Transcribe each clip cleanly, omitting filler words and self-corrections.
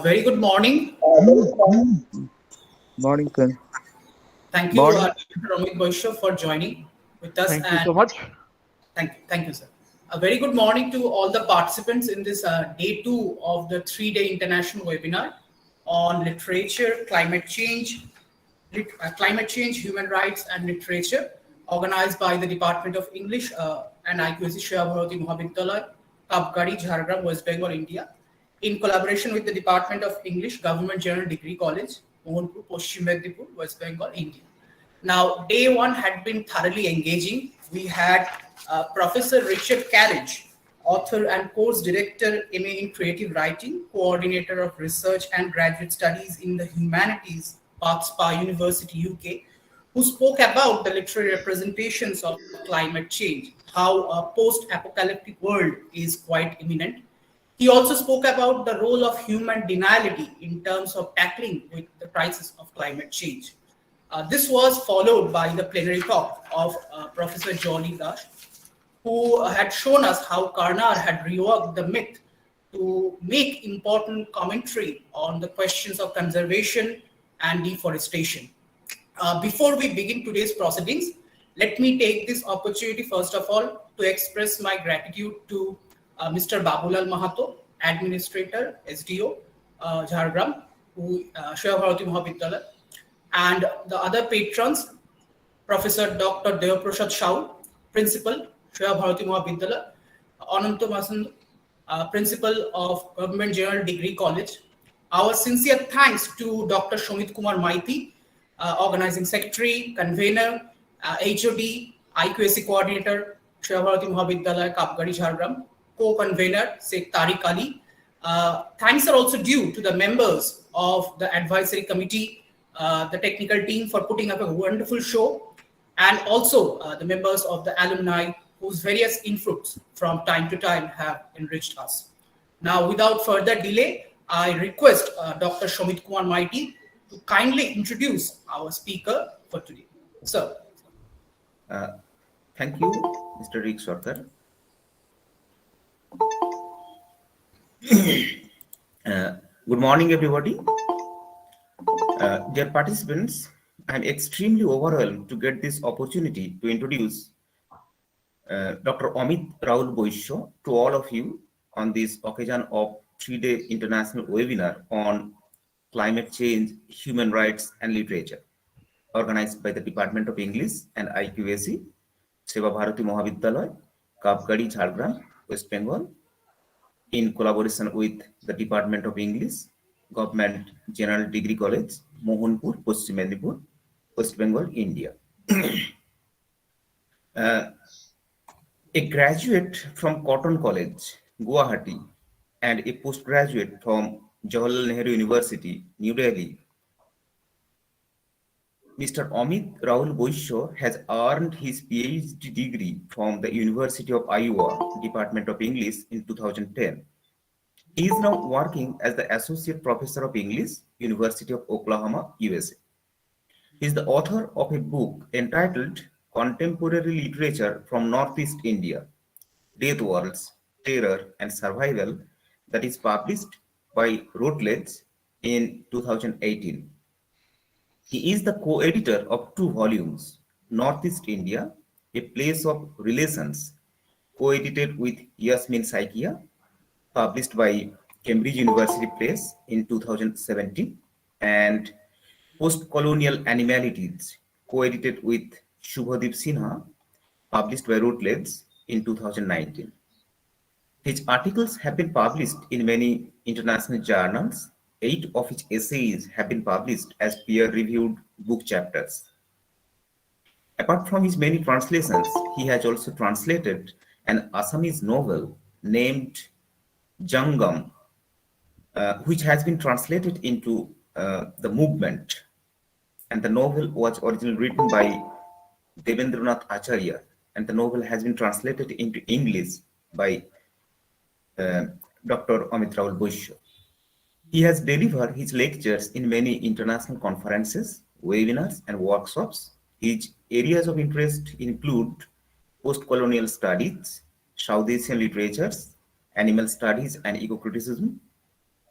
Very good morning. Morning, sir. Thank you, Morning. Dr. BAISHYA, for joining with us. Thank you so much. Thank you, sir. A very good morning to all the participants in this day 2 of the 3-day international webinar on literature, climate change, human rights, and literature, organized by the Department of English and IQAC Seva Mahavidyalaya, Kapgari, Jhargram, West Bengal, India, in collaboration with the Department of English, Government General Degree College, Mohanpur, Paschim, Medinipur, West Bengal, India. Now, day 1 had been thoroughly engaging. We had Professor Richard Carriage, author and course director, MA in Creative Writing, coordinator of research and graduate studies in the humanities, Spa University, UK, who spoke about the literary representations of climate change, how a post-apocalyptic world is quite imminent. He also spoke about the role of human deniality in terms of tackling with the crisis of climate change. This was followed by the plenary talk of Professor Jolly Dash, who had shown us how Karnar had reworked the myth to make important commentary on the questions of conservation and deforestation. Before we begin today's proceedings, let me take this opportunity, first of all, to express my gratitude to Mr. Babulal Mahato, Administrator, SDO, Jhargram, who Seva Bharati Mahavidyalaya, and the other patrons, Professor Dr. Devaprasad Shau, Principal, Seva Bharati Mahavidyalaya, Ananta Masan, Principal of Government General Degree College. Our sincere thanks to Dr. Shomit Kumar Maiti, Organizing Secretary, Convener, HOD, IQAC Coordinator, Seva Bharati Mahavidyalaya, Kapgari, Jhargram, Co-Convener, Tariq Ali. Thanks are also due to the members of the advisory committee, the technical team for putting up a wonderful show, and also the members of the alumni whose various inputs from time to time have enriched us. Now, without further delay, I request Dr. Shomit Kumar Maiti to kindly introduce our speaker for today. Sir. Thank you, Mr. Rick Sarkar. Good morning, everybody. Dear participants, I'm extremely overwhelmed to get this opportunity to introduce Dr. Amit Raul Baishya to all of you on this occasion of 3-day international webinar on climate change, human rights, and literature, organized by the Department of English and IQAC, Seva Bharati Mahavidyalaya, Kapgari, Jhargram, West Bengal, in collaboration with the Department of English, Government General Degree College, Mohanpur, Paschim Medinipur, West Bengal, India. A graduate from Cotton College, Guwahati, and a postgraduate from Jawaharlal Nehru University, New Delhi, Mr. Amit Rahul Boishyo has earned his PhD degree from the University of Iowa, Department of English in 2010. He is now working as the Associate Professor of English, University of Oklahoma, USA. He is the author of a book entitled Contemporary Literature from Northeast India, Death Worlds, Terror and Survival, that is published by Routledge in 2018. He is the co-editor of 2 volumes, Northeast India, A Place of Relations, co-edited with Yasmin Saikia, published by Cambridge University Press in 2017, and Post-Colonial Animalities, co-edited with Shubhadeep Sinha, published by Routledge in 2019. His articles have been published in many international journals. 8 of his essays have been published as peer-reviewed book chapters. Apart from his many translations, he has also translated an Assamese novel named Jhargram, which has been translated into The Movement. And the novel was originally written by Devendranath Acharya, and the novel has been translated into English by Dr. Amit Rahul Boishyo. He has delivered his lectures in many international conferences, webinars, and workshops. His areas of interest include post-colonial studies, South Asian literatures, animal studies and eco-criticism,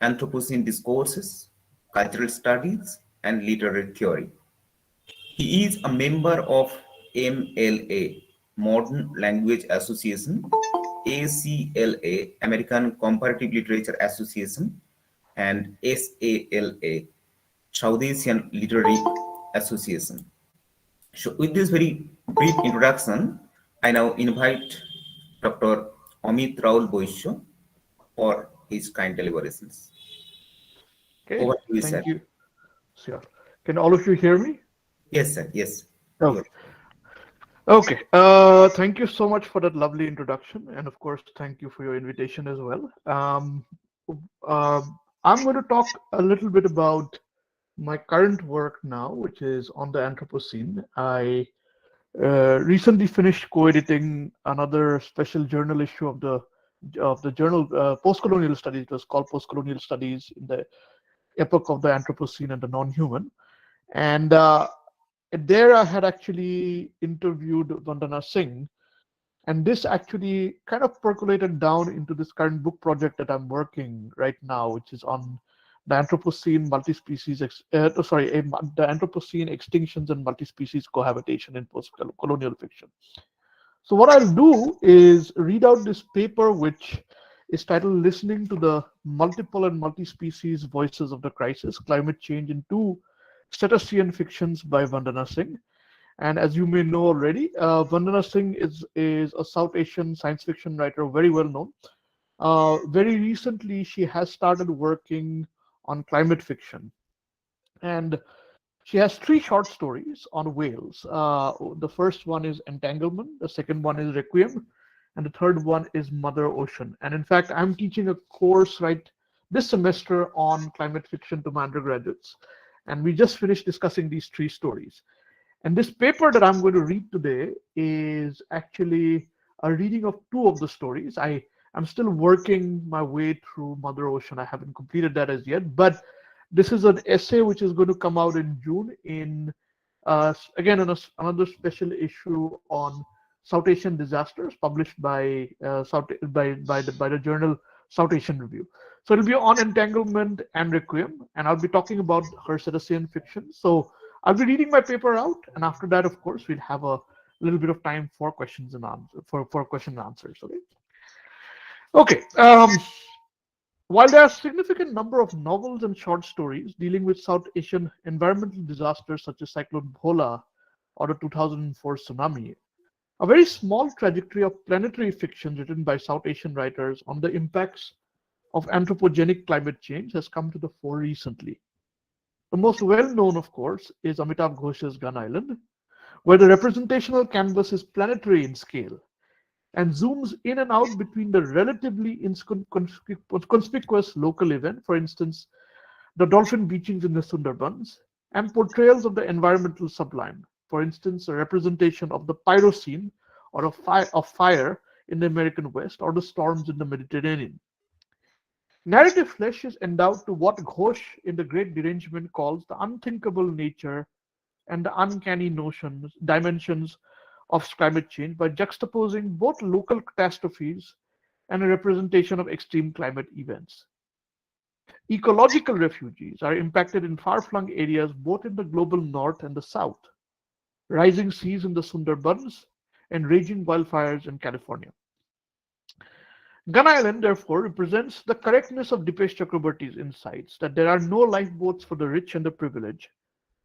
Anthropocene discourses, cultural studies, and literary theory. He is a member of MLA, Modern Language Association, ACLA, American Comparative Literature Association, and SALA, South Asian Literary Association. So with this very brief introduction, I now invite Dr. Amit Rahul Boishyo for his kind deliberations. Okay, Over to you, sir. thank you. Sure. Can all of you hear me? Yes, sir. Yes. Okay. Okay. Thank you so much for that lovely introduction, and of course, thank you for your invitation as well. I'm going to talk a little bit about my current work now, which is on the Anthropocene. I recently finished co-editing another special journal issue of the journal Post-Colonial Studies. It was called Post-Colonial Studies in the Epoch of the Anthropocene and the Non-Human. And there I had actually interviewed Vandana Singh, and this actually kind of percolated down into this current book project that I'm working right now, which is on the Anthropocene the Anthropocene extinctions and multi-species cohabitation in post-colonial fiction. So what I'll do is read out this paper, which is titled "Listening to the Multiple and Multi-Species Voices of the Crisis: Climate Change in 2 Cetacean Fictions" by Vandana Singh. And as you may know already, Vandana Singh is a South Asian science fiction writer, very well known. Very recently, she has started working on climate fiction. And she has 3 short stories on whales. The first one is Entanglement, the second one is Requiem, and the third one is Mother Ocean. And in fact, I'm teaching a course right this semester on climate fiction to my undergraduates. And we just finished discussing these 3 stories. And this paper that I'm going to read today is actually a reading of 2 of the stories. I'm still working my way through Mother Ocean. I haven't completed that as yet, but this is an essay which is going to come out in June in, again, another special issue on South Asian disasters published by the journal South Asian Review. So it'll be on Entanglement and Requiem, and I'll be talking about her Cetacean fiction. So I'll be reading my paper out, and after that, of course, we'll have a little bit of time for questions and answers. For question and answers. Okay. While there are a significant number of novels and short stories dealing with South Asian environmental disasters such as Cyclone Bhola or the 2004 tsunami, a very small trajectory of planetary fiction written by South Asian writers on the impacts of anthropogenic climate change has come to the fore recently. The most well-known, of course, is Amitav Ghosh's Gun Island, where the representational canvas is planetary in scale and zooms in and out between the relatively inconspicuous local event, for instance, the dolphin beachings in the Sundarbans, and portrayals of the environmental sublime, for instance, a representation of the Pyrocene or of fire in the American West or the storms in the Mediterranean. Narrative flesh is endowed to what Ghosh in The Great Derangement calls the unthinkable nature and the uncanny dimensions of climate change by juxtaposing both local catastrophes and a representation of extreme climate events. Ecological refugees are impacted in far-flung areas both in the global north and the south, rising seas in the Sundarbans and raging wildfires in California. Gun Island, therefore, represents the correctness of Dipesh Chakrabarty's insights that there are no lifeboats for the rich and the privileged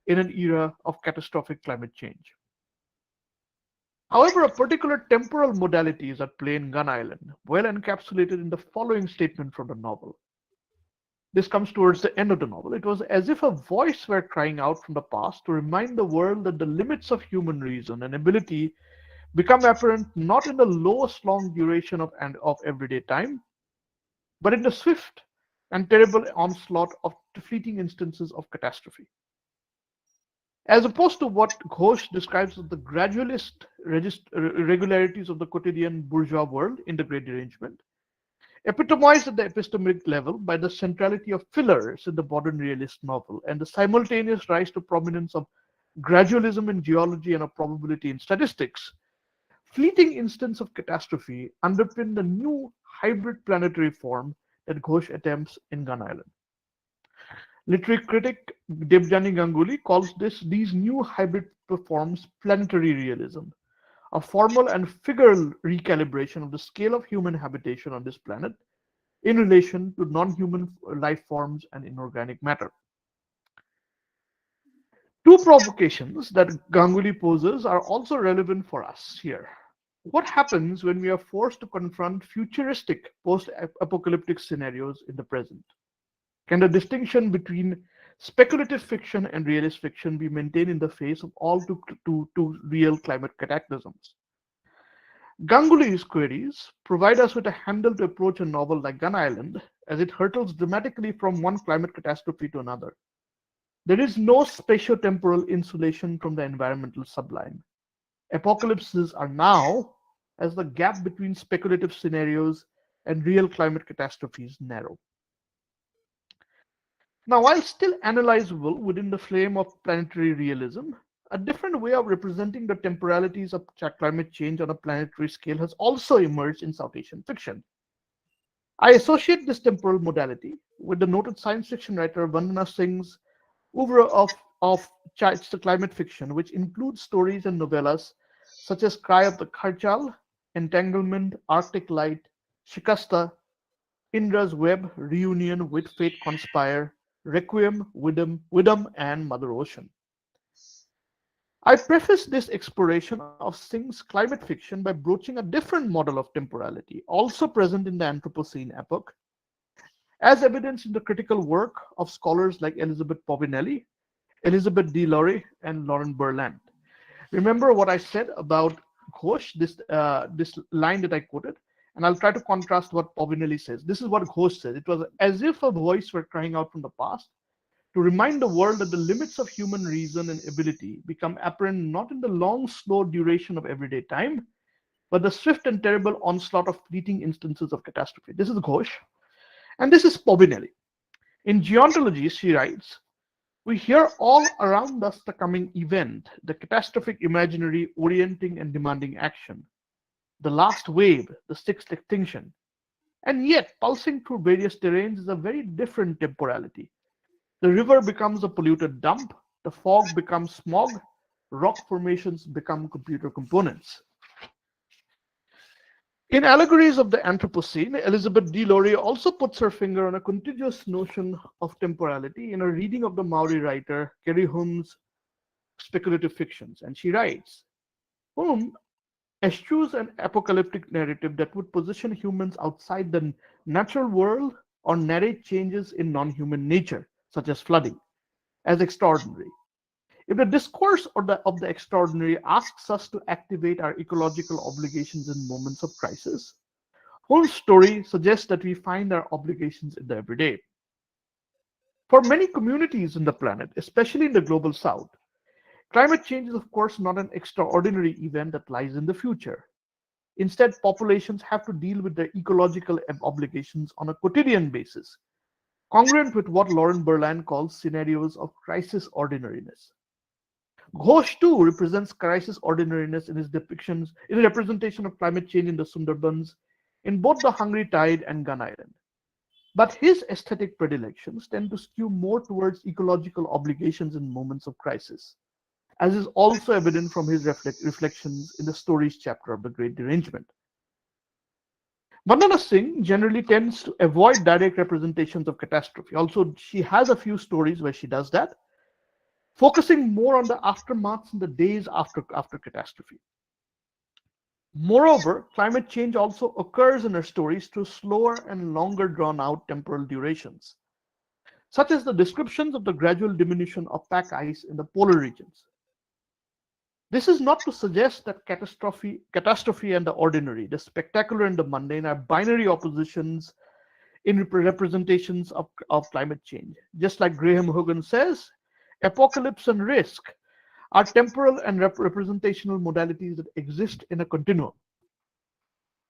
in an era of catastrophic climate change. However, a particular temporal modality is at play in Gun Island, well encapsulated in the following statement from the novel. This comes towards the end of the novel. It was as if a voice were crying out from the past to remind the world that the limits of human reason and ability become apparent not in the lowest long duration of everyday time, but in the swift and terrible onslaught of fleeting instances of catastrophe. As opposed to what Ghosh describes as the gradualist irregularities of the quotidian bourgeois world in The Great Derangement, epitomized at the epistemic level by the centrality of fillers in the modern realist novel and the simultaneous rise to prominence of gradualism in geology and of probability in statistics, fleeting instance of catastrophe underpin the new hybrid planetary form that Ghosh attempts in Gun Island. Literary critic Debjani Ganguly calls these new hybrid forms planetary realism, a formal and figural recalibration of the scale of human habitation on this planet in relation to non-human life forms and inorganic matter. Two provocations that Ganguly poses are also relevant for us here. What happens when we are forced to confront futuristic post-apocalyptic scenarios in the present? Can the distinction between speculative fiction and realist fiction be maintained in the face of all too real climate cataclysms? Ganguly's queries provide us with a handle to approach a novel like Gun Island as it hurtles dramatically from one climate catastrophe to another. There is no spatio-temporal insulation from the environmental sublime. Apocalypses are now as the gap between speculative scenarios and real climate catastrophes narrow. Now, while still analyzable within the frame of planetary realism, a different way of representing the temporalities of climate change on a planetary scale has also emerged in South Asian fiction. I associate this temporal modality with the noted science fiction writer Vandana Singh's oeuvre of climate fiction, which includes stories and novellas such as Cry of the Kharchal, Entanglement, Arctic Light, Shikasta, Indra's Web, Reunion, With Fate Conspire, Requiem, Widom, and Mother Ocean. I preface this exploration of Singh's climate fiction by broaching a different model of temporality, also present in the Anthropocene epoch, as evidenced in the critical work of scholars like Elizabeth Povinelli, Elizabeth D. Laurie, and Lauren Berland. Remember what I said about Ghosh, this line that I quoted, and I'll try to contrast what Povinelli says. This is what Ghosh says. It was as if a voice were crying out from the past to remind the world that the limits of human reason and ability become apparent not in the long, slow duration of everyday time, but the swift and terrible onslaught of fleeting instances of catastrophe. This is Ghosh, and this is Povinelli. In Geontology, she writes, we hear all around us the coming event, the catastrophic imaginary orienting and demanding action, the last wave, the sixth extinction. And yet, pulsing through various terrains is a very different temporality. The river becomes a polluted dump, the fog becomes smog, rock formations become computer components. In Allegories of the Anthropocene, Elizabeth D. Laurie also puts her finger on a contiguous notion of temporality in a reading of the Maori writer Kerry Hume's speculative fictions. And she writes, Hume eschews an apocalyptic narrative that would position humans outside the natural world or narrate changes in non-human nature, such as flooding. as extraordinary. If the discourse of the extraordinary asks us to activate our ecological obligations in moments of crisis, whole story suggests that we find our obligations in the everyday. For many communities in the planet, especially in the global south, climate change is of course not an extraordinary event that lies in the future. Instead, populations have to deal with their ecological obligations on a quotidian basis, congruent with what Lauren Berland calls scenarios of crisis ordinariness. Ghosh too represents crisis ordinariness in his depictions, in a representation of climate change in the Sundarbans, in both the Hungry Tide and Gun Island. But his aesthetic predilections tend to skew more towards ecological obligations in moments of crisis, as is also evident from his reflections in the stories chapter of The Great Derangement. Vandana Singh generally tends to avoid direct representations of catastrophe. Also, she has a few stories where she does that, focusing more on the aftermaths in the days after catastrophe. Moreover, climate change also occurs in her stories through slower and longer drawn out temporal durations, such as the descriptions of the gradual diminution of pack ice in the polar regions. This is not to suggest that catastrophe and the ordinary, the spectacular and the mundane, are binary oppositions in representations of climate change. Just like Graham Hogan says, apocalypse and risk are temporal and representational modalities that exist in a continuum.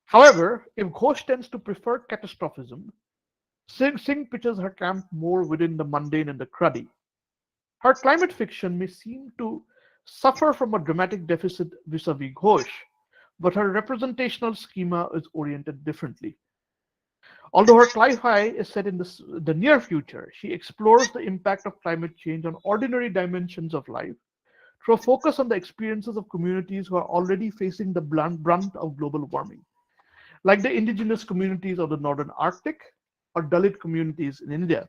However, if Ghosh tends to prefer catastrophism, Singh pitches her camp more within the mundane and the cruddy. Her climate fiction may seem to suffer from a dramatic deficit vis-a-vis Ghosh, but her representational schema is oriented differently. Although her sci-fi is set in the near future, she explores the impact of climate change on ordinary dimensions of life through a focus on the experiences of communities who are already facing the brunt of global warming, like the indigenous communities of the northern Arctic or Dalit communities in India.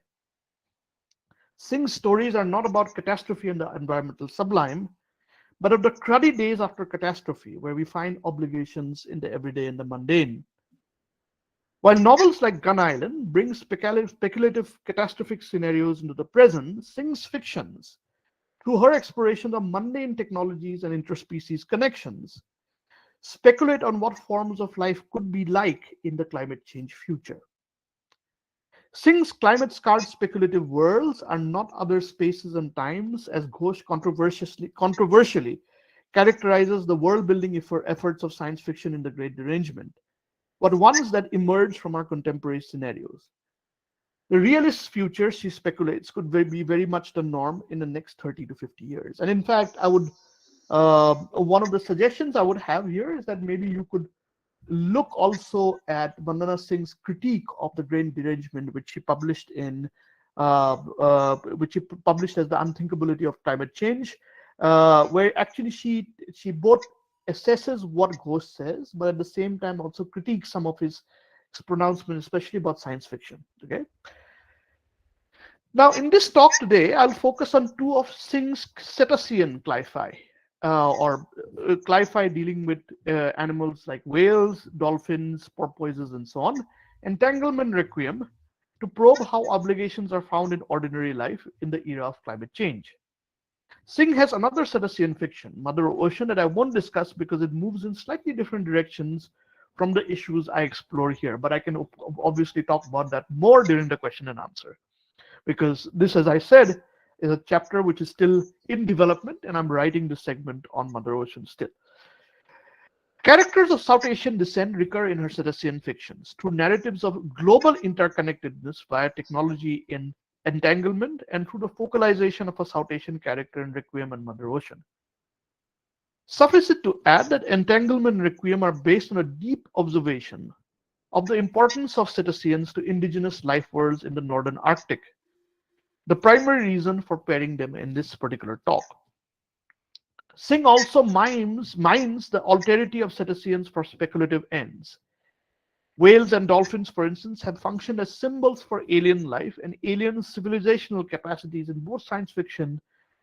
Singh's stories are not about catastrophe and the environmental sublime, but of the cruddy days after catastrophe, where we find obligations in the everyday and the mundane. While novels like Gun Island bring speculative catastrophic scenarios into the present, Singh's fictions, through her exploration of mundane technologies and interspecies connections, speculate on what forms of life could be like in the climate change future. Singh's climate-scarred speculative worlds are not other spaces and times, as Ghosh controversially characterizes the world-building efforts of science fiction in The Great Derangement, but ones that emerge from our contemporary scenarios. The realist future, she speculates, could be very much the norm in the next 30 to 50 years. And in fact, I would one of the suggestions I would have here is that maybe you could look also at Vandana Singh's critique of The Great Derangement, which she published as The Unthinkability of Climate Change, where actually she both assesses what Ghosh says, but at the same time also critiques some of his pronouncements, especially about science fiction. Okay. Now, in this talk today, I'll focus on two of Singh's Cetacean cli-fi, or cli-fi dealing with animals like whales, dolphins, porpoises, and so on, Entanglement, Requiem, to probe how obligations are found in ordinary life in the era of climate change. Singh has another Cetacean fiction, Mother Ocean, that I won't discuss because it moves in slightly different directions from the issues I explore here, but I can obviously talk about that more during the question and answer, because this, as I said, is a chapter which is still in development, and I'm writing this segment on Mother Ocean still. Characters of South Asian descent recur in her Cetacean fictions through narratives of global interconnectedness via technology in Entanglement and through the focalization of a South Asian character in Requiem and Mother Ocean. Suffice it to add that Entanglement and Requiem are based on a deep observation of the importance of cetaceans to indigenous life worlds in the northern Arctic, the primary reason for pairing them in this particular talk. Singh also mines the alterity of cetaceans for speculative ends. Whales and dolphins, for instance, have functioned as symbols for alien life and alien civilizational capacities in both science fiction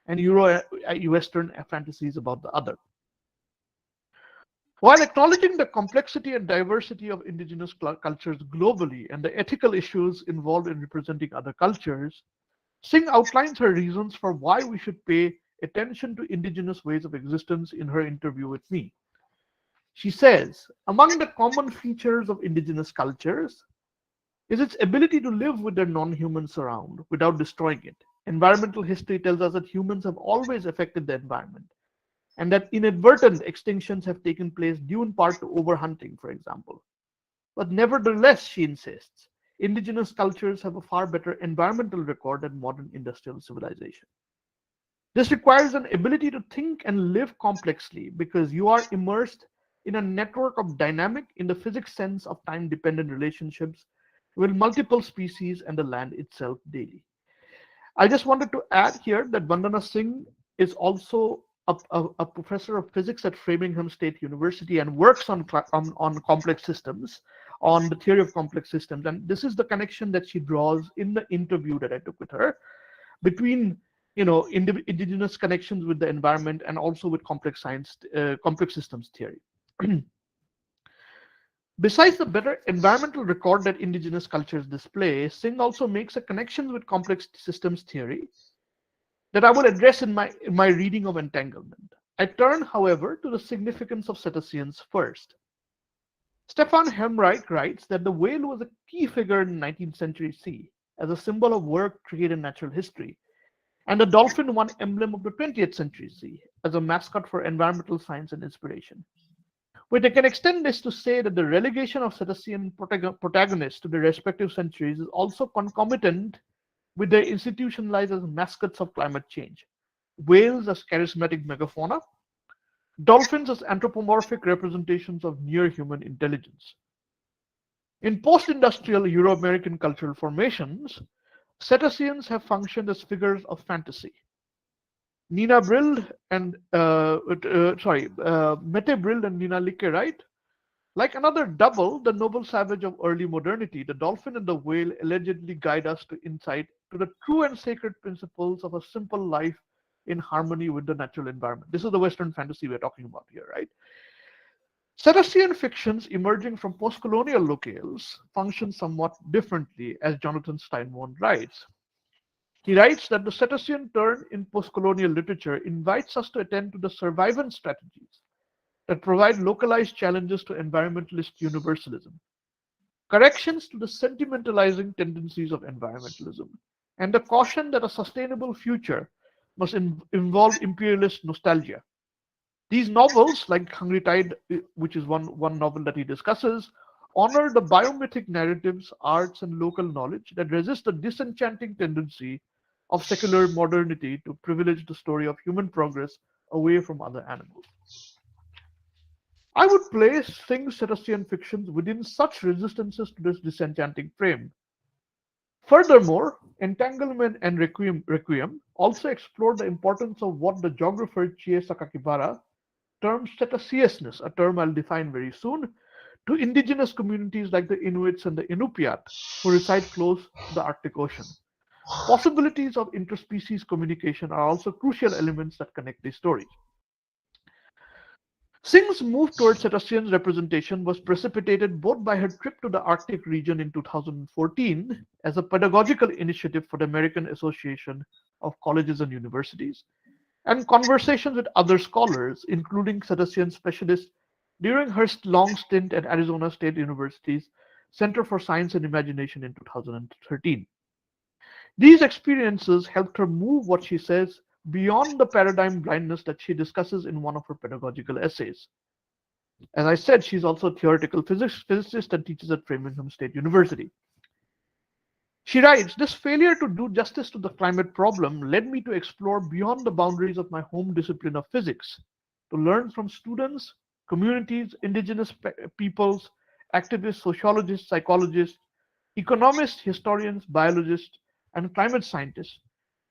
and Euro-Western fantasies about the other. While acknowledging the complexity and diversity of indigenous cultures globally and the ethical issues involved in representing other cultures, Singh outlines her reasons for why we should pay attention to indigenous ways of existence in her interview with me. She says, among the common features of indigenous cultures is its ability to live with their non-human surround without destroying it. Environmental history tells us that humans have always affected the environment, and that inadvertent extinctions have taken place due in part to overhunting, for example. But nevertheless, she insists, indigenous cultures have a far better environmental record than modern industrial civilization. This requires an ability to think and live complexly because you are immersed in a network of dynamic, in the physics sense of time-dependent relationships with multiple species and the land itself daily. I just wanted to add here that Vandana Singh is also a professor of physics at Framingham State University and works on complex systems, on the theory of complex systems. And this is the connection that she draws in the interview that I took with her between indigenous connections with the environment and also with complex science, complex systems theory. Besides the better environmental record that indigenous cultures display, Singh also makes a connection with complex systems theory that I will address in my reading of Entanglement. I turn, however, to the significance of cetaceans first. Stefan Hemreich writes that the whale was a key figure in 19th century sea as a symbol of work, trade, and natural history, and the dolphin one emblem of the 20th century sea as a mascot for environmental science and inspiration. We can extend this to say that the relegation of cetacean protagonists to their respective centuries is also concomitant with their institutionalized as mascots of climate change. Whales as charismatic megafauna, dolphins as anthropomorphic representations of near-human intelligence. In post-industrial Euro-American cultural formations, cetaceans have functioned as figures of fantasy. Nina Brill and Mette Brill and Nina Licke write, like another double, the noble savage of early modernity, the dolphin and the whale allegedly guide us to insight to the true and sacred principles of a simple life in harmony with the natural environment. This is the Western fantasy we're talking about here, right? Cetacean fictions emerging from post-colonial locales function somewhat differently, as Jonathan Steinmont writes. He writes that the cetacean turn in post-colonial literature invites us to attend to the survivance strategies that provide localized challenges to environmentalist universalism, corrections to the sentimentalizing tendencies of environmentalism, and the caution that a sustainable future must involve imperialist nostalgia. These novels, like Hungry Tide, which is one novel that he discusses, honor the biomythic narratives, arts, and local knowledge that resist the disenchanting tendency of secular modernity to privilege the story of human progress away from other animals. I would place Singh's cetacean fictions within such resistances to this disenchanting frame. Furthermore, Entanglement and Requiem also explore the importance of what the geographer Chie Sakakibara terms cetaceousness, a term I'll define very soon, to indigenous communities like the Inuits and the Inupiat who reside close to the Arctic Ocean. Possibilities of interspecies communication are also crucial elements that connect these stories. Singh's move towards cetacean representation was precipitated both by her trip to the Arctic region in 2014 as a pedagogical initiative for the American Association of Colleges and Universities, and conversations with other scholars, including cetacean specialists, during her long stint at Arizona State University's Center for Science and Imagination in 2013. These experiences helped her move what she says beyond the paradigm blindness that she discusses in one of her pedagogical essays. As I said, she's also a theoretical physicist and teaches at Framingham State University. She writes, this failure to do justice to the climate problem led me to explore beyond the boundaries of my home discipline of physics, to learn from students, communities, indigenous peoples, activists, sociologists, psychologists, economists, historians, biologists, and climate scientists,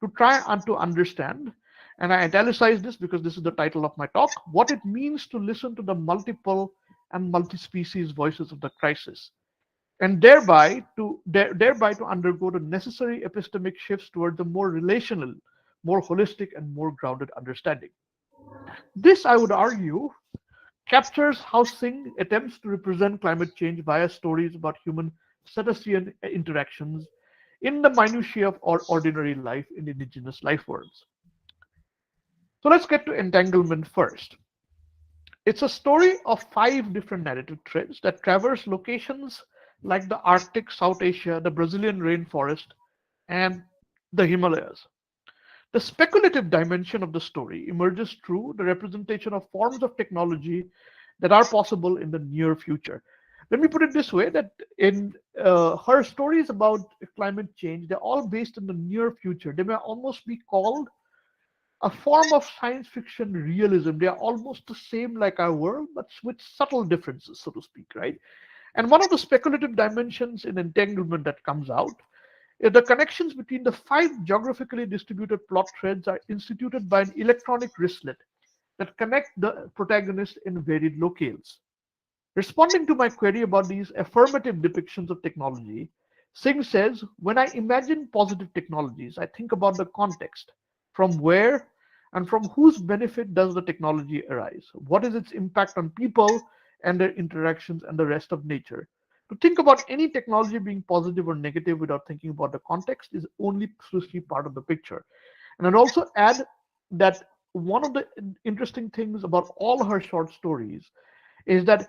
to try and to understand, and I italicize this because this is the title of my talk, what it means to listen to the multiple and multi-species voices of the crisis, and thereby to undergo the necessary epistemic shifts towards a more relational, more holistic, and more grounded understanding. This, I would argue, captures how Singh attempts to represent climate change via stories about human cetacean interactions in the minutiae of ordinary life in indigenous life forms. So let's get to entanglement first. It's a story of 5 different narrative threads that traverse locations like the Arctic, South Asia, the Brazilian rainforest, and the Himalayas. The speculative dimension of the story emerges through the representation of forms of technology that are possible in the near future. Let me put it this way, that in her stories about climate change, they're all based in the near future. They may almost be called a form of science fiction realism. They are almost the same like our world, but with subtle differences, so to speak, right? And one of the speculative dimensions in entanglement that comes out is the connections between the 5 geographically distributed plot threads are instituted by an electronic wristlet that connect the protagonist in varied locales. Responding to my query about these affirmative depictions of technology, Singh says, when I imagine positive technologies, I think about the context. From where and from whose benefit does the technology arise? What is its impact on people and their interactions and the rest of nature? To think about any technology being positive or negative without thinking about the context is only exclusively part of the picture. And I'd also add that one of the interesting things about all her short stories is that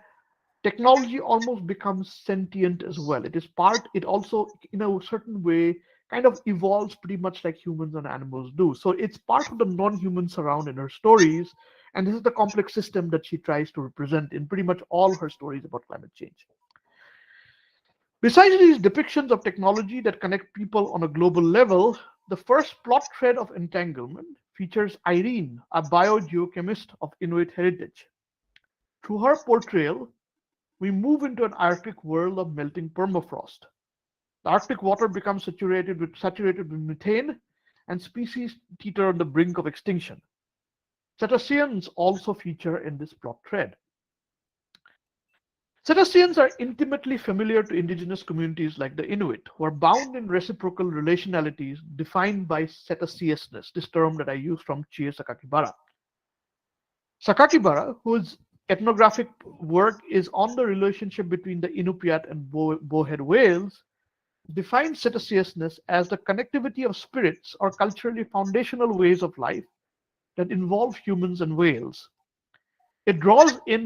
technology almost becomes sentient as well. It also, in a certain way, kind of evolves pretty much like humans and animals do. So it's part of the non-human surround in her stories, and this is the complex system that she tries to represent in pretty much all her stories about climate change. Besides these depictions of technology that connect people on a global level, the first plot thread of entanglement features Irene, a biogeochemist of Inuit heritage. Through her portrayal, we move into an Arctic world of melting permafrost. The Arctic water becomes saturated with methane, and species teeter on the brink of extinction. Cetaceans also feature in this plot thread. Cetaceans are intimately familiar to indigenous communities like the Inuit, who are bound in reciprocal relationalities defined by cetaciousness, this term that I use from Chie Sakakibara. Sakakibara, whose ethnographic work is on the relationship between the Inupiat and bowhead whales, defines cetaciousness as the connectivity of spirits or culturally foundational ways of life that involve humans and whales. It draws in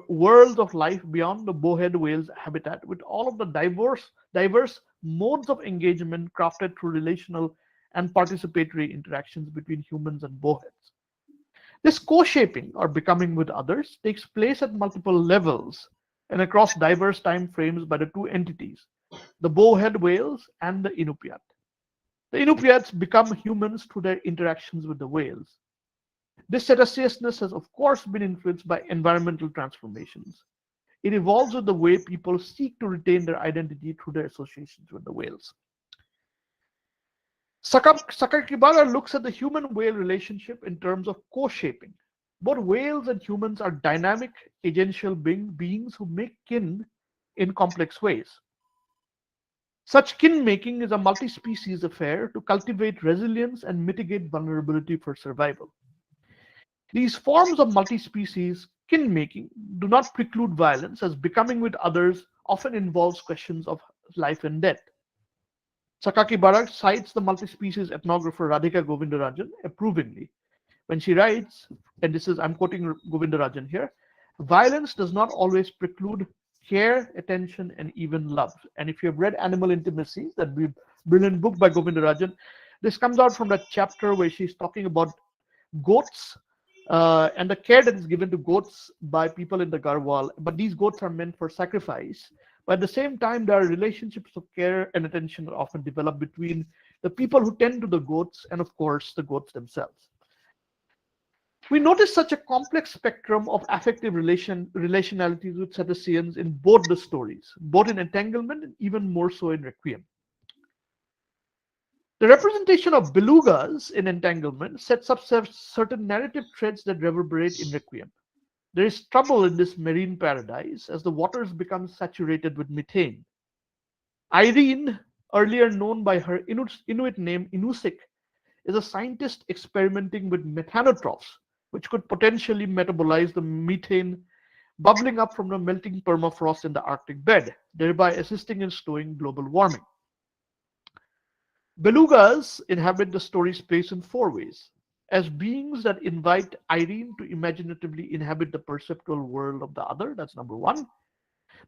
worlds of life beyond the bowhead whale's habitat with all of the diverse modes of engagement crafted through relational and participatory interactions between humans and bowheads. This co-shaping or becoming with others takes place at multiple levels and across diverse time frames by the 2 entities, the bowhead whales and the Inupiat. The Inupiats become humans through their interactions with the whales. This cetaciousness has of course been influenced by environmental transformations. It evolves with the way people seek to retain their identity through their associations with the whales. Sakakibara looks at the human-whale relationship in terms of co-shaping. Both whales and humans are dynamic, agential beings who make kin in complex ways. Such kin-making is a multi-species affair to cultivate resilience and mitigate vulnerability for survival. These forms of multi-species kin-making do not preclude violence, as becoming with others often involves questions of life and death. Sakakibara cites the multi-species ethnographer Radhika Govindarajan approvingly when she writes, and I'm quoting Govindarajan here, violence does not always preclude care, attention, and even love. And if you have read Animal Intimacy, that brilliant book by Govindarajan, this comes out from that chapter where she's talking about goats and the care that is given to goats by people in the Garhwal. But these goats are meant for sacrifice. But at the same time, there are relationships of care and attention that often develop between the people who tend to the goats and, of course, the goats themselves. We notice such a complex spectrum of affective relationalities with cetaceans in both the stories, both in Entanglement and even more so in Requiem. The representation of belugas in Entanglement sets up certain narrative threads that reverberate in Requiem. There is trouble in this marine paradise as the waters become saturated with methane. Irene, earlier known by her Inuit name Inusik, is a scientist experimenting with methanotrophs, which could potentially metabolize the methane bubbling up from the melting permafrost in the Arctic bed, thereby assisting in slowing global warming. Belugas inhabit the story space in four ways: as beings that invite Irene to imaginatively inhabit the perceptual world of the other, that's number one.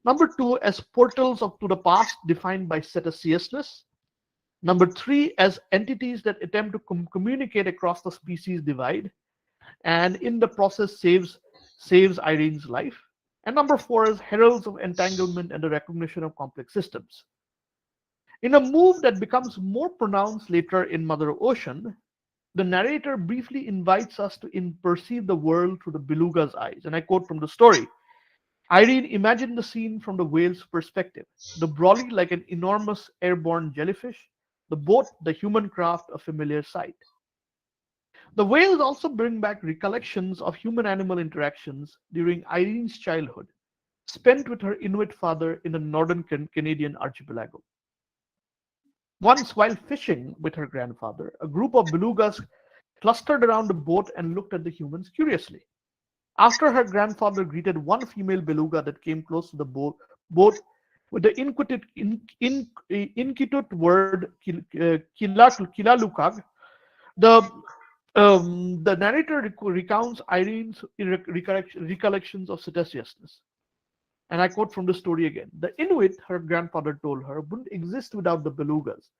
Number two, as portals to the past defined by cetaceousness. Number three, as entities that attempt to communicate across the species divide and in the process saves Irene's life. And number four is heralds of entanglement and the recognition of complex systems. In a move that becomes more pronounced later in Mother Ocean, the narrator briefly invites us to perceive the world through the beluga's eyes. And I quote from the story: Irene imagined the scene from the whale's perspective, the brolly like an enormous airborne jellyfish, the boat, the human craft, a familiar sight. The whales also bring back recollections of human-animal interactions during Irene's childhood, spent with her Inuit father in the northern Canadian archipelago. Once, while fishing with her grandfather, a group of belugas clustered around the boat and looked at the humans curiously. After her grandfather greeted one female beluga that came close to the boat with the inquisitive word kilalukag, the the narrator recounts Irene's recollections of cetaceousness. And I quote from the story again: the Inuit, her grandfather told her, wouldn't exist without the belugas,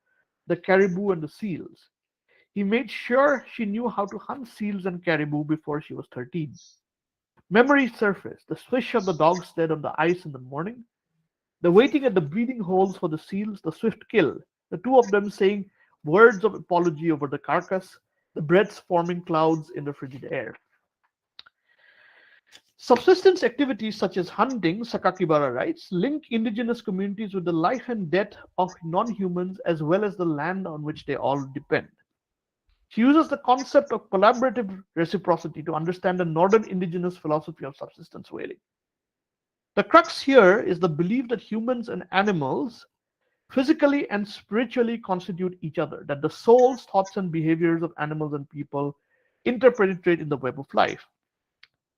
the caribou, and the seals. He made sure she knew how to hunt seals and caribou before she was 13. Memories surfaced: the swish of the dog's sled on the ice in the morning, the waiting at the breeding holes for the seals, the swift kill, the two of them saying words of apology over the carcass, the breaths forming clouds in the frigid air. Subsistence activities such as hunting, Sakakibara writes, link indigenous communities with the life and death of non-humans as well as the land on which they all depend. She uses the concept of collaborative reciprocity to understand the northern indigenous philosophy of subsistence whaling. The crux here is the belief that humans and animals physically and spiritually constitute each other, that the souls, thoughts, and behaviors of animals and people interpenetrate in the web of life.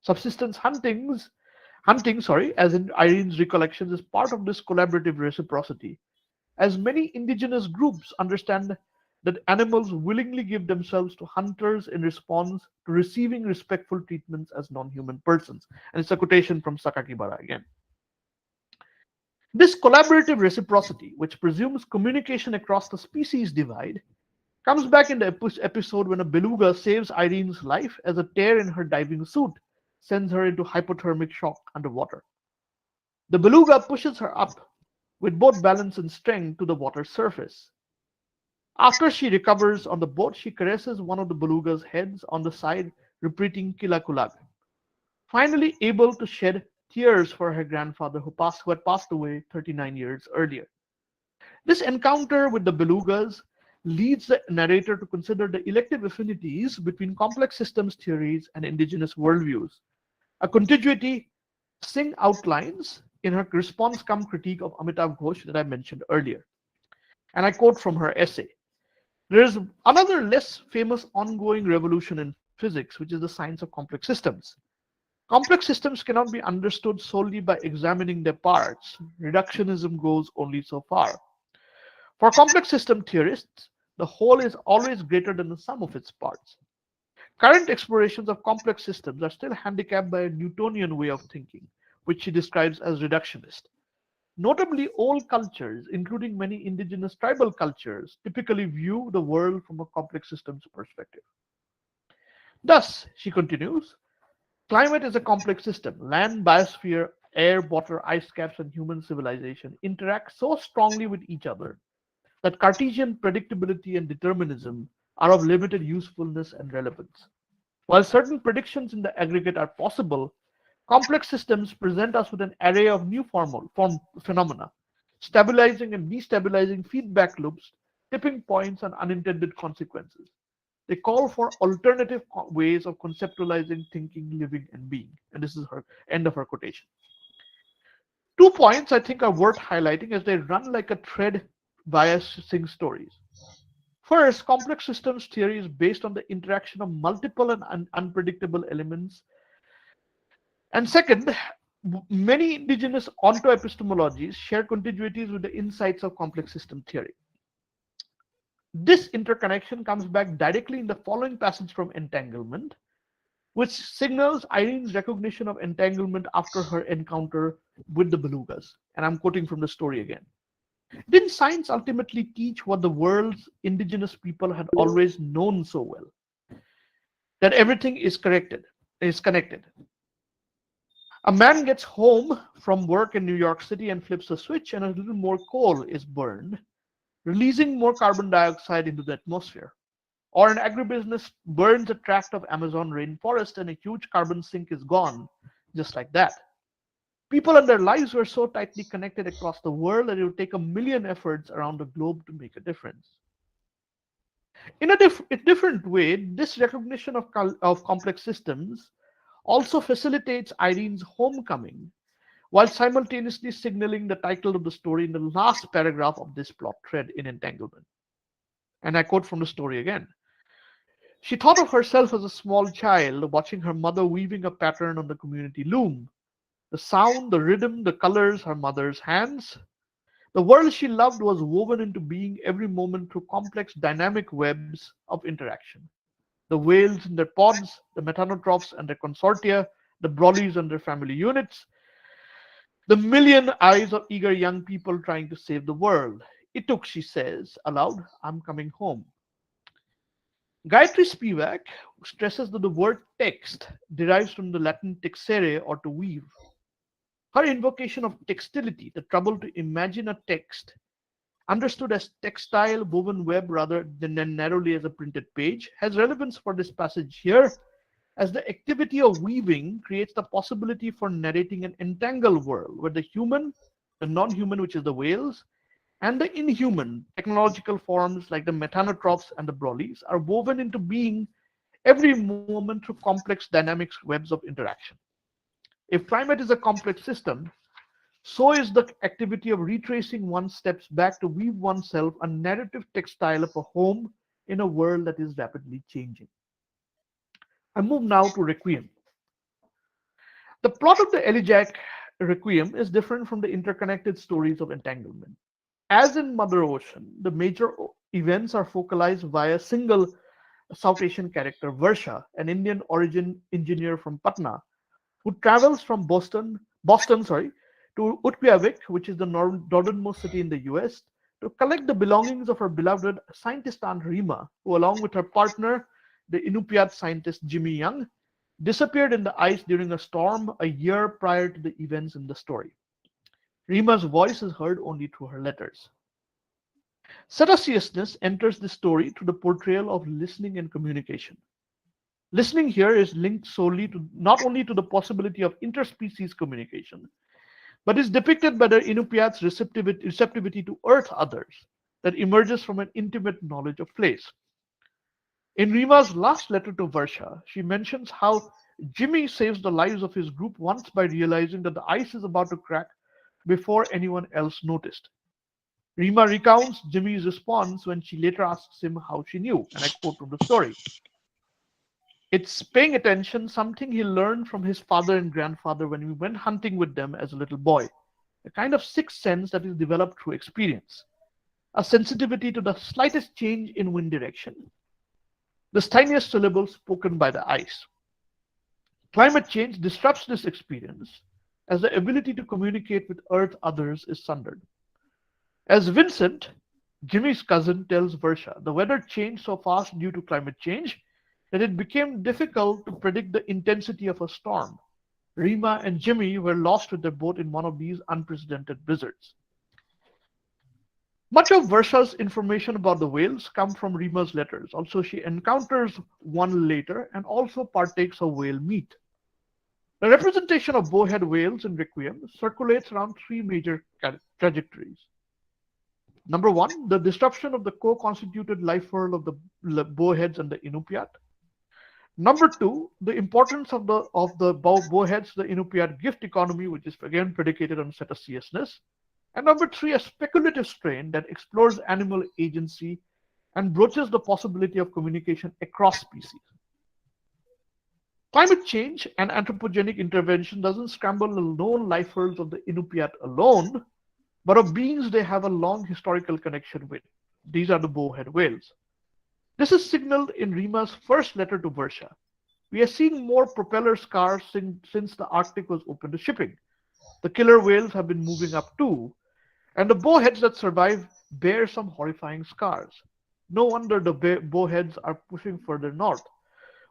Subsistence hunting, as in Irene's recollections, is part of this collaborative reciprocity, as many indigenous groups understand that animals willingly give themselves to hunters in response to receiving respectful treatments as non-human persons. And it's a quotation from Sakakibara again. This collaborative reciprocity, which presumes communication across the species divide, comes back in the episode when a beluga saves Irene's life as a tear in her diving suit sends her into hypothermic shock underwater. The beluga pushes her up with both balance and strength to the water's surface. After she recovers on the boat, she caresses one of the beluga's heads on the side, repeating kilakulag. Finally able to shed tears for her grandfather who had passed away 39 years earlier. This encounter with the belugas leads the narrator to consider the elective affinities between complex systems theories and indigenous worldviews, a contiguity Singh outlines in her response cum critique of Amitav Ghosh that I mentioned earlier. And I quote from her essay: there is another less famous ongoing revolution in physics, which is the science of complex systems. Complex systems cannot be understood solely by examining their parts. Reductionism goes only so far. For complex system theorists, the whole is always greater than the sum of its parts. Current explorations of complex systems are still handicapped by a Newtonian way of thinking, which she describes as reductionist. Notably, all cultures, including many indigenous tribal cultures, typically view the world from a complex systems perspective. Thus, she continues, climate is a complex system. Land, biosphere, air, water, ice caps, and human civilization interact so strongly with each other that Cartesian predictability and determinism are of limited usefulness and relevance. While certain predictions in the aggregate are possible, complex systems present us with an array of new phenomena, stabilizing and destabilizing feedback loops, tipping points, and unintended consequences. They call for alternative ways of conceptualizing, thinking, living, and being. And this is her end of her quotation. 2 points I think are worth highlighting as they run like a thread via Singh's stories. First, complex systems theory is based on the interaction of multiple and unpredictable elements. And second, many indigenous ontoepistemologies share contiguities with the insights of complex system theory. This interconnection comes back directly in the following passage from Entanglement, which signals Irene's recognition of entanglement after her encounter with the belugas. And I'm quoting from the story again. Didn't science ultimately teach what the world's indigenous people had always known so well? That everything is connected. A man gets home from work in New York City and flips a switch, and a little more coal is burned, releasing more carbon dioxide into the atmosphere. Or an agribusiness burns a tract of Amazon rainforest and a huge carbon sink is gone, just like that. People and their lives were so tightly connected across the world that it would take 1,000,000 efforts around the globe to make a difference. In a different way, this recognition of complex systems also facilitates Irene's homecoming, while simultaneously signaling the title of the story in the last paragraph of this plot thread in Entanglement. And I quote from the story again. She thought of herself as a small child, watching her mother weaving a pattern on the community loom. The sound, the rhythm, the colors, her mother's hands. The world she loved was woven into being every moment through complex dynamic webs of interaction. The whales in their pods, the metanotrophs and their consortia, the brollies and their family units, the million eyes of eager young people trying to save the world. It took, she says aloud, I'm coming home. Gayatri Spivak stresses that the word text derives from the Latin texere, or to weave. Her invocation of textility, the trouble to imagine a text, understood as textile woven web rather than narrowly as a printed page, has relevance for this passage here, as the activity of weaving creates the possibility for narrating an entangled world where the human, the non-human, which is the whales, and the inhuman technological forms like the metanotrophs and the brollies are woven into being every moment through complex dynamics webs of interaction. If climate is a complex system, so is the activity of retracing one's steps back to weave oneself a narrative textile of a home in a world that is rapidly changing. I move now to Requiem. The plot of the elegiac Requiem is different from the interconnected stories of Entanglement. As in Mother Ocean, the major events are focalized via a single South Asian character, Varsha, an Indian origin engineer from Patna, who travels from Boston, to Utqiagvik, which is the northernmost city in the US, to collect the belongings of her beloved scientist aunt Rima, who, along with her partner, the Inupiat scientist Jimmy Young, disappeared in the ice during a storm a year prior to the events in the story. Rima's voice is heard only through her letters. Cetaciousness enters the story through the portrayal of listening and communication. Listening here is linked solely to not only to the possibility of interspecies communication, but is depicted by the Inupiat's receptivity to earth others that emerges from an intimate knowledge of place. In Rima's last letter to Varsha, she mentions how Jimmy saves the lives of his group once by realizing that the ice is about to crack before anyone else noticed. Rima recounts Jimmy's response when she later asks him how she knew, and I quote from the story. It's paying attention, something he learned from his father and grandfather when we went hunting with them as a little boy, a kind of sixth sense that is developed through experience, a sensitivity to the slightest change in wind direction, the tiniest syllable spoken by the ice. Climate change disrupts this experience as the ability to communicate with earth others is sundered. As Vincent, Jimmy's cousin, tells Varsha, the weather changed so fast due to climate change that it became difficult to predict the intensity of a storm. Rima and Jimmy were lost with their boat in one of these unprecedented blizzards. Much of Varsha's information about the whales come from Rima's letters. Also, she encounters one later and also partakes of whale meat. The representation of bowhead whales in Requiem circulates around three major trajectories. Number one, the disruption of the co-constituted life world of the bowheads and the Inupiat. Number two, the importance of the bowheads to the Inupiat gift economy, which is again predicated on cetaciousness. And number three, a speculative strain that explores animal agency and broaches the possibility of communication across species. Climate change and anthropogenic intervention doesn't scramble the known life worlds of the Inupiat alone, but of beings they have a long historical connection with. These are the bowhead whales. This is signaled in Rima's first letter to BAISHYA. We are seeing more propeller scars since the Arctic was open to shipping. The killer whales have been moving up too, and the bowheads that survive bear some horrifying scars. No wonder the bowheads are pushing further north,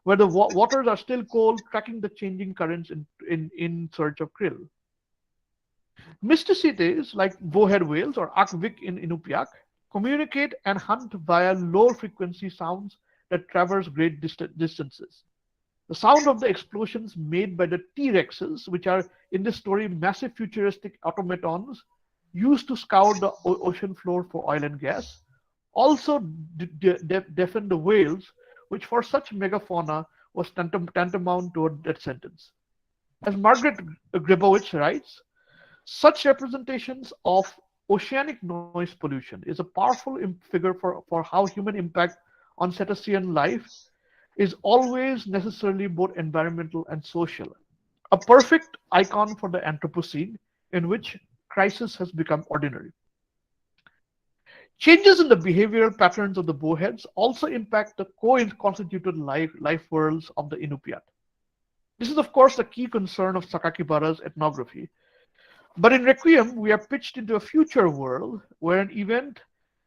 where the waters are still cold, tracking the changing currents in search of krill. Mysticetes, like bowhead whales or akvik in Inupiaq, communicate and hunt via low-frequency sounds that traverse great distances. The sound of the explosions made by the T-Rexes, which are in this story massive futuristic automatons used to scour the ocean floor for oil and gas, also deafen the whales, which for such megafauna was tantamount to a death sentence. As Margaret Grebowitz writes, such representations of oceanic noise pollution is a powerful figure for how human impact on cetacean life is always necessarily both environmental and social. A perfect icon for the Anthropocene in which crisis has become ordinary. Changes in the behavioral patterns of the bowheads also impact the co-constituted life worlds of the Inupiat. This is of course a key concern of Sakakibara's ethnography. But in Requiem, we are pitched into a future world where an event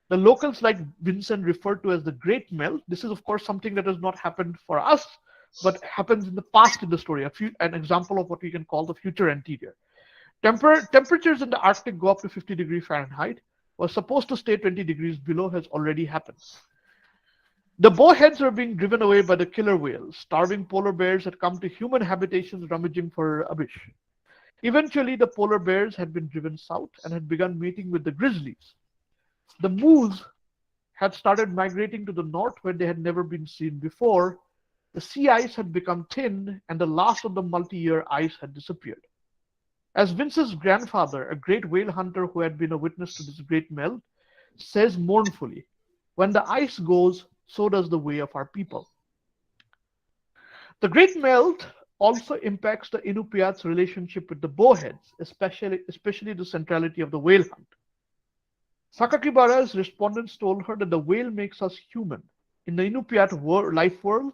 the locals like Vincent referred to as the Great Melt. This is of course something that has not happened for us, but happens in the past in the story, an example of what we can call the future anterior. Temperatures in the Arctic go up to 50 degrees Fahrenheit, was supposed to stay 20 degrees below has already happened. The bowheads are being driven away by the killer whales, starving polar bears had come to human habitations rummaging for abish. Eventually, the polar bears had been driven south and had begun mating with the grizzlies. The moose had started migrating to the north where they had never been seen before. The sea ice had become thin and the last of the multi-year ice had disappeared. As Vince's grandfather, a great whale hunter who had been a witness to this great melt, says mournfully, when the ice goes, so does the way of our people. The great melt also impacts the Inupiat's relationship with the bowheads, especially the centrality of the whale hunt. Sakakibara's respondents told her that the whale makes us human. In the Inupiat life world,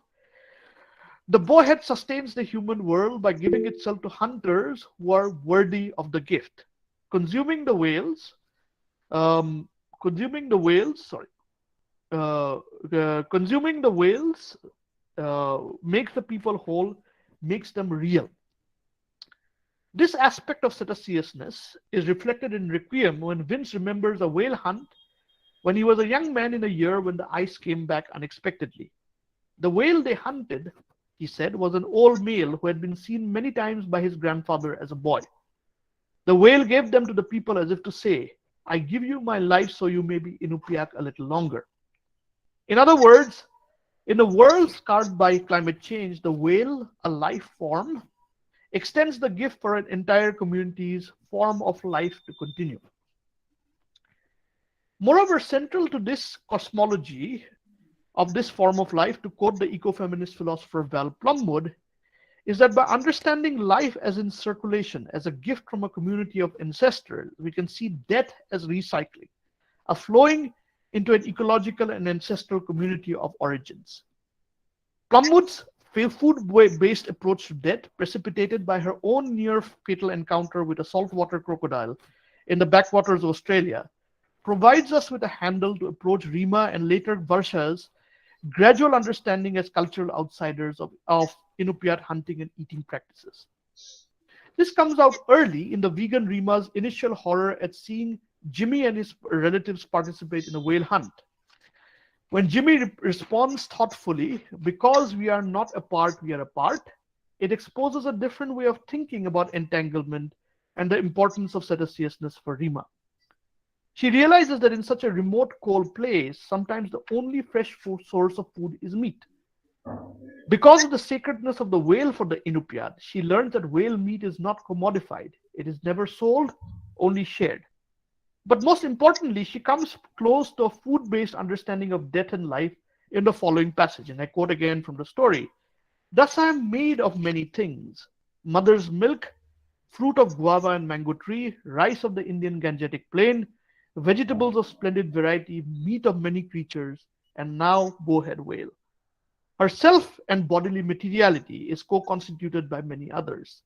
the bowhead sustains the human world by giving itself to hunters who are worthy of the gift. Consuming the whales makes the people whole, makes them real. This aspect of cetaceousness is reflected in Requiem when Vince remembers a whale hunt when he was a young man in a year when the ice came back unexpectedly. The whale they hunted, he said, was an old male who had been seen many times by his grandfather as a boy. The whale gave them to the people as if to say, I give you my life so you may be Inupiaq a little longer. In other words, in a world scarred by climate change, the whale, a life form, extends the gift for an entire community's form of life to continue. Moreover, central to this cosmology of this form of life, to quote the ecofeminist philosopher Val Plumwood, is that by understanding life as in circulation, as a gift from a community of ancestors, we can see death as recycling, a flowing into an ecological and ancestral community of origins. Plumwood's food-based approach to death, precipitated by her own near-fatal encounter with a saltwater crocodile in the backwaters of Australia, provides us with a handle to approach Rima and later BAISHYA's gradual understanding as cultural outsiders of Inupiat hunting and eating practices. This comes out early in the vegan Rima's initial horror at seeing Jimmy and his relatives participate in a whale hunt. When Jimmy responds thoughtfully, because we are not apart, we are apart, it exposes a different way of thinking about entanglement and the importance of cetaceousness for Rima. She realizes that in such a remote, cold place, sometimes the only fresh source of food is meat. Because of the sacredness of the whale for the Inupiat, she learns that whale meat is not commodified. It is never sold, only shared. But most importantly, she comes close to a food-based understanding of death and life in the following passage, and I quote again from the story. Thus I am made of many things, mother's milk, fruit of guava and mango tree, rice of the Indian Gangetic plain, vegetables of splendid variety, meat of many creatures, and now bowhead whale. Her self and bodily materiality is co-constituted by many others.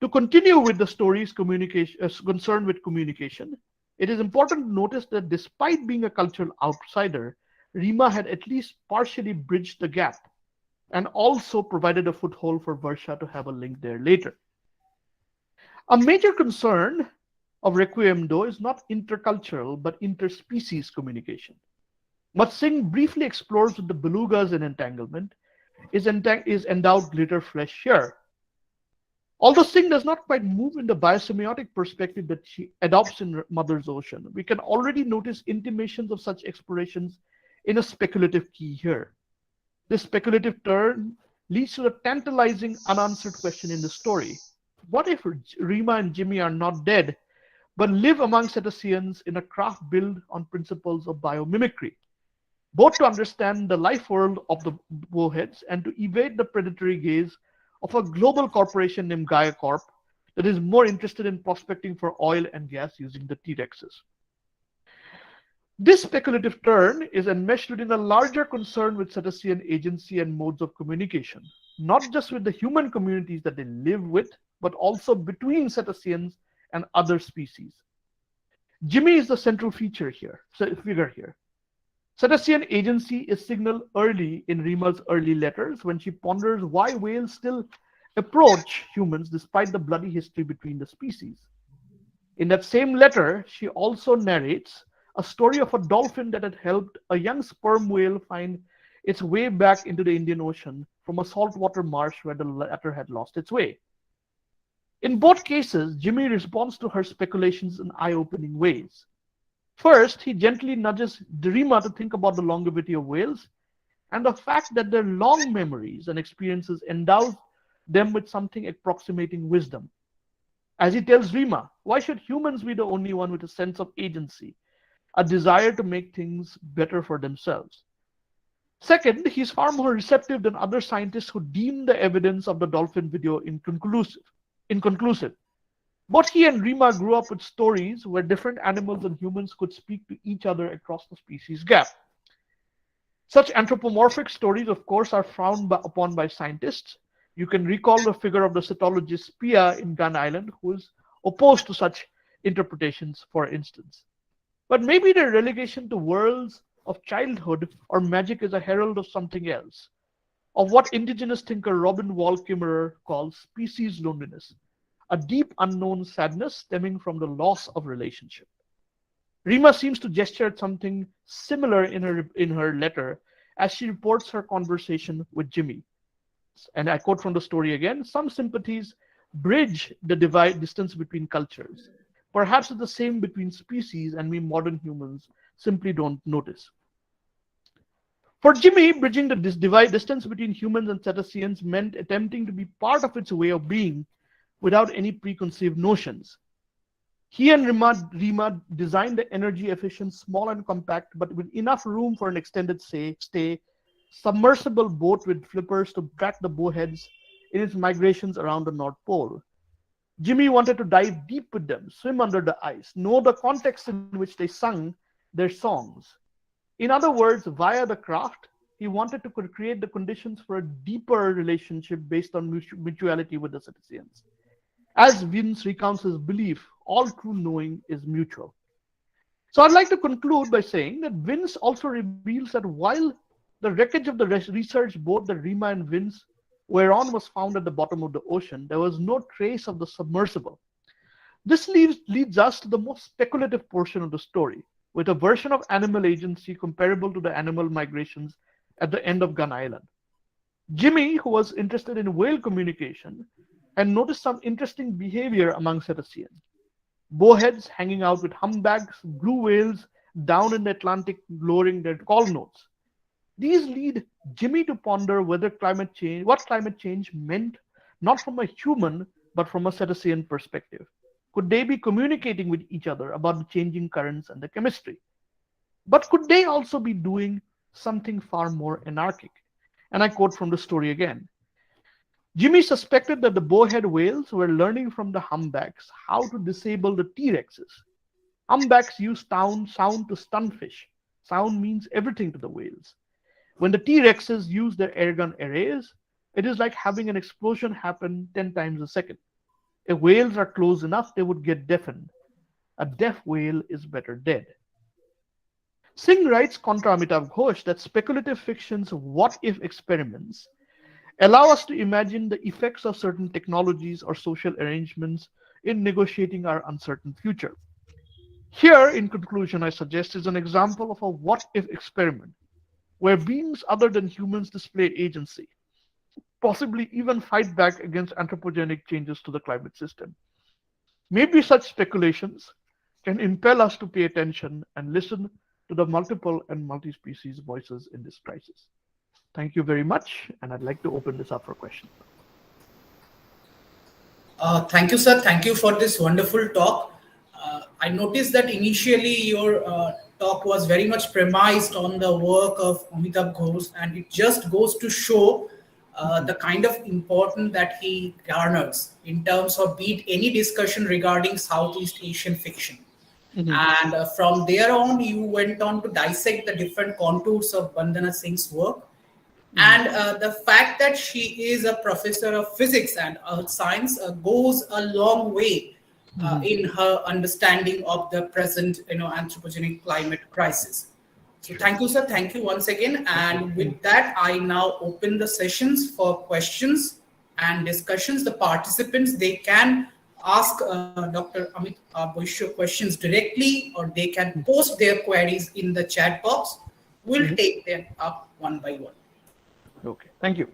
To continue with the story's concerned with communication, it is important to notice that despite being a cultural outsider, Rima had at least partially bridged the gap and also provided a foothold for Varsha to have a link there later. A major concern of Requiem, though, is not intercultural but interspecies communication. What Singh briefly explores with the belugas in Entanglement is endowed glitter flesh here. Although Singh does not quite move in the biosemiotic perspective that she adopts in Mother's Ocean, we can already notice intimations of such explorations in a speculative key here. This speculative turn leads to a tantalizing unanswered question in the story. What if Rima and Jimmy are not dead, but live among cetaceans in a craft built on principles of biomimicry, both to understand the life world of the bowheads and to evade the predatory gaze of a global corporation named Gaia Corp that is more interested in prospecting for oil and gas using the T-Rexes. This speculative turn is enmeshed within a larger concern with cetacean agency and modes of communication, not just with the human communities that they live with, but also between cetaceans and other species. Jimmy is the central figure here. Cetacean agency is signaled early in Rima's early letters when she ponders why whales still approach humans despite the bloody history between the species. In that same letter, she also narrates a story of a dolphin that had helped a young sperm whale find its way back into the Indian Ocean from a saltwater marsh where the latter had lost its way. In both cases, Jimmy responds to her speculations in eye-opening ways. First, he gently nudges Rima to think about the longevity of whales and the fact that their long memories and experiences endow them with something approximating wisdom. As he tells Rima, why should humans be the only one with a sense of agency, a desire to make things better for themselves? Second, he's far more receptive than other scientists who deem the evidence of the dolphin video inconclusive. Both he and Rima grew up with stories where different animals and humans could speak to each other across the species gap. Such anthropomorphic stories, of course, are frowned upon by scientists. You can recall the figure of the cetologist Pia in Gun Island, who is opposed to such interpretations, for instance. But maybe the relegation to worlds of childhood or magic is a herald of something else, of what indigenous thinker Robin Wall Kimmerer calls species loneliness, a deep unknown sadness stemming from the loss of relationship. Rima seems to gesture at something similar in her letter as she reports her conversation with Jimmy. And I quote from the story again, some sympathies bridge the distance between cultures. Perhaps it's the same between species and we modern humans simply don't notice. For Jimmy, bridging the distance between humans and cetaceans meant attempting to be part of its way of being without any preconceived notions. He and Rima designed the energy-efficient, small and compact, but with enough room for an extended stay, submersible boat with flippers to track the bowheads in its migrations around the North Pole. Jimmy wanted to dive deep with them, swim under the ice, know the context in which they sung their songs. In other words, via the craft, he wanted to create the conditions for a deeper relationship based on mutuality with the cetaceans. As Vince recounts his belief, all true knowing is mutual. So I'd like to conclude by saying that Vince also reveals that while the wreckage of the research boat that Rima and Vince were on was found at the bottom of the ocean, there was no trace of the submersible. This leads us to the most speculative portion of the story, with a version of animal agency comparable to the animal migrations at the end of Gun Island. Jimmy, who was interested in whale communication, and noticed some interesting behavior among cetaceans. Bowheads hanging out with humpbacks, blue whales down in the Atlantic lowering their call notes. These lead Jimmy to ponder what climate change meant, not from a human, but from a cetacean perspective. Could they be communicating with each other about the changing currents and the chemistry? But could they also be doing something far more anarchic? And I quote from the story again. Jimmy suspected that the bowhead whales were learning from the humpbacks how to disable the T-Rexes. Humpbacks use sound to stun fish. Sound means everything to the whales. When the T-Rexes use their airgun arrays, it is like having an explosion happen 10 times a second. If whales are close enough, they would get deafened. A deaf whale is better dead. Singh writes contra Amitav Ghosh that speculative fiction's what-if experiments allow us to imagine the effects of certain technologies or social arrangements in negotiating our uncertain future. Here, in conclusion, I suggest is an example of a what-if experiment where beings other than humans display agency, possibly even fight back against anthropogenic changes to the climate system. Maybe such speculations can impel us to pay attention and listen to the multiple and multi-species voices in this crisis. Thank you very much, and I'd like to open this up for questions. Thank you, sir. Thank you for this wonderful talk. I noticed that initially your talk was very much premised on the work of Amitav Ghosh, and it just goes to show the kind of importance that he garners in terms of be it any discussion regarding Southeast Asian fiction. And from there on, you went on to dissect the different contours of Vandana Singh's work. And the fact that she is a professor of physics and earth science goes a long way in her understanding of the present, anthropogenic climate crisis. So thank you, sir. Thank you once again. And with that, I now open the sessions for questions and discussions. The participants, they can ask Dr. Amit Baishya questions directly, or they can post their queries in the chat box. We'll take them up one by one. Okay, thank you.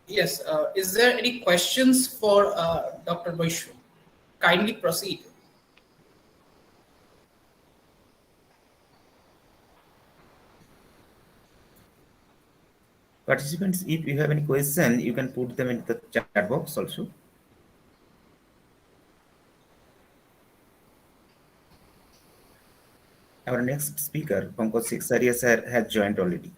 Yes, is there any questions for Dr. Baishya? Kindly proceed. Participants, if you have any question, you can put them in the chat box also. Our next speaker, PANKAJ SEKHSARIA sir, has joined already.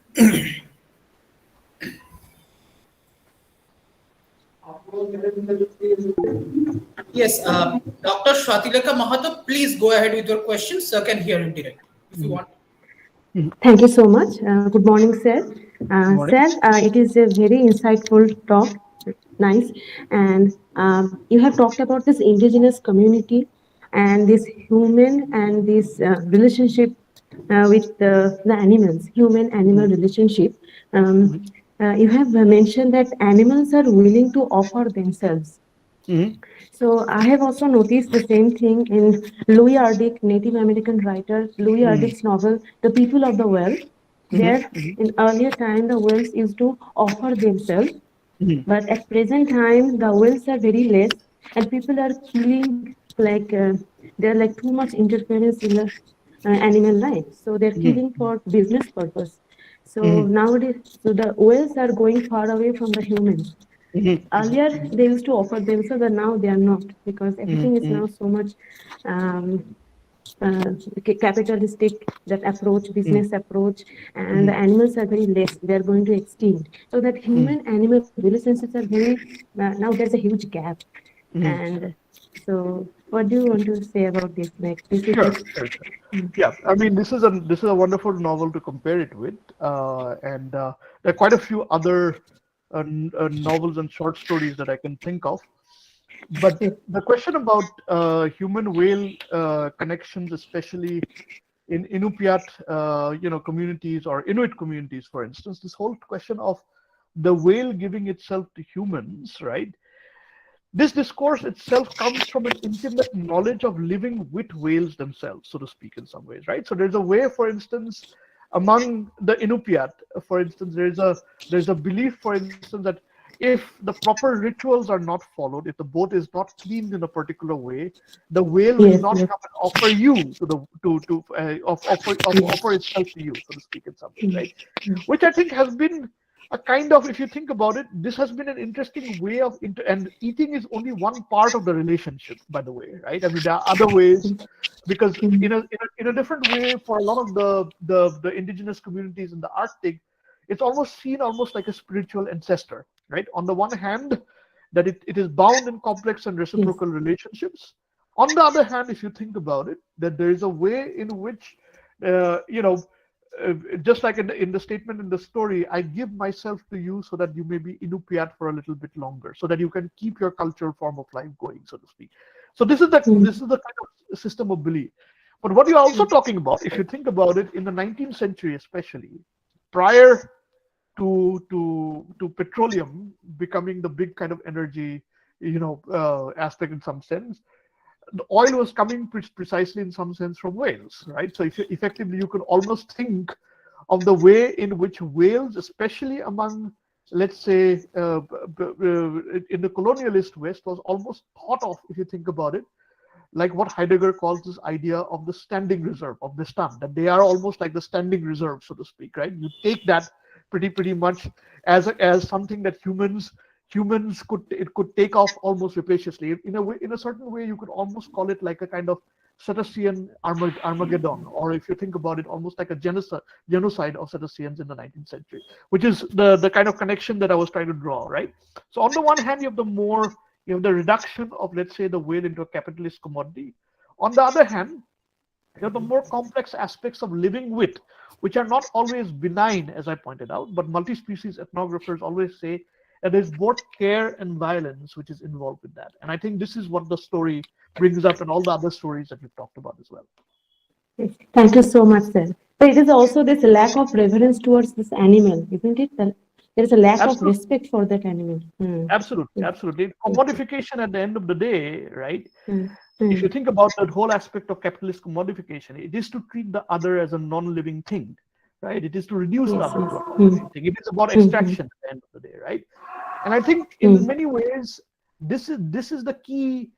Yes, Dr. Shwatilaka Mahato, please go ahead with your questions. Sir can hear you directly if you want. Thank you so much. Good morning, sir. Sir, it is a very insightful talk. Nice. And you have talked about this indigenous community and this human and this relationship with the animals, human-animal relationship. You have mentioned that animals are willing to offer themselves. So I have also noticed the same thing in Louis Ardick, Native American writer, Louis Ardick's novel, The People of the Well. There, in earlier time, the whales used to offer themselves, but at present time, the whales are very less, and people are killing like they're like too much interference in the animal life. So they're killing for business purpose. So nowadays, so the whales are going far away from the humans. Earlier, they used to offer themselves, but now they are not, because everything is now so much capitalistic, that approach, business approach, and the animals are very less. They are going to extinct. So that human-animal relationships are very, now there's a huge gap. And so what do you want to say about this? Like, this is Sure. Yeah, I mean, this is a wonderful novel to compare it with, and there are quite a few other novels and short stories that I can think of. But the question about human-whale connections, especially in Inupiat, communities or Inuit communities, for instance, this whole question of the whale giving itself to humans, right? This discourse itself comes from an intimate knowledge of living with whales themselves, so to speak, in some ways, right? So there's a way, for instance, among the Inupiat, for instance, there's a belief, for instance, that if the proper rituals are not followed, if the boat is not cleaned in a particular way, the whale will not come and offer you offer itself to you, so to speak, in some way, right? Which I think has been a kind of, if you think about it, this has been an interesting way of, and eating is only one part of the relationship, by the way, right? I mean, there are other ways, because in a different way, for a lot of the indigenous communities in the Arctic, it's almost seen almost like a spiritual ancestor, right? On the one hand, that it is bound in complex and reciprocal relationships. On the other hand, if you think about it, that there is a way in which, just like in the statement in the story, I give myself to you so that you may be Inupiat for a little bit longer, so that you can keep your cultural form of life going, so to speak. So this is the kind of system of belief. But what you're also talking about, if you think about it, in the 19th century especially, prior to petroleum becoming the big kind of energy, aspect in some sense, the oil was coming precisely in some sense from whales, right? So effectively, you could almost think of the way in which whales, especially among, let's say, in the colonialist West, was almost thought of, if you think about it, like what Heidegger calls this idea of the standing reserve, of the stand, that they are almost like the standing reserve, so to speak, right? You take that pretty much as something that humans could take off almost rapaciously. In a certain way, you could almost call it like a kind of Cetacean Armageddon, or if you think about it, almost like a genocide of Cetaceans in the 19th century, which is the kind of connection that I was trying to draw, right? So on the one hand, you have the reduction of, let's say, the whale into a capitalist commodity. On the other hand, you have the more complex aspects of living with, which are not always benign, as I pointed out, but multi-species ethnographers always say that there's both care and violence which is involved with that. And I think this is what the story brings up, and all the other stories that you've talked about as well. Thank you so much, sir. But it is also this lack of reverence towards this animal, isn't it? There is a lack of respect for that animal. Absolutely. Commodification at the end of the day, right? If you think about that whole aspect of capitalist commodification, it is to treat the other as a non-living thing, right? It is to reduce the other to a non-living thing. It is about extraction at the end of the day, right? And I think in many ways, this is the key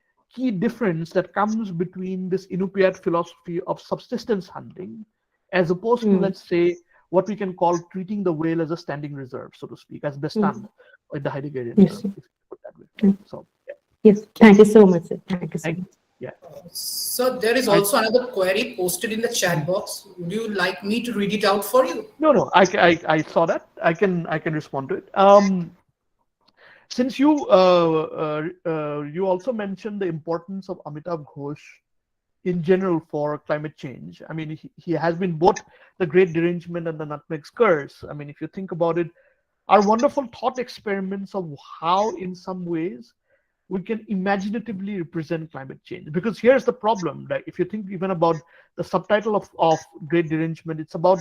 difference that comes between this Inupiat philosophy of subsistence hunting, as opposed to, let's say, what we can call treating the whale as a standing reserve, so to speak, as Bestand in the Heideggerian term, if you put that way. So, yeah. Yes, thank you so much, sir. Thank you so much. Yeah. So there is also another query posted in the chat box. Would you like me to read it out for you? No, I saw that. I can respond to it. Since you also mentioned the importance of Amitav Ghosh in general for climate change. I mean, he has been both the Great Derangement and the Nutmeg's Curse. I mean, if you think about it, are wonderful thought experiments of how, in some ways, we can imaginatively represent climate change. Because here's the problem, right? If you think even about the subtitle of Great Derangement, it's about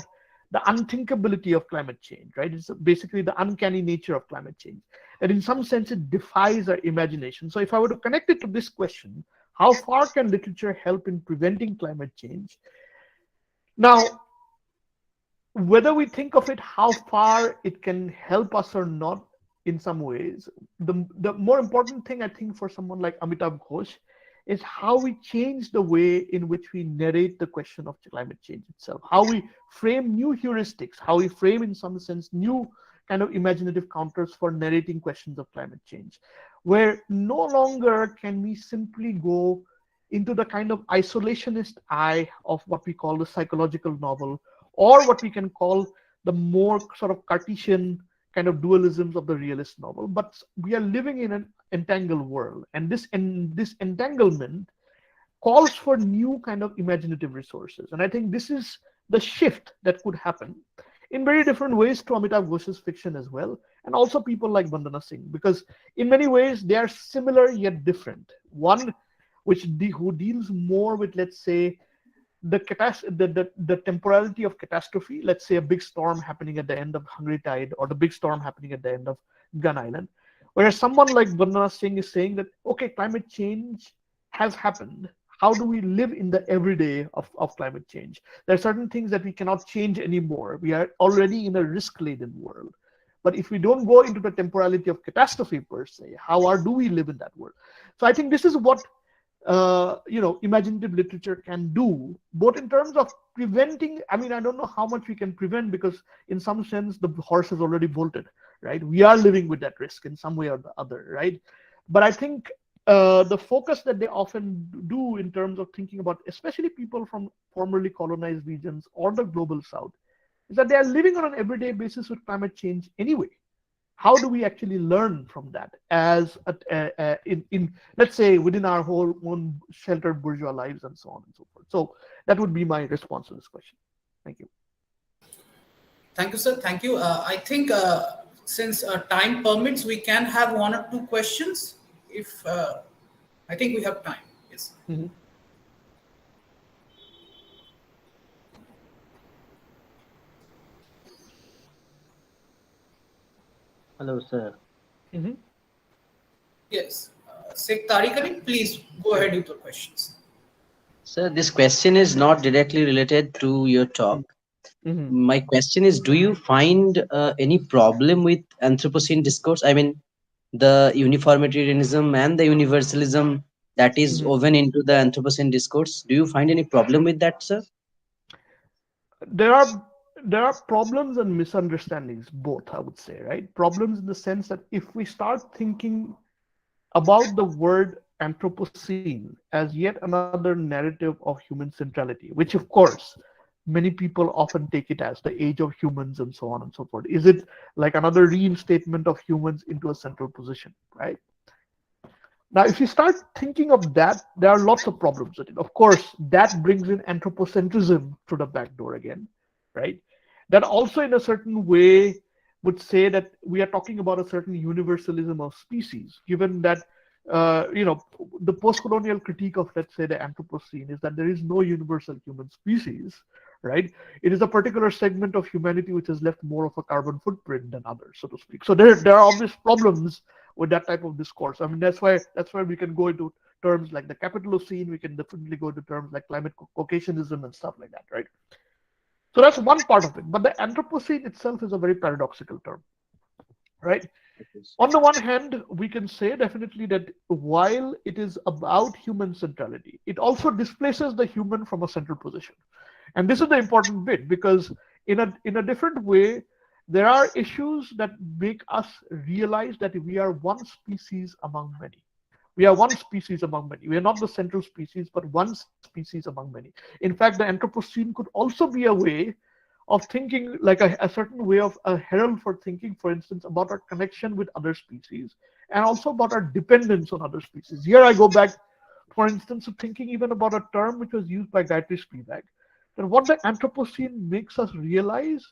the unthinkability of climate change, right? It's basically the uncanny nature of climate change. And in some sense, it defies our imagination. So if I were to connect it to this question, how far can literature help in preventing climate change? Now, whether we think of it, how far it can help us or not, in some ways, the more important thing, I think, for someone like Amitav Ghosh is how we change the way in which we narrate the question of climate change itself, how we frame new heuristics, how we frame, in some sense, new kind of imaginative counters for narrating questions of climate change, where no longer can we simply go into the kind of isolationist eye of what we call the psychological novel, or what we can call the more sort of Cartesian kind of dualisms of the realist novel. But we are living in an entangled world, and this entanglement calls for new kind of imaginative resources. And I think this is the shift that could happen in very different ways to Amitav Ghosh's fiction as well, and also people like Vandana Singh, because in many ways they are similar yet different. One who deals more with, let's say, the temporality of catastrophe, let's say a big storm happening at the end of Hungry Tide, or the big storm happening at the end of Gun Island. Whereas someone like Vandana Singh is saying that, okay, climate change has happened. How do we live in the everyday of climate change? There are certain things that we cannot change anymore. We are already in a risk-laden world. But if we don't go into the temporality of catastrophe per se, do we live in that world? So I think this is what imaginative literature can do, both in terms of preventing. I mean, I don't know how much we can prevent, because in some sense the horse has already bolted, right? We are living with that risk in some way or the other, right? But I think the focus that they often do in terms of thinking about, especially people from formerly colonized regions or the global south, is that they are living on an everyday basis with climate change anyway. How do we actually learn from that as in let's say within our whole own sheltered bourgeois lives and so on and so forth? So that would be my response to this question. Thank you. Thank you, sir. Thank you. I think since time permits, we can have one or two questions. If I think we have time. Yes. Mm-hmm. Hello, sir. Mm-hmm. Yes. CTARA, please go ahead with your questions. Sir, this question is not directly related to your talk. Mm-hmm. My question is, do you find any problem with Anthropocene discourse? I mean, the uniformitarianism and the universalism that is Mm-hmm. woven into the Anthropocene discourse. Do you find any problem with that, sir? There are problems and misunderstandings, both, I would say, right? Problems in the sense that if we start thinking about the word Anthropocene as yet another narrative of human centrality, which of course many people often take it as the age of humans and so on and so forth. Is it like another reinstatement of humans into a central position, right? Now, if you start thinking of that, there are lots of problems with it. Of course, that brings in anthropocentrism through the back door again, right? That also, in a certain way, would say that we are talking about a certain universalism of species, given that, the post-colonial critique of, let's say, the Anthropocene is that there is no universal human species, right? It is a particular segment of humanity which has left more of a carbon footprint than others, so to speak. So there are obvious problems with that type of discourse. I mean, that's why we can go into terms like the Capitalocene. We can definitely go into terms like climate Caucasianism and stuff like that, right? So that's one part of it. But the Anthropocene itself is a very paradoxical term, right? On the one hand, we can say definitely that while it is about human centrality, it also displaces the human from a central position. And this is the important bit, because in a different way, there are issues that make us realize that we are one species among many. We are one species among many. We are not the central species, but one species among many. In fact, the Anthropocene could also be a way of thinking, like a certain way of a herald for thinking, for instance, about our connection with other species and also about our dependence on other species. Here I go back, for instance, to thinking even about a term which was used by Gayatri Spivak, that what the Anthropocene makes us realize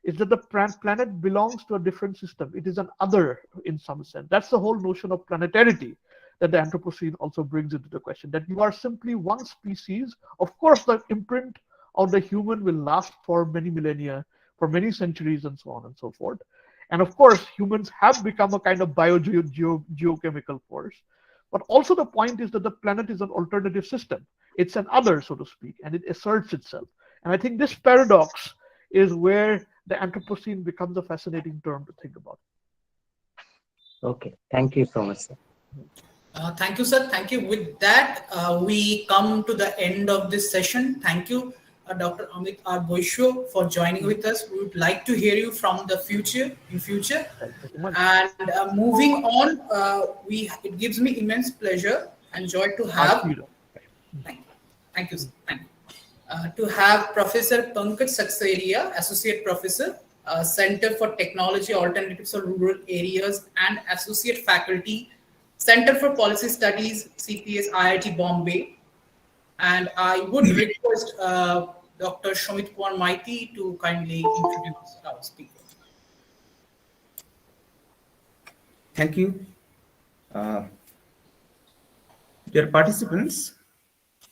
is that the planet belongs to a different system. It is an other in some sense. That's the whole notion of planetarity that the Anthropocene also brings into the question, that you are simply one species. Of course, the imprint of the human will last for many millennia, for many centuries, and so on and so forth. And of course, humans have become a kind of geochemical force. But also the point is that the planet is an alternative system. It's an other, so to speak, and it asserts itself. And I think this paradox is where the Anthropocene becomes a fascinating term to think about. Okay, thank you so much, sir. Thank you, sir. Thank you. With that, we come to the end of this session. Thank you, Dr. Amit R. Boishyo, for joining with us. We would like to hear you from the future. And moving on, it gives me immense pleasure and joy to have. Thank you, sir. Thank you. To have Professor PANKAJ SEKHSARIA, Associate Professor, Center for Technology Alternatives for Rural Areas and Associate Faculty, Center for Policy Studies, CPS, IIT-Bombay. And I would request Dr. Shomit Kumar Maiti to kindly introduce our speaker. Thank you. Dear participants,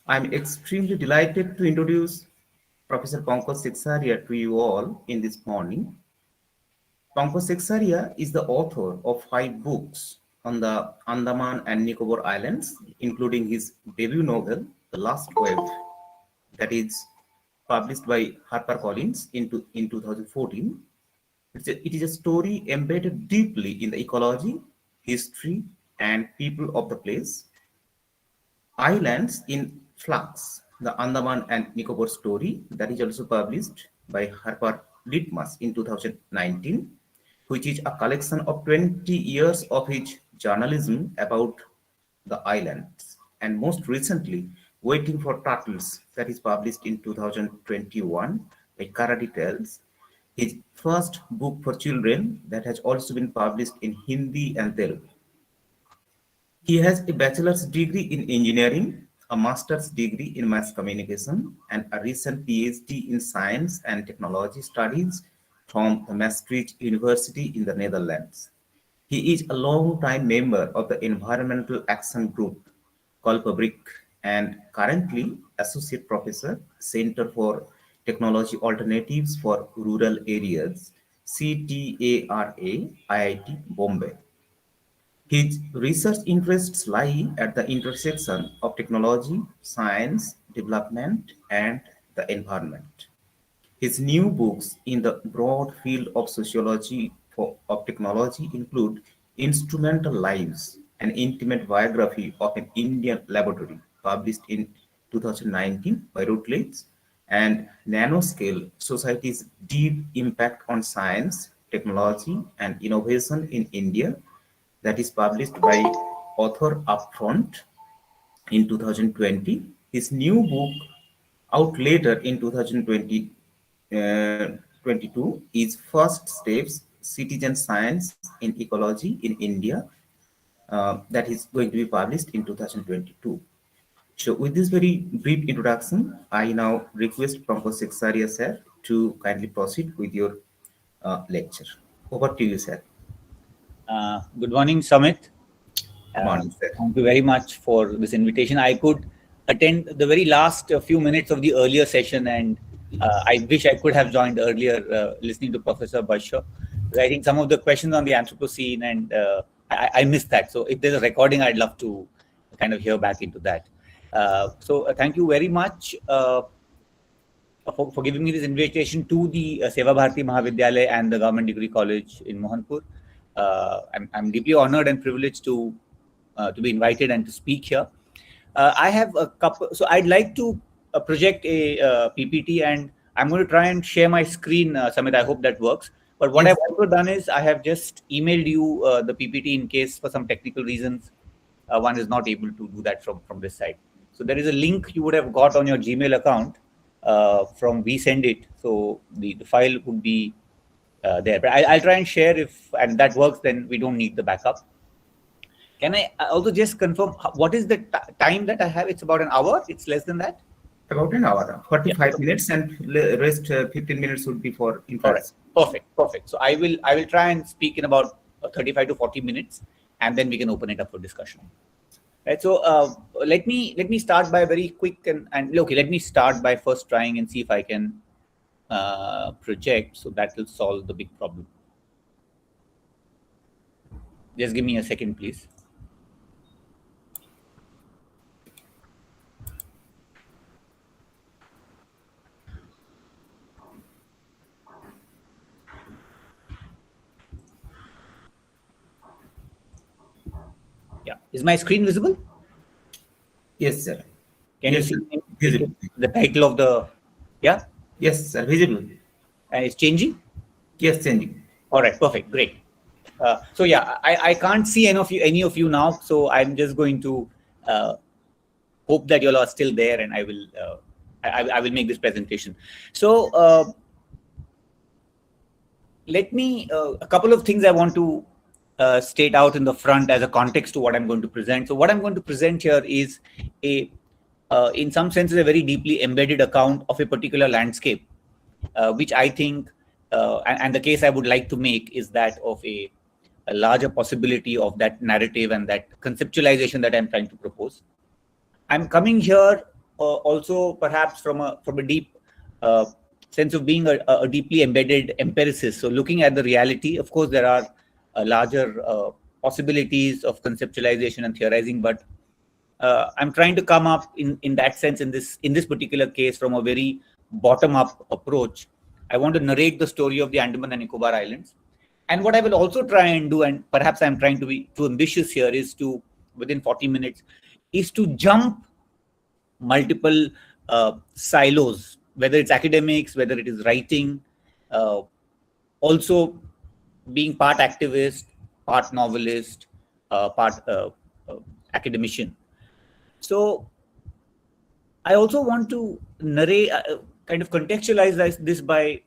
I'm extremely delighted to introduce Professor PANKAJ SEKHSARIA to you all in this morning. PANKAJ SEKHSARIA is the author of 5 books on the Andaman and Nicobar Islands, including his debut novel, The Last Wave, that is published by HarperCollins in 2014. It is a story embedded deeply in the ecology, history, and people of the place. Islands in Flux, the Andaman and Nicobar story, that is also published by Harper Litmus in 2019, which is a collection of 20 years of his journalism about the islands. And most recently, Waiting for Turtles, that is published in 2021 by Kara Details, his first book for children that has also been published in Hindi and Telugu. He has a bachelor's degree in engineering, a master's degree in mass communication, and a recent PhD in science and technology studies from the Maastricht University in the Netherlands. He is a long-time member of the Environmental Action Group, Kalpabrik, and currently Associate Professor, Center for Technology Alternatives for Rural Areas, CTARA, IIT Bombay. His research interests lie at the intersection of technology, science, development, and the environment. His new books in the broad field of sociology of technology include Instrumental Lives, an intimate biography of an Indian laboratory, published in 2019 by Routledge, and Nanoscale, Society's Deep Impact on Science, Technology, and Innovation in India, that is published by Author Upfront in 2020. His new book, out later in 2022, is First Steps, Citizen Science in Ecology in India, that is going to be published in 2022. So with this very brief introduction, I now request PROF. SEKHSARIA sir to kindly proceed with your lecture. Over to you, sir. Good morning, Samit. Good morning, sir. Thank you very much for this invitation. I could attend the very last few minutes of the earlier session, and I wish I could have joined earlier listening to Professor BAISHYA. I think some of the questions on the Anthropocene, and I missed that. So if there's a recording, I'd love to kind of hear back into that. So thank you very much for giving me this invitation to the Seva Bharati Mahavidyalaya and the Government Degree College in Mohanpur. I'm deeply honored and privileged to be invited and to speak here. I have a couple, so I'd like to project a PPT, and I'm going to try and share my screen, Samit. I hope that works. But what I've also done is I have just emailed you the PPT in case for some technical reasons one is not able to do that from this side. So there is a link you would have got on your Gmail account from WeSend It. So the file would be there. But I'll try and share and that works, then we don't need the backup. Can I also just confirm what is the time that I have? It's about an hour? It's less than that? About an hour, 45 minutes, and rest 15 minutes would be for interaction. Perfect. So I will try and speak in about 35 to 40 minutes, and then we can open it up for discussion. Right. So let me start by very quick and okay. Let me start by first trying and see if I can project. So that will solve the big problem. Just give me a second, please. Yeah. Is my screen visible? Yes, sir. Can you see the title of the? Yeah. Yes, sir. Visible. And it's changing. Yes, changing. All right. Perfect. Great. So yeah, I can't see any of you now. So I'm just going to hope that you all are still there, and I will make this presentation. So let me a couple of things I want to state out in the front as a context to what I'm going to present. So what I'm going to present here is in some senses, a very deeply embedded account of a particular landscape, which I think, and the case I would like to make is that of a larger possibility of that narrative and that conceptualization that I'm trying to propose. I'm coming here also perhaps from a deep sense of being a deeply embedded empiricist. So looking at the reality, of course, there are larger possibilities of conceptualization and theorizing, but I'm trying to come up in that sense in this particular case from a very bottom-up approach. I want to narrate the story of the Andaman and Nicobar Islands. And what I will also try and do, and perhaps I'm trying to be too ambitious here, is to, within 40 minutes, is to jump multiple silos, whether it's academics, whether it is writing, also being part activist, part novelist, part academician. So I also want to narrate, kind of contextualize this by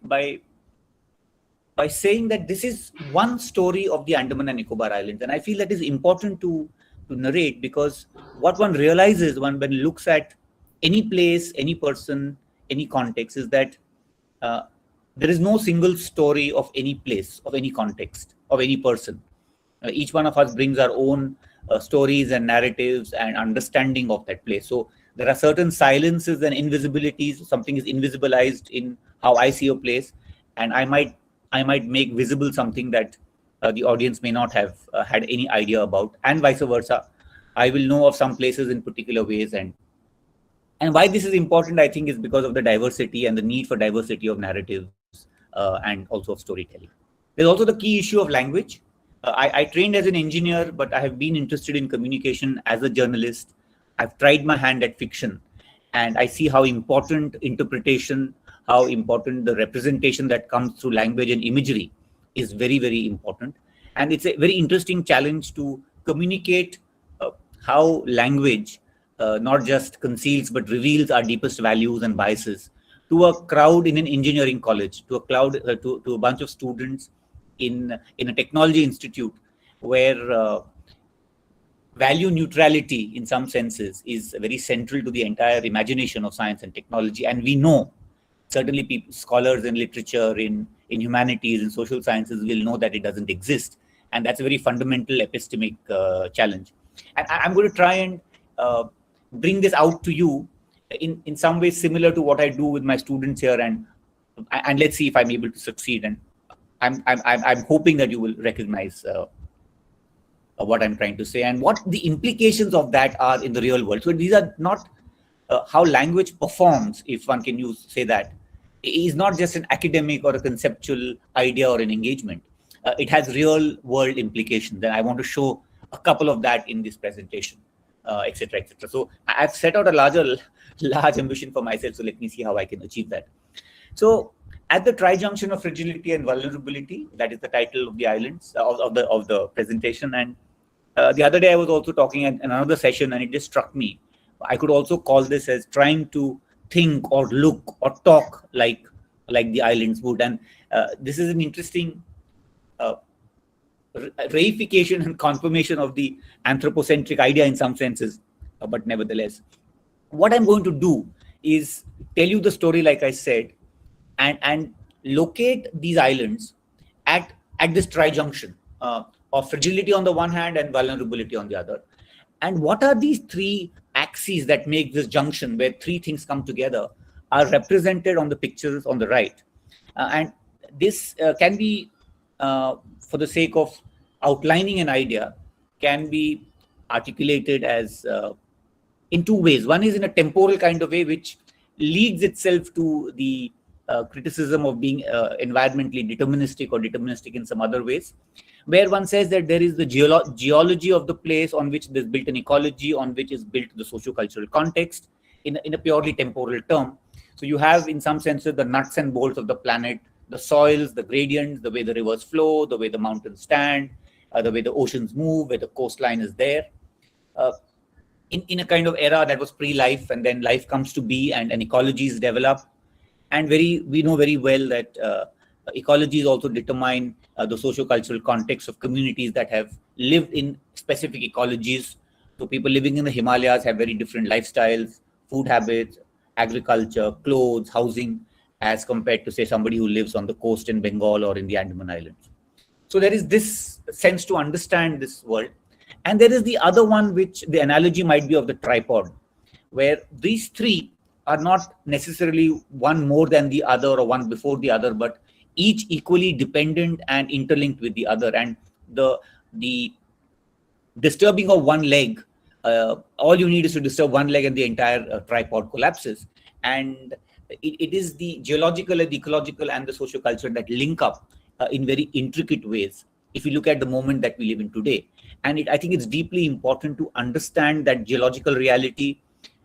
saying that this is one story of the Andaman and Nicobar Islands, and I feel that is important to narrate, because what one realizes when looks at any place, any person, any context, is that there is no single story of any place, of any context, of any person. Each one of us brings our own stories and narratives and understanding of that place. So there are certain silences and invisibilities. Something is invisibilized in how I see a place, and I might make visible something that the audience may not have had any idea about, and vice versa. I will know of some places in particular ways, and why this is important, I think, is because of the diversity and the need for diversity of narratives and also of storytelling. There's also the key issue of language. I trained as an engineer, but I have been interested in communication as a journalist. I've tried my hand at fiction, and I see how important interpretation, how important the representation that comes through language and imagery is very, very important. And it's a very interesting challenge to communicate how language not just conceals but reveals our deepest values and biases to a crowd in an engineering college, to a crowd, to a bunch of students in a technology institute, where value neutrality in some senses is very central to the entire imagination of science and technology. And we know, certainly scholars in literature, in humanities, in social sciences will know that it doesn't exist. And that's a very fundamental epistemic challenge. And I'm going to try and bring this out to you in some ways similar to what I do with my students here, and let's see if I'm able to succeed. And I'm hoping that you will recognize what I'm trying to say and what the implications of that are in the real world. So these are not how language performs, if one can say that. It is not just an academic or a conceptual idea or an engagement. It has real world implications, and I want to show a couple of that in this presentation, etc., etc. So I've set out a large ambition for myself. So let me see how I can achieve that. So at the trijunction of fragility and vulnerability, that is the title of the islands of the presentation. And the other day I was also talking at another session, and it just struck me. I could also call this as trying to think or look or talk like the islands would. And this is an interesting reification and confirmation of the anthropocentric idea in some senses, but nevertheless, what I'm going to do is tell you the story, like I said, and locate these islands at this trijunction of fragility on the one hand and vulnerability on the other. And what are these three axes that make this junction where three things come together are represented on the pictures on the right. And this can be, for the sake of outlining an idea, can be articulated as in two ways. One is in a temporal kind of way, which leads itself to the criticism of being environmentally deterministic or deterministic in some other ways, where one says that there is the geology of the place on which there's built an ecology, on which is built the socio-cultural context in a purely temporal term. So you have, in some senses, the nuts and bolts of the planet, the soils, the gradients, the way the rivers flow, the way the mountains stand, the way the oceans move, where the coastline is there. In a kind of era that was pre-life, and then life comes to be, and ecologies develop. And we know very well that ecologies also determine the socio-cultural context of communities that have lived in specific ecologies. So people living in the Himalayas have very different lifestyles, food habits, agriculture, clothes, housing, as compared to, say, somebody who lives on the coast in Bengal or in the Andaman Islands. So there is this sense to understand this world. And there is the other one, which the analogy might be of the tripod, where these three are not necessarily one more than the other or one before the other, but each equally dependent and interlinked with the other. And the disturbing of one leg, all you need is to disturb one leg and the entire tripod collapses. And it is the geological and the ecological and the socio-cultural that link up in very intricate ways, if you look at the moment that we live in today. And I think it's deeply important to understand that geological reality,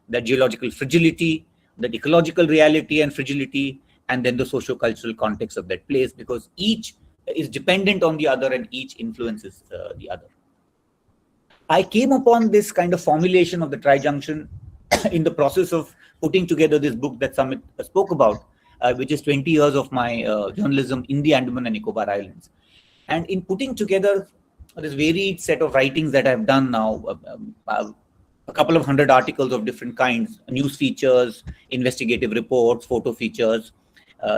that geological fragility, that ecological reality and fragility, and then the socio-cultural context of that place, because each is dependent on the other and each influences the other. I came upon this kind of formulation of the trijunction in the process of putting together this book that Samit spoke about, which is 20 years of my journalism in the Andaman and Nicobar Islands. And in putting together this varied set of writings that I've done now, a couple of 100 articles of different kinds, news features, investigative reports, photo features,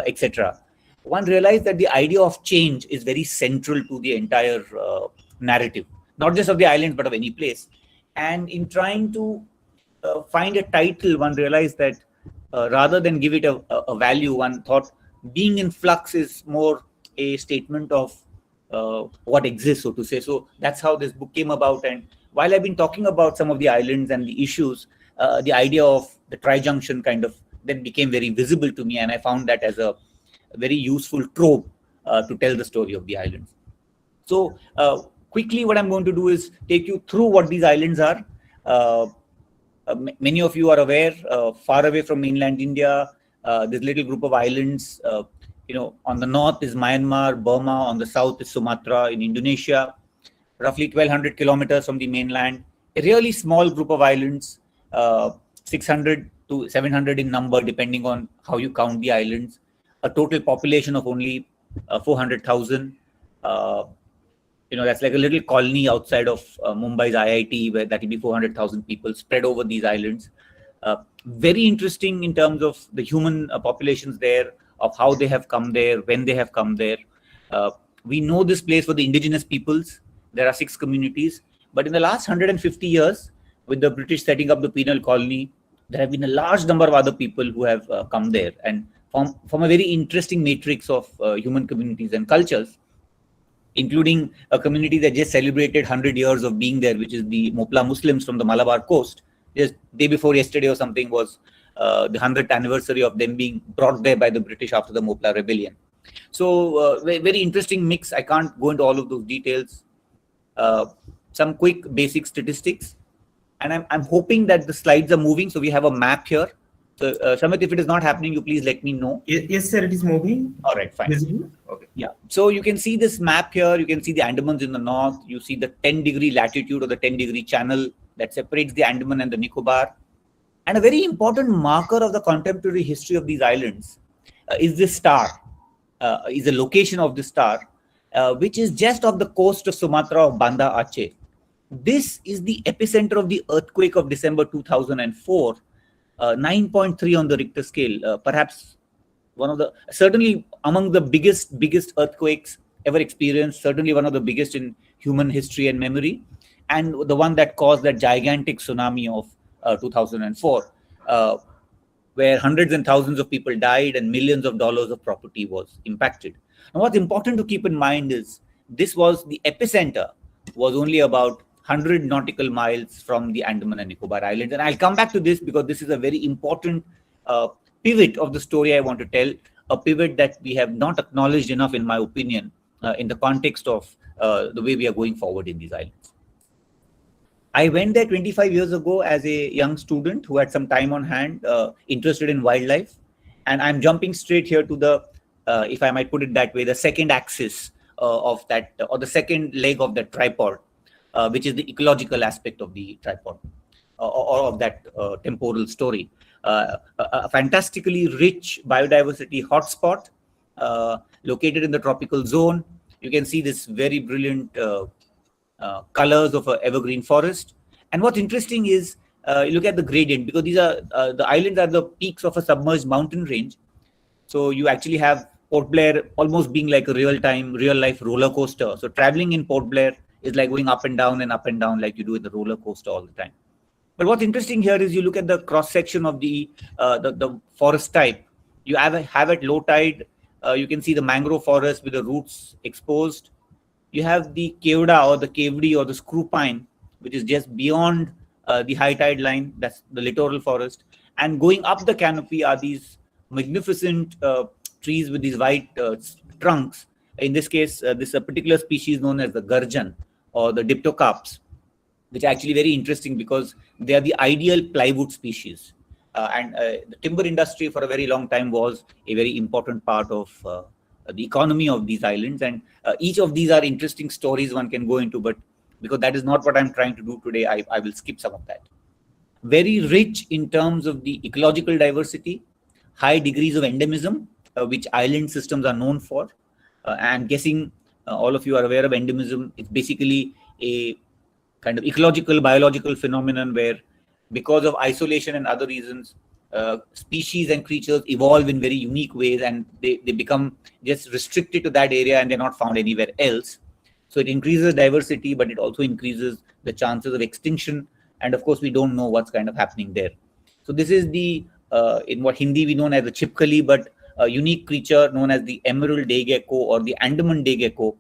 etc. One realized that the idea of change is very central to the entire narrative, not just of the island, but of any place. And in trying to find a title, one realized that rather than give it a value, one thought being in flux is more a statement of what exists, so to say. So that's how this book came about. And while I've been talking about some of the islands and the issues, the idea of the trijunction kind of then became very visible to me, and I found that as a very useful trope to tell the story of the islands. So quickly, what I'm going to do is take you through what these islands are. Many of you are aware, far away from mainland India, this little group of islands, on the north is Myanmar, Burma, on the south is Sumatra in Indonesia, roughly 1,200 kilometers from the mainland. A really small group of islands, 600 to 700 in number, depending on how you count the islands. A total population of only 400,000. That's like a little colony outside of Mumbai's IIT, where that will be 400,000 people spread over these islands. Very interesting in terms of the human populations there, of how they have come there, when they have come there. We know this place for the indigenous peoples. There are 6 communities. But in the last 150 years, with the British setting up the penal colony, there have been a large number of other people who have come there and from a very interesting matrix of human communities and cultures, including a community that just celebrated 100 years of being there, which is the Mopla Muslims from the Malabar coast. Just day before yesterday or something was the 100th anniversary of them being brought there by the British after the Mopla rebellion. So very interesting mix. I can't go into all of those details. Some quick basic statistics. And I'm hoping that the slides are moving. So we have a map here. So Samit, if it is not happening, you please let me know. Yes, sir, it is moving. All right, fine. Okay. Yeah. So you can see this map here. You can see the Andamans in the north. You see the 10-degree latitude or the 10-degree channel that separates the Andaman and the Nicobar. And a very important marker of the contemporary history of these islands is this star, is the location of the star, which is just off the coast of Sumatra of Banda Aceh. This is the epicenter of the earthquake of December 2004, 9.3 on the Richter scale, perhaps certainly among the biggest earthquakes ever experienced, certainly one of the biggest in human history and memory, and the one that caused that gigantic tsunami of 2004, where hundreds and thousands of people died and millions of dollars of property was impacted. Now, what's important to keep in mind is this was the epicenter, was only about 100 nautical miles from the Andaman and Nicobar Islands. And I'll come back to this because this is a very important pivot of the story I want to tell, a pivot that we have not acknowledged enough, in my opinion, in the context of the way we are going forward in these islands. I went there 25 years ago as a young student who had some time on hand, interested in wildlife. And I'm jumping straight here to the, if I might put it that way, the second axis of that, or the second leg of the tripod, which is the ecological aspect of the tripod, or of that temporal story. A fantastically rich biodiversity hotspot located in the tropical zone. You can see this very brilliant colors of an evergreen forest. And what's interesting is you look at the gradient, because these are the islands are the peaks of a submerged mountain range. So you actually have Port Blair almost being like a real life roller coaster. So traveling in Port Blair is like going up and down like you do in the roller coaster all the time. But what's interesting here is you look at the cross section of the forest type. You have at low tide. You can see the mangrove forest with the roots exposed. You have the kevda or the kevdi or the screw pine, which is just beyond the high tide line. That's the littoral forest. And going up the canopy are these magnificent trees with these white trunks. In this case, this is a particular species known as the gurjan or the diptocarps. which are actually very interesting because they are the ideal plywood species. The timber industry for a very long time was a very important part of the economy of these islands. And each of these are interesting stories one can go into, but because that is not what I'm trying to do today, I will skip some of that. Very rich in terms of the ecological diversity, high degrees of endemism, which island systems are known for. I'm guessing all of you are aware of endemism. It's basically a kind of ecological, biological phenomenon where, because of isolation and other reasons, species and creatures evolve in very unique ways, and they become just restricted to that area and they're not found anywhere else. So it increases diversity, but it also increases the chances of extinction. And of course, we don't know what's kind of happening there. So this is the, in what Hindi we know as the chipkali, but a unique creature known as the emerald day gecko or the Andaman day gecko.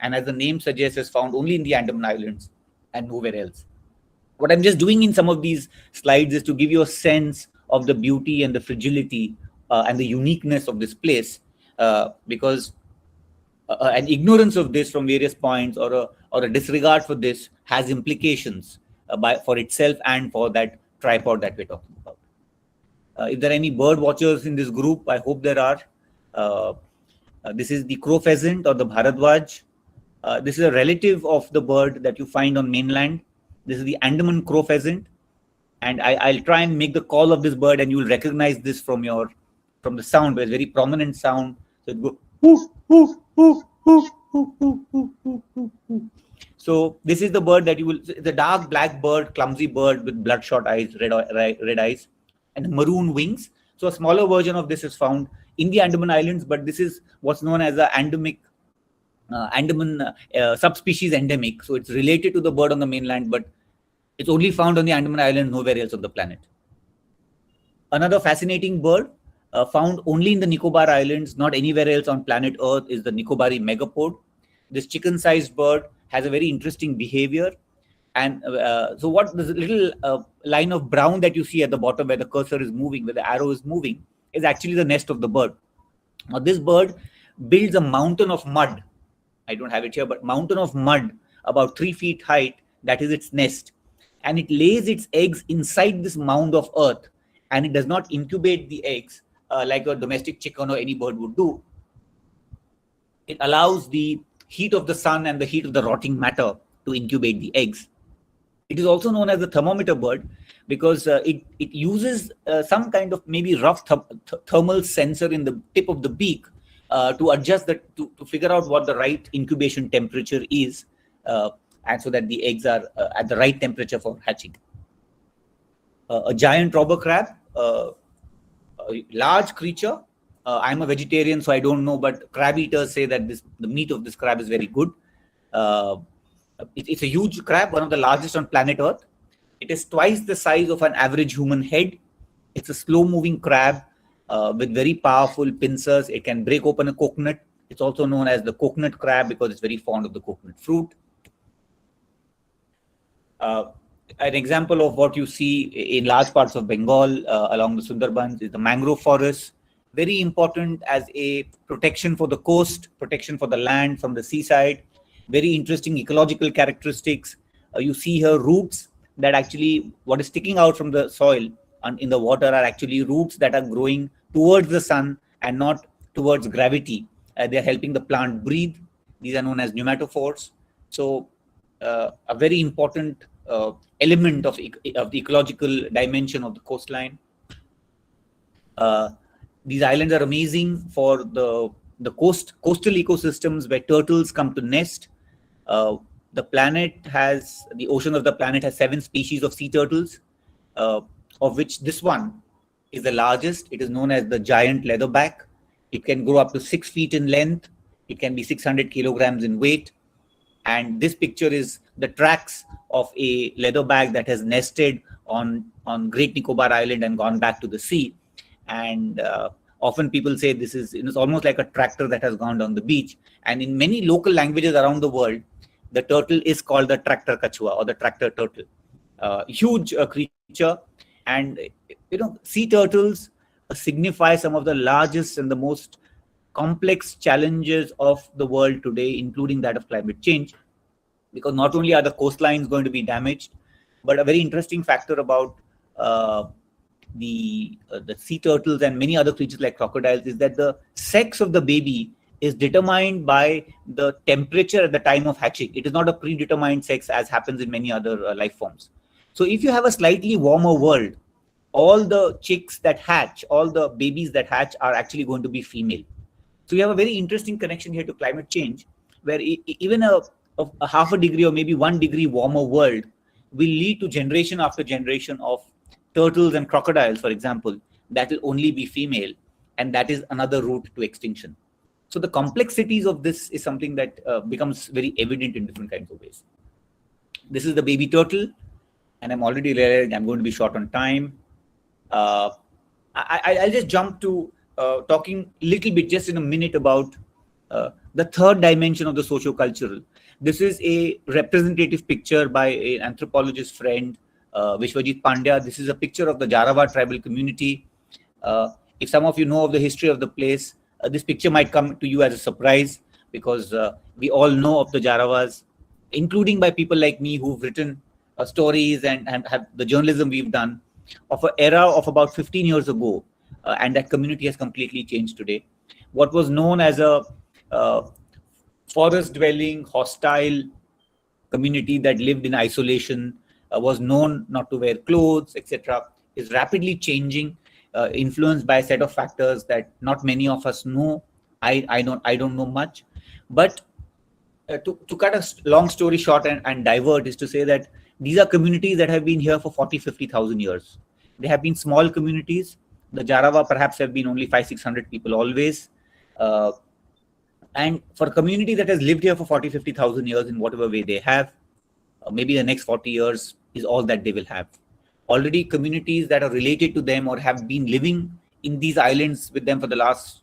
And as the name suggests, is found only in the Andaman Islands and nowhere else. What I'm just doing in some of these slides is to give you a sense of the beauty and the fragility and the uniqueness of this place, because an ignorance of this from various points or a disregard for this has implications for itself and for that tripod that we're talking about. If there are any bird watchers in this group, I hope there are. This is the crow pheasant or the Bharadwaj. This is a relative of the bird that you find on mainland. This is the Andaman crow pheasant. And I'll try and make the call of this bird, and you will recognize this from the sound, where it's a very prominent sound. So it goes whoo, whoo, whoo, whoo, whoo, whoo, whoo, whoo, whoo. So this is the bird that you will, the dark black bird, clumsy bird with bloodshot eyes, red eyes, and maroon wings. So a smaller version of this is found in the Andaman Islands, but this is what's known as the Andaman subspecies endemic. So it's related to the bird on the mainland, but it's only found on the Andaman Island, nowhere else on the planet. Another fascinating bird found only in the Nicobar Islands, not anywhere else on planet Earth, is the Nicobari megapode. This chicken-sized bird has a very interesting behavior. And so what this little line of brown that you see at the bottom where the cursor is moving, where the arrow is moving, is actually the nest of the bird. Now this bird builds a mountain of mud. I don't have it here, but mountain of mud about 3 feet height, that is its nest. And it lays its eggs inside this mound of earth, and it does not incubate the eggs like a domestic chicken or any bird would do. It allows the heat of the sun and the heat of the rotting matter to incubate the eggs. It is also known as the thermometer bird because it uses some kind of maybe rough thermal sensor in the tip of the beak to adjust that, to figure out what the right incubation temperature is, and so that the eggs are at the right temperature for hatching. A giant robber crab, a large creature. I'm a vegetarian, so I don't know, but crab eaters say that the meat of this crab is very good. It's a huge crab, one of the largest on planet Earth. It is twice the size of an average human head. It's a slow-moving crab with very powerful pincers. It can break open a coconut. It's also known as the coconut crab because it's very fond of the coconut fruit. An example of what you see in large parts of Bengal along the Sundarbans is the mangrove forest. Very important as a protection for the coast, protection for the land from the seaside. Very interesting ecological characteristics. You see here roots that actually, what is sticking out from the soil and in the water are actually roots that are growing towards the sun and not towards gravity. They're helping the plant breathe. These are known as pneumatophores. So a very important element of the ecological dimension of the coastline. These islands are amazing for the coastal ecosystems where turtles come to nest. The ocean of the planet has 7 species of sea turtles, of which this one is the largest. It is known as the giant leatherback. It can grow up to 6 feet in length. It can be 600 kilograms in weight. And this picture is the tracks of a leatherback that has nested on Great Nicobar Island and gone back to the sea. And often people say this is, it's almost like a tractor that has gone down the beach. And in many local languages around the world, the turtle is called the tractor kachua or the tractor turtle. Huge creature. And sea turtles signify some of the largest and the most complex challenges of the world today, including that of climate change. because not only are the coastlines going to be damaged, but a very interesting factor about the sea turtles and many other creatures like crocodiles is that the sex of the baby is determined by the temperature at the time of hatching. It is not a predetermined sex as happens in many other life forms. So if you have a slightly warmer world, all the chicks that hatch, all the babies that hatch are actually going to be female. So you have a very interesting connection here to climate change, where even a half a degree or maybe 1 degree warmer world will lead to generation after generation of turtles and crocodiles, for example, that will only be female, and that is another route to extinction. So the complexities of this is something that becomes very evident in different kinds of ways. This is the baby turtle, and I'm already realizing I'm going to be short on time. I'll just jump to talking a little bit, just in a minute, about the third dimension of the socio-cultural. This is a representative picture by an anthropologist friend, Vishwajit Pandya. This is a picture of the Jharava tribal community. If some of you know of the history of the place, this picture might come to you as a surprise, because we all know of the Jharavas, including by people like me who've written stories and have the journalism we've done of an era of about 15 years ago, and that community has completely changed today. What was known as a forest-dwelling, hostile community that lived in isolation, was known not to wear clothes, etc., is rapidly changing, influenced by a set of factors that not many of us know. I don't know much, but to cut a long story short and divert is to say that these are communities that have been here for 40,000-50,000 years. They have been small communities. The Jharava perhaps have been only 500-600 people always. And for a community that has lived here for 40,000-50,000 years in whatever way they have, maybe the next 40 years is all that they will have. Already communities that are related to them or have been living in these islands with them for the last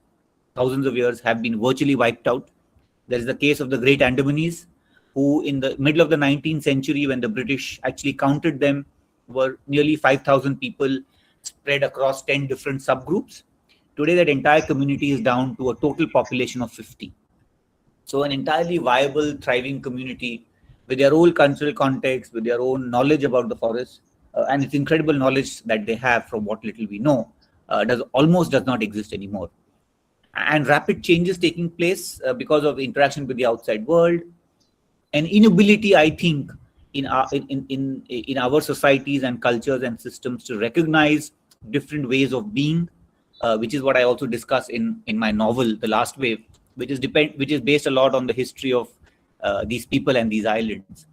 thousands of years have been virtually wiped out. There is the case of the Great Andamanese, who in the middle of the 19th century, when the British actually counted them, were nearly 5,000 people spread across 10 different subgroups. Today, that entire community is down to a total population of 50. So an entirely viable, thriving community with their own cultural context, with their own knowledge about the forest, and its incredible knowledge that they have from what little we know, almost does not exist anymore. And rapid changes taking place because of interaction with the outside world, an inability, I think, in our societies and cultures and systems to recognize different ways of being, which is what I also discuss in my novel, The Last Wave, which is based a lot on the history of these people and these islands.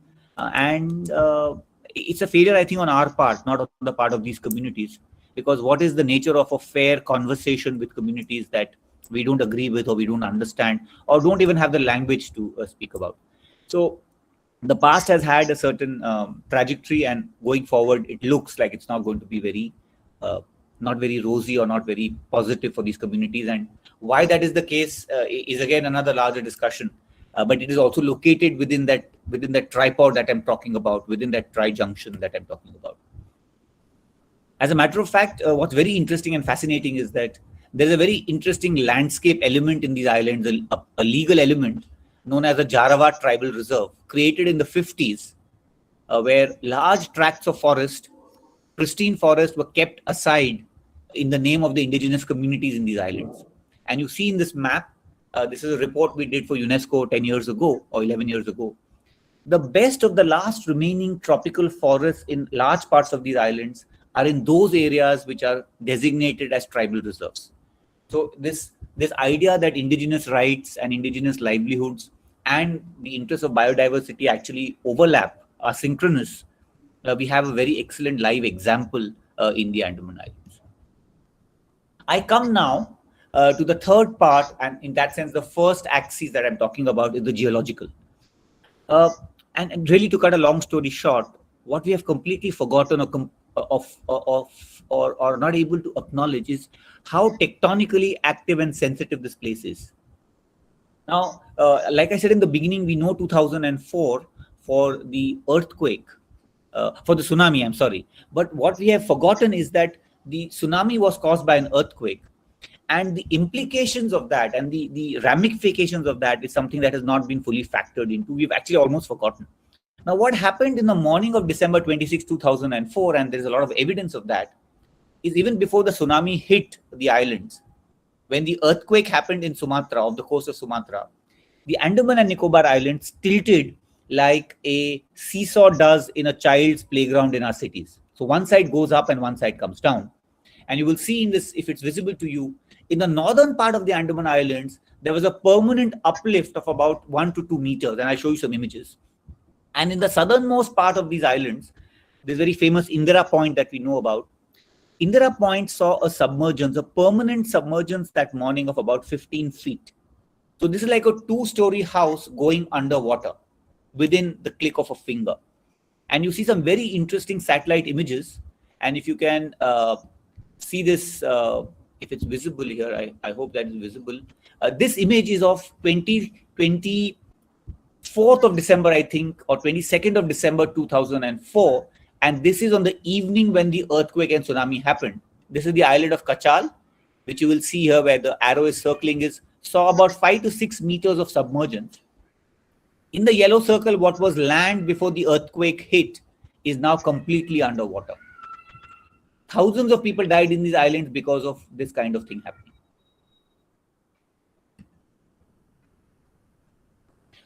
It's a failure, I think, on our part, not on the part of these communities, because what is the nature of a fair conversation with communities that we don't agree with, or we don't understand, or don't even have the language to speak about? So the past has had a certain trajectory, and going forward, it looks like it's not going to be not very rosy or not very positive for these communities. And why that is the case is again another larger discussion. But it is also located within that tripod that I'm talking about, within that tri-junction that I'm talking about. As a matter of fact, what's very interesting and fascinating is that there's a very interesting landscape element in these islands, a legal element known as the Jharava Tribal Reserve, created in the 50s, where large tracts of forest, pristine forest, were kept aside in the name of the indigenous communities in these islands. And you see in this map, this is a report we did for UNESCO 10 years ago or 11 years ago. The best of the last remaining tropical forests in large parts of these islands are in those areas which are designated as tribal reserves. So this idea that indigenous rights and indigenous livelihoods and the interests of biodiversity actually overlap, are synchronous. We have a very excellent live example in the Andaman Islands. I come now to the third part, and in that sense, the first axis that I'm talking about is the geological. And really, to cut a long story short, what we have completely forgotten or not able to acknowledge is how tectonically active and sensitive this place is. Now, like I said in the beginning, we know 2004 for the earthquake, for the tsunami, I'm sorry. But what we have forgotten is that the tsunami was caused by an earthquake. And the implications of that and the ramifications of that is something that has not been fully factored into. We've actually almost forgotten. Now, what happened in the morning of December 26, 2004, and there's a lot of evidence of that, is even before the tsunami hit the islands, when the earthquake happened in Sumatra, off the coast of Sumatra, the Andaman and Nicobar Islands tilted like a seesaw does in a child's playground in our cities. So one side goes up and one side comes down. And you will see in this, if it's visible to you, in the northern part of the Andaman Islands, there was a permanent uplift of about 1 to 2 meters. And I'll show you some images. And in the southernmost part of these islands, this very famous Indira Point that we know about, Indira Point saw a submergence, a permanent submergence that morning of about 15 feet. So this is like a 2-story house going underwater within the click of a finger. And you see some very interesting satellite images. And if you can see this, if it's visible here, I hope that is visible. This image is of 24th of December, I think, or 22nd of December 2004. And this is on the evening when the earthquake and tsunami happened. This is the island of Kachal, which you will see here where the arrow is circling, saw about 5 to 6 meters of submergence. In the yellow circle, what was land before the earthquake hit is now completely underwater. Thousands of people died in these islands because of this kind of thing happening.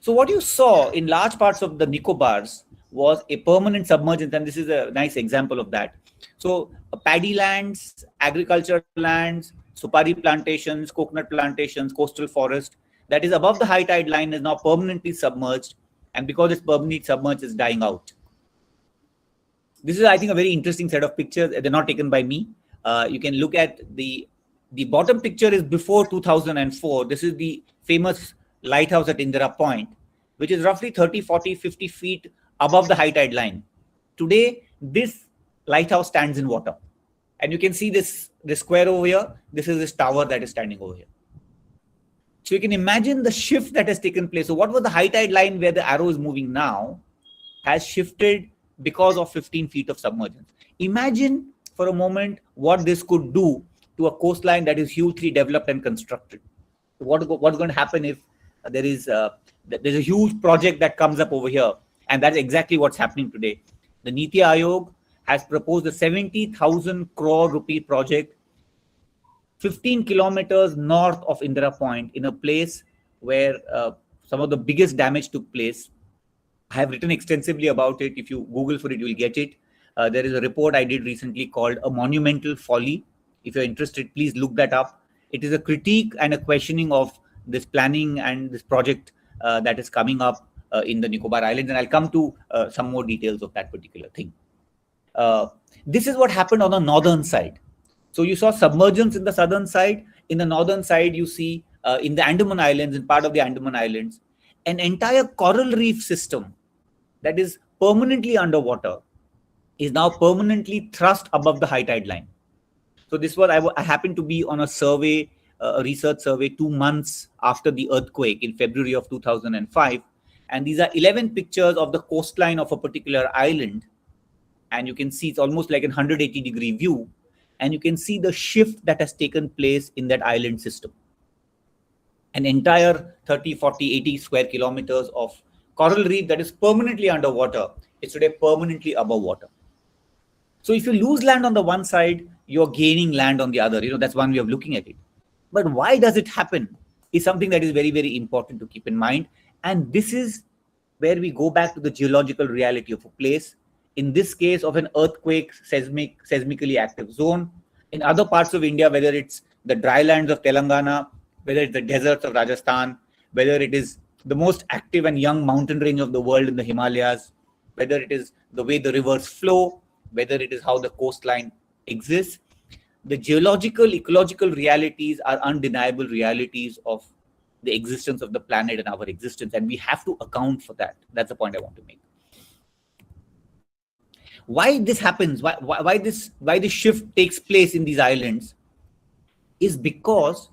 So what you saw in large parts of the Nicobars was a permanent submergence, and this is a nice example of that. So paddy lands, agricultural lands, supari plantations, coconut plantations, coastal forest that is above the high tide line is now permanently submerged, and because it's permanently submerged, it's dying out. This is, I think, a very interesting set of pictures. They're not taken by me. You can look at the bottom picture is before 2004. This is the famous lighthouse at Indira Point, which is roughly 30, 40, 50 feet above the high tide line. Today, this lighthouse stands in water. And you can see this square over here. This is this tower that is standing over here. So you can imagine the shift that has taken place. So what was the high tide line where the arrow is moving now has shifted because of 15 feet of submergence. Imagine for a moment what this could do to a coastline that is hugely developed and constructed. What's going to happen if there's a huge project that comes up over here? And that's exactly what's happening today. The Niti Aayog has proposed a 70,000 crore rupee project 15 kilometers north of Indira Point in a place where some of the biggest damage took place. I have written extensively about it. If you Google for it, you will get it. There is a report I did recently called A Monumental Folly. If you're interested, please look that up. It is a critique and a questioning of this planning and this project that is coming up in the Nicobar Islands. And I'll come to some more details of that particular thing. This is what happened on the northern side. So you saw submergence in the southern side. In the northern side, you see in the Andaman Islands, in part of the Andaman Islands, an entire coral reef system that is permanently underwater is now permanently thrust above the high tide line. So this was, I happened to be on a survey, a research survey 2 months after the earthquake in February of 2005. And these are 11 pictures of the coastline of a particular island. And you can see it's almost like a 180-degree view. And you can see the shift that has taken place in that island system. An entire 30, 40, 80 square kilometers of coral reef that is permanently underwater is today permanently above water. So if you lose land on the one side, you're gaining land on the other. That's one way of looking at it. But why does it happen is something that is very, very important to keep in mind. And this is where we go back to the geological reality of a place. In this case of an earthquake, seismically active zone. In other parts of India, whether it's the dry lands of Telangana, whether it's the deserts of Rajasthan, whether it is the most active and young mountain range of the world in the Himalayas, whether it is the way the rivers flow, whether it is how the coastline exists, the geological, ecological realities are undeniable realities of the existence of the planet and our existence. And we have to account for that. That's the point I want to make. Why this happens, why this shift takes place in these islands is because,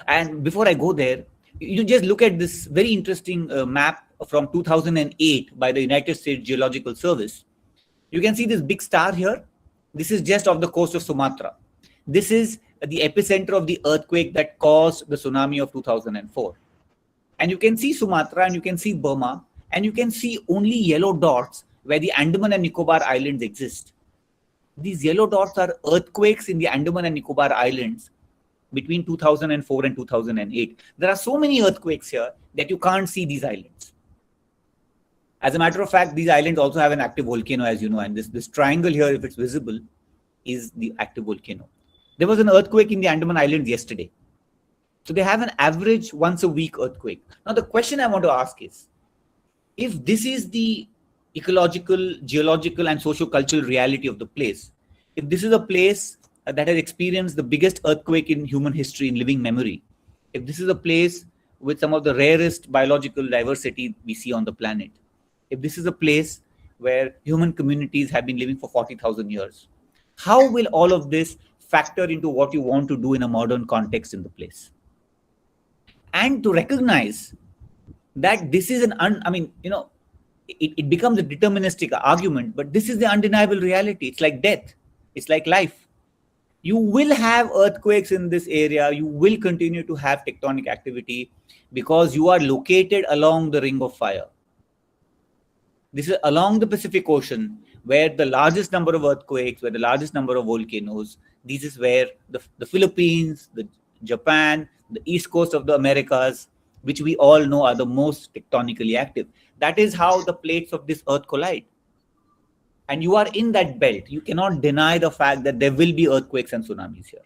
and before I go there, you just look at this very interesting map from 2008 by the United States Geological Service. You can see this big star here. This is just off the coast of Sumatra. This is the epicenter of the earthquake that caused the tsunami of 2004. And you can see Sumatra and you can see Burma. and you can see only yellow dots where the Andaman and Nicobar Islands exist. These yellow dots are earthquakes in the Andaman and Nicobar Islands between 2004 and 2008. There are so many earthquakes here that you can't see these islands. As a matter of fact, these islands also have an active volcano, as you know, and this triangle here, if it's visible, is the active volcano. There was an earthquake in the Andaman Islands yesterday. So they have an average once a week earthquake. Now, the question I want to ask is, if this is the ecological, geological, and socio-cultural reality of the place, if this is a place that has experienced the biggest earthquake in human history in living memory, if this is a place with some of the rarest biological diversity we see on the planet, if this is a place where human communities have been living for 40,000 years, how will all of this factor into what you want to do in a modern context in the place? And to recognize that this is it becomes a deterministic argument, but this is the undeniable reality. It's like death. It's like life. You will have earthquakes in this area. You will continue to have tectonic activity because you are located along the Ring of Fire. This is along the Pacific Ocean, where the largest number of earthquakes, where the largest number of volcanoes. This is where the Philippines, the Japan, the east coast of the Americas, which we all know are the most tectonically active. That is how the plates of this earth collide. And you are in that belt. You cannot deny the fact that there will be earthquakes and tsunamis here.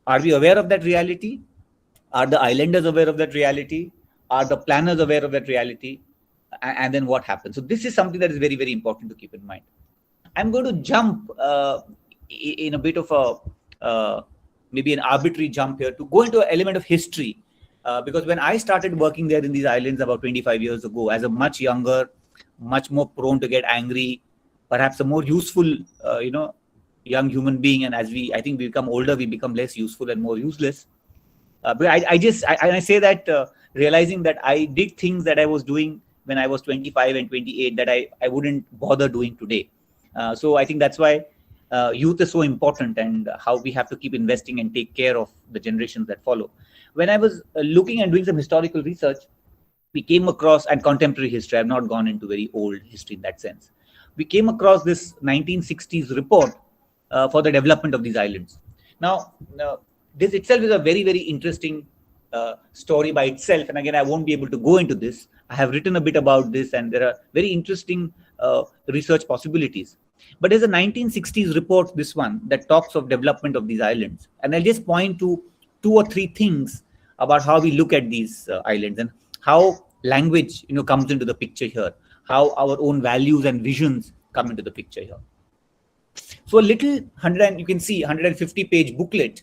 Are we aware of that reality? Are the islanders aware of that reality? Are the planners aware of that reality? And then what happens? So this is something that is very, very important to keep in mind. I'm going to jump in a bit of a maybe an arbitrary jump here to go into an element of history. Because when I started working there in these islands about 25 years ago, as a much younger, much more prone to get angry, perhaps a more useful, young human being. And as I think we become older, we become less useful and more useless. But I say that realizing that I did things that I was doing when I was 25 and 28 that I wouldn't bother doing today. So I think that's why youth is so important, and how we have to keep investing and take care of the generations that follow. When I was looking and doing some historical research, we came across, and contemporary history, I've not gone into very old history in that sense. We came across this 1960s report for the development of these islands. Now, this itself is a very, very interesting story by itself. And again, I won't be able to go into this. I have written a bit about this, and there are very interesting research possibilities. But there's a 1960s report, this one, that talks of development of these islands. And I'll just point to 2 or 3 things about how we look at these islands and how language comes into the picture here, how our own values and visions come into the picture here. So a little 150-page booklet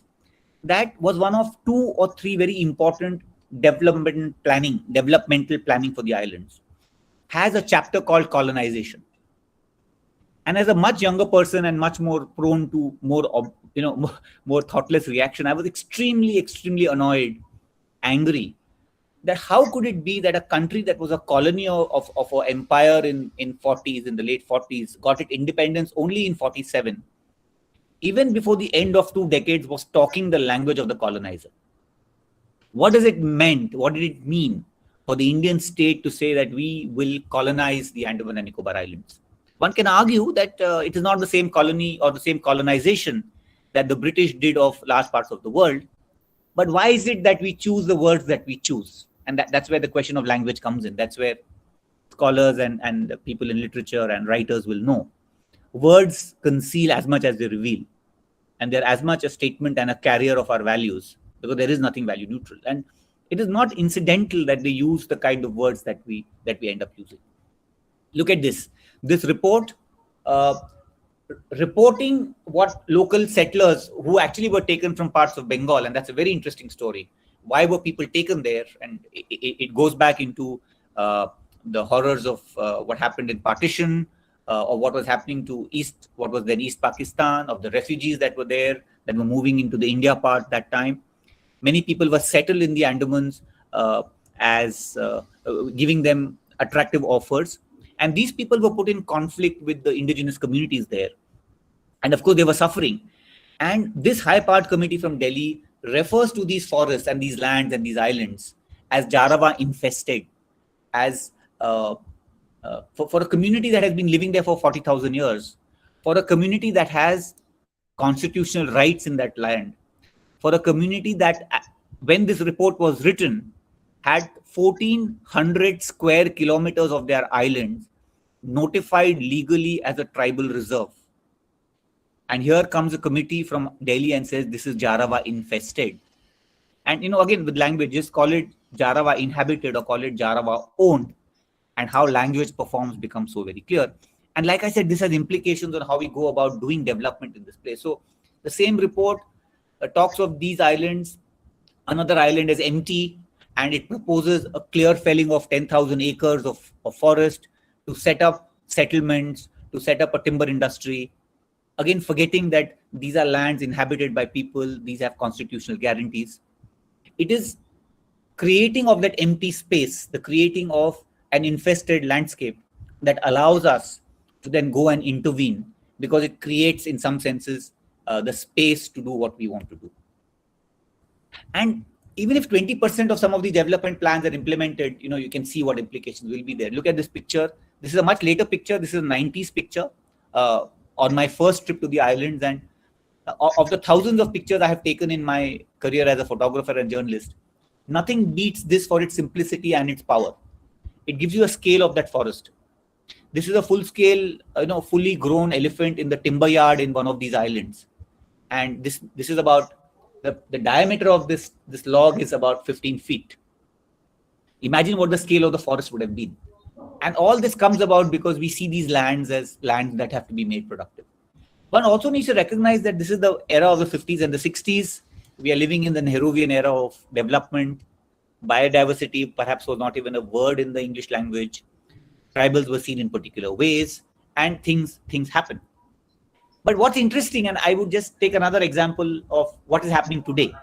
that was one of 2 or 3 very important developmental planning for the islands has a chapter called colonization. And as a much younger person and much more prone to more thoughtless reaction, I was extremely annoyed, angry, that how could it be that a country that was a colony of an empire in the late 40s, got its independence only in 47, even before the end of 2 decades, was talking the language of the colonizer. What does it mean? What did it mean for the Indian state to say that we will colonize the Andaman and Nicobar Islands? One can argue that it is not the same colony or the same colonization that the British did of large parts of the world. But why is it that we choose the words that we choose? And that's where the question of language comes in. That's where scholars and people in literature and writers will know. Words conceal as much as they reveal. And they're as much a statement and a carrier of our values, because there is nothing value neutral. And it is not incidental that they use the kind of words that we end up using. Look at this. This report reporting what local settlers who actually were taken from parts of Bengal, and that's a very interesting story. Why were people taken there? And it goes back into the horrors of what happened in partition, or what was happening to what was then East Pakistan, of the refugees that were there, that were moving into the India part that time. Many people were settled in the Andamans as giving them attractive offers. And these people were put in conflict with the indigenous communities there. And of course, they were suffering. And this high part committee from Delhi refers to these forests and these lands and these islands as Jharava infested. as for a community that has been living there for 40,000 years, for a community that has constitutional rights in that land, for a community that, when this report was written, had 1,400 square kilometers of their islands notified legally as a tribal reserve. And here comes a committee from Delhi and says this is Jharava infested. And again, with language, just call it Jharava inhabited or call it Jharava owned, and how language performs becomes so very clear. And like I said, this has implications on how we go about doing development in this place. So the same report talks of these islands. Another island is empty, and it proposes a clear felling of 10,000 acres of forest to set up settlements, to set up a timber industry. Again, forgetting that these are lands inhabited by people, these have constitutional guarantees. It is creating of that empty space, the creating of an infested landscape that allows us to then go and intervene, because it creates, in some senses, the space to do what we want to do. And even if 20% of some of the development plans are implemented, you can see what implications will be there. Look at this picture. This is a much later picture. This is a 90s picture on my first trip to the islands. And of the thousands of pictures I have taken in my career as a photographer and journalist, nothing beats this for its simplicity and its power. It gives you a scale of that forest. This is a full-scale, fully grown elephant in the timber yard in one of these islands. And this is about, the diameter of this log is about 15 feet. Imagine what the scale of the forest would have been. And all this comes about because we see these lands as lands that have to be made productive. One also needs to recognize that this is the era of the 50s and the 60s. We are living in the Nehruvian era of development. Biodiversity perhaps was not even a word in the English language. Tribals were seen in particular ways, and things happen. But what's interesting, and I would just take another example of what is happening today.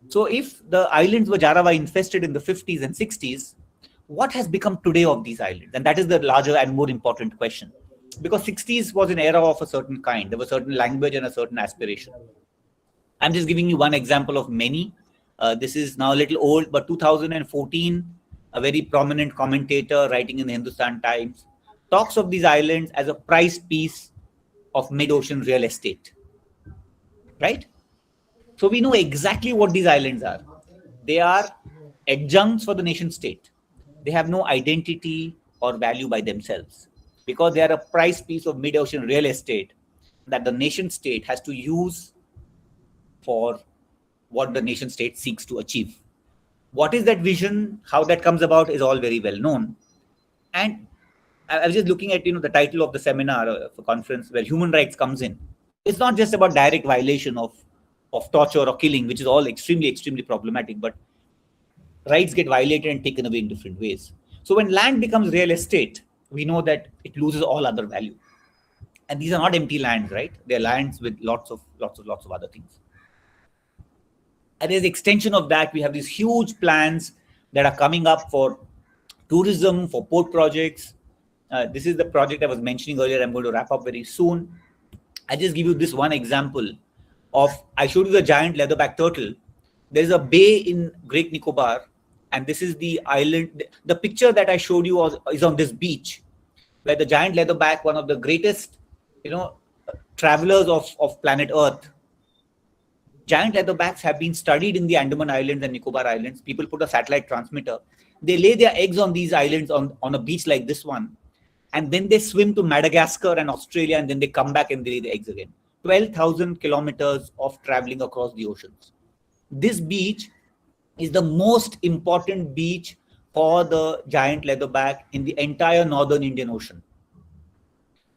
So if the islands were Jharava infested in the 50s and 60s, what has become today of these islands? And that is the larger and more important question. Because 60s was an era of a certain kind. There was certain language and a certain aspiration. I'm just giving you one example of many. This is now a little old, but 2014, a very prominent commentator writing in the Hindustan Times talks of these islands as a prize piece of mid-ocean real estate, right? So we know exactly what these islands are. They are adjuncts for the nation state. They have no identity or value by themselves, because they are a prize piece of mid-ocean real estate that the nation state has to use for what the nation state seeks to achieve. What is that vision? How that comes about is all very well known. And I was just looking at the title of the seminar of a conference where human rights comes in. It's not just about direct violation of torture or killing, which is all extremely, extremely problematic, but rights get violated and taken away in different ways. So when land becomes real estate, we know that it loses all other value. And these are not empty lands, right? They're lands with lots of other things. And as extension of that, we have these huge plans that are coming up for tourism, for port projects. This is the project I was mentioning earlier. I'm going to wrap up very soon. I just give you this one example of, I showed you the giant leatherback turtle. There's a bay in Great Nicobar, and this is the island. The picture that I showed you is on this beach, where the giant leatherback, one of the greatest, travelers of planet Earth. Giant leatherbacks have been studied in the Andaman Islands and Nicobar Islands. People put a satellite transmitter. They lay their eggs on these islands on a beach like this one. And then they swim to Madagascar and Australia, and then they come back and they lay the eggs again. 12,000 kilometers of traveling across the oceans. This beach is the most important beach for the giant leatherback in the entire northern Indian Ocean.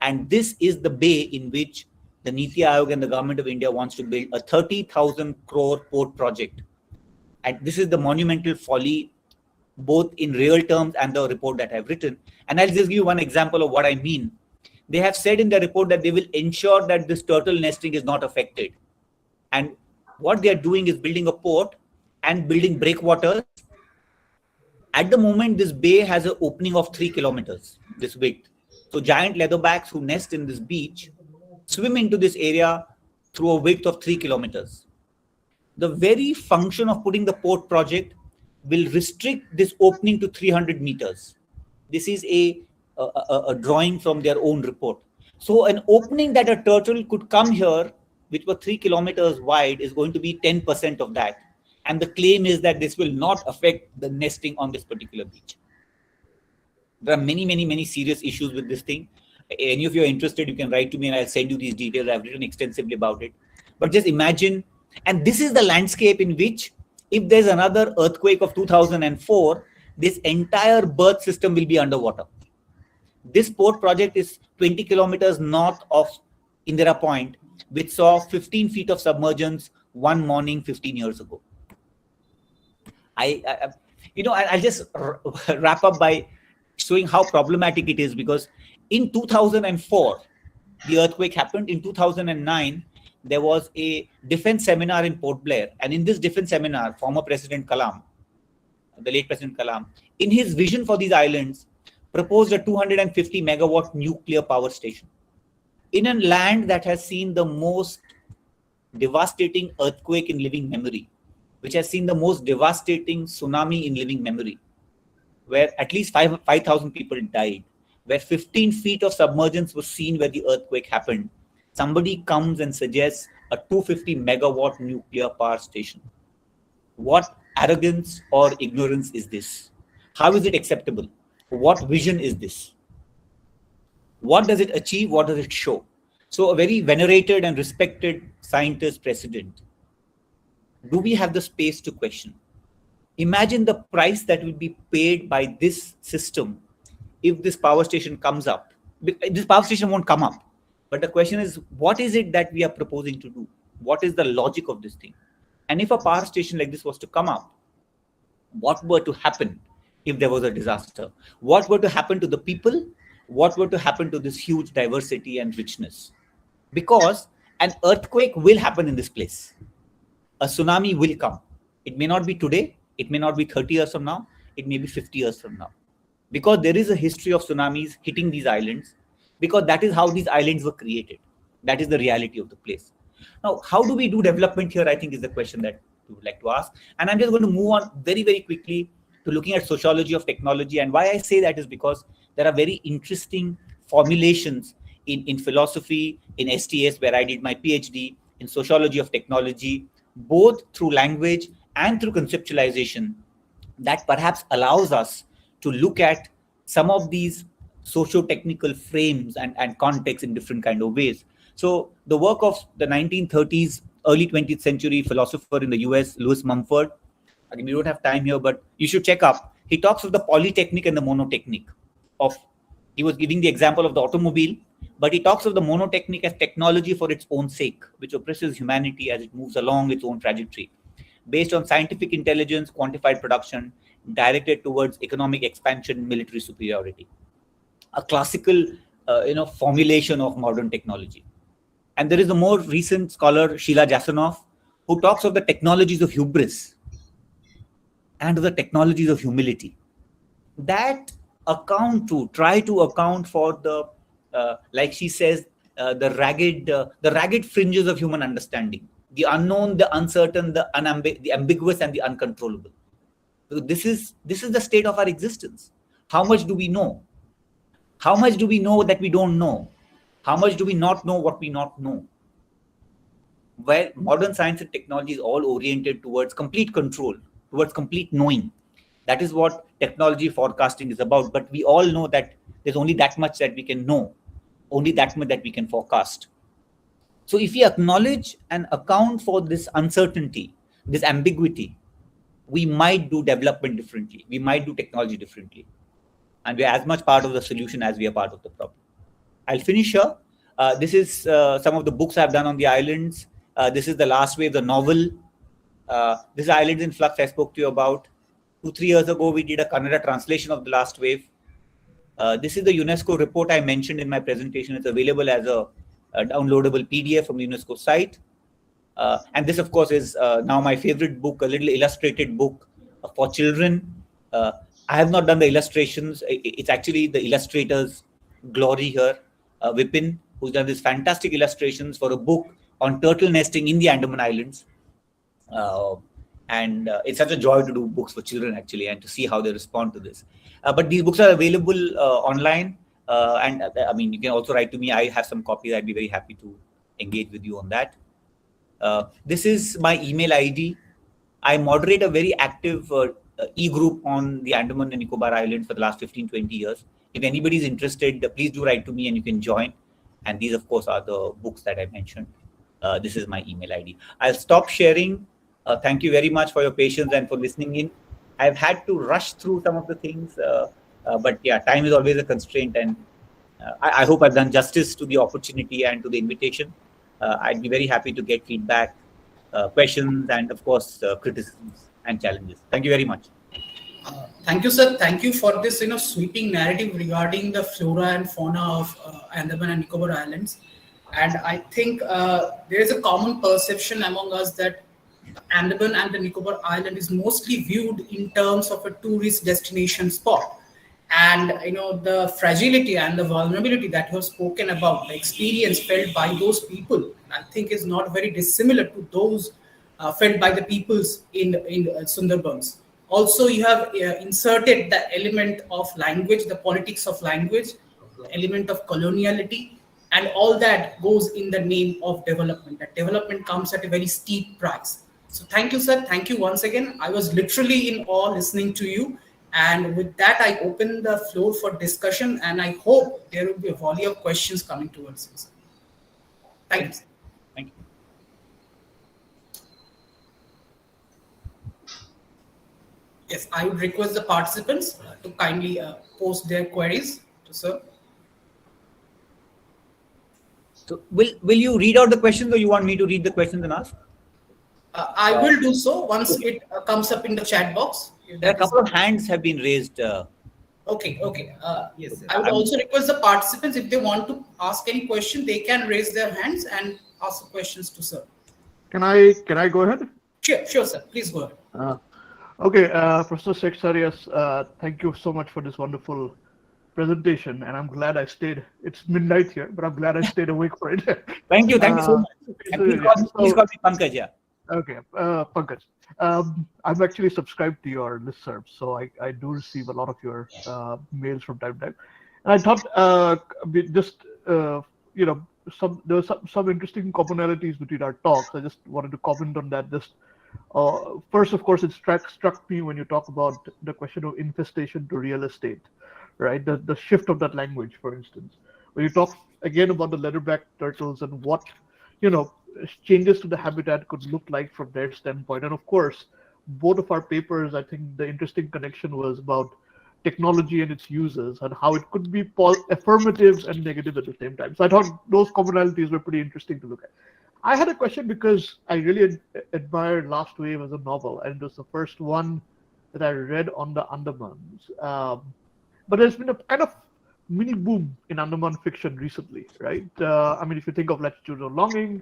And this is the bay in which the Niti Aayog and the government of India wants to build a 30,000 crore port project. And this is the monumental folly, both in real terms and the report that I've written. And I'll just give you one example of what I mean. They have said in the report that they will ensure that this turtle nesting is not affected. And what they are doing is building a port and building breakwaters. At the moment, this bay has an opening of 3 kilometers, this width. So giant leatherbacks who nest in this beach swim into this area through a width of 3 kilometers. The very function of putting the port project will restrict this opening to 300 meters. This is a drawing from their own report. So an opening that a turtle could come here, which was 3 kilometers wide, is going to be 10% of that. And the claim is that this will not affect the nesting on this particular beach. There are many serious issues with this thing. Any of you are interested, you can write to me and I'll send you these details. I've written extensively about it. But just imagine, and this is the landscape in which, if there's another earthquake of 2004, this entire berth system will be underwater. This port project is 20 kilometers north of Indira Point, which saw 15 feet of submergence one morning 15 years ago. I'll just wrap up by showing how problematic it is, because in 2004, the earthquake happened. In 2009, there was a defense seminar in Port Blair. And in this defense seminar, former President Kalam, the late President Kalam, in his vision for these islands, proposed a 250 megawatt nuclear power station in a land that has seen the most devastating earthquake in living memory, which has seen the most devastating tsunami in living memory, where at least 5,000 people died, where 15 feet of submergence was seen where the earthquake happened. Somebody comes and suggests a 250 megawatt nuclear power station. What arrogance or ignorance is this? How is it acceptable? What vision is this? What does it achieve? What does it show? So a very venerated and respected scientist president. Do we have the space to question? Imagine the price that will be paid by this system if this power station comes up. This power station won't come up. But the question is, what is it that we are proposing to do? What is the logic of this thing? And if a power station like this was to come up, what were to happen if there was a disaster? What were to happen to the people? What were to happen to this huge diversity and richness? Because an earthquake will happen in this place. A tsunami will come. It may not be today. It may not be 30 years from now. It may be 50 years from now. Because there is a history of tsunamis hitting these islands, because that is how these islands were created. That is the reality of the place. Now, how do we do development here, I think, is the question that we would like to ask. And I'm just going to move on very quickly to looking at sociology of technology. And why I say that is because there are very interesting formulations in philosophy, in STS, where I did my PhD, in sociology of technology, both through language and through conceptualization, that perhaps allows us to look at some of these socio-technical frames and contexts in different kind of ways. So the work of the 1930s, early 20th century philosopher in the US, Louis Mumford, again, we don't have time here, but you should check up. He talks of the polytechnic and the monotechnic. He was giving the example of the automobile, but he talks of the monotechnic as technology for its own sake, which oppresses humanity as it moves along its own trajectory, based on scientific intelligence, quantified production, directed towards economic expansion, military superiority. A classical, formulation of modern technology. And there is a more recent scholar, Sheila Jasanoff, who talks of the technologies of hubris and the technologies of humility that try to account for the, like she says, the ragged fringes of human understanding, the unknown, the uncertain, the ambiguous, and the uncontrollable. So this is the state of our existence. How much do we know? How much do we know that we don't know? How much do we not know what we not know? Well, modern science and technology is all oriented towards complete control, towards complete knowing. That is what technology forecasting is about. But we all know that there's only that much that we can know, only that much that we can forecast. So if we acknowledge and account for this uncertainty, this ambiguity, we might do development differently. We might do technology differently. And we're as much part of the solution as we are part of the problem. I'll finish here. This is some of the books I've done on the islands. This is The Last Wave, the novel. This is Islands in Flux I spoke to you about. 2-3 years ago, we did a Kannada translation of The Last Wave. This is the UNESCO report I mentioned in my presentation. It's available as a downloadable PDF from the UNESCO site. And this, of course, is now my favorite book, a little illustrated book for children. I have not done the illustrations. It's actually the illustrator's glory here, Vipin, who's done these fantastic illustrations for a book on turtle nesting in the Andaman Islands. And it's such a joy to do books for children actually, and to see how they respond to this. But these books are available online, and I mean, you can also write to me. I have some copies. I'd be very happy to engage with you on that. This is my email ID. I moderate a very active e-group on the Andaman and Nicobar Islands for the last 15-20 years. If anybody is interested, please do write to me and you can join. And these, of course, are the books that I mentioned. This is my email ID. I'll stop sharing. Thank you very much for your patience and for listening in. I've had to rush through some of the things, but yeah, time is always a constraint. And I hope I've done justice to the opportunity and to the invitation. I'd be very happy to get feedback, questions, and of course, criticisms and challenges. Thank you very much. Thank you, sir. Thank you for this, sweeping narrative regarding the flora and fauna of Andaman and Nicobar Islands. And I think there is a common perception among us that Andaman and the Nicobar Island is mostly viewed in terms of a tourist destination spot. And the fragility and the vulnerability that you have spoken about, the experience felt by those people, I think is not very dissimilar to those felt by the peoples in Sundarbans. Also, you have inserted the element of language, the politics of language, the element of coloniality, and all that goes in the name of development. That development comes at a very steep price. So thank you, sir. Thank you once again. I was literally in awe listening to you. And with that, I open the floor for discussion, and I hope there will be a volley of questions coming towards us. Thank you. Thank you. Yes, I would request the participants to kindly post their queries to sir. So will you read out the questions, or you want me to read the questions and ask? I will do so once it comes up in the chat box. There are a couple of hands have been raised. Okay. Yes, sir. I would also request the participants, if they want to ask any question, they can raise their hands and ask the questions to sir. Can I go ahead? Sure, sir. Please go ahead. Okay, Professor SEKHSARIA, thank you so much for this wonderful presentation, and I'm glad I stayed. It's midnight here, but I'm glad I stayed awake for it. Thank you so much. And please call me PANKAJ. Yeah. Okay, PANKAJ. I'm actually subscribed to your listserv, so I do receive a lot of your mails from time to time. And I thought there were some interesting commonalities between our talks. I just wanted to comment on that. First, of course, it struck me when you talk about the question of infestation to real estate, right? The shift of that language, for instance, when you talk again about the leatherback turtles and what changes to the habitat could look like from their standpoint. And of course, both of our papers, I think the interesting connection was about technology and its uses and how it could be affirmative and negative at the same time. So I thought those commonalities were pretty interesting to look at. I had a question because I really admired Last Wave as a novel, and it was the first one that I read on the Andamans. But there's been a kind of mini boom in Andaman fiction recently, right? I mean, if you think of Latitude of Longing,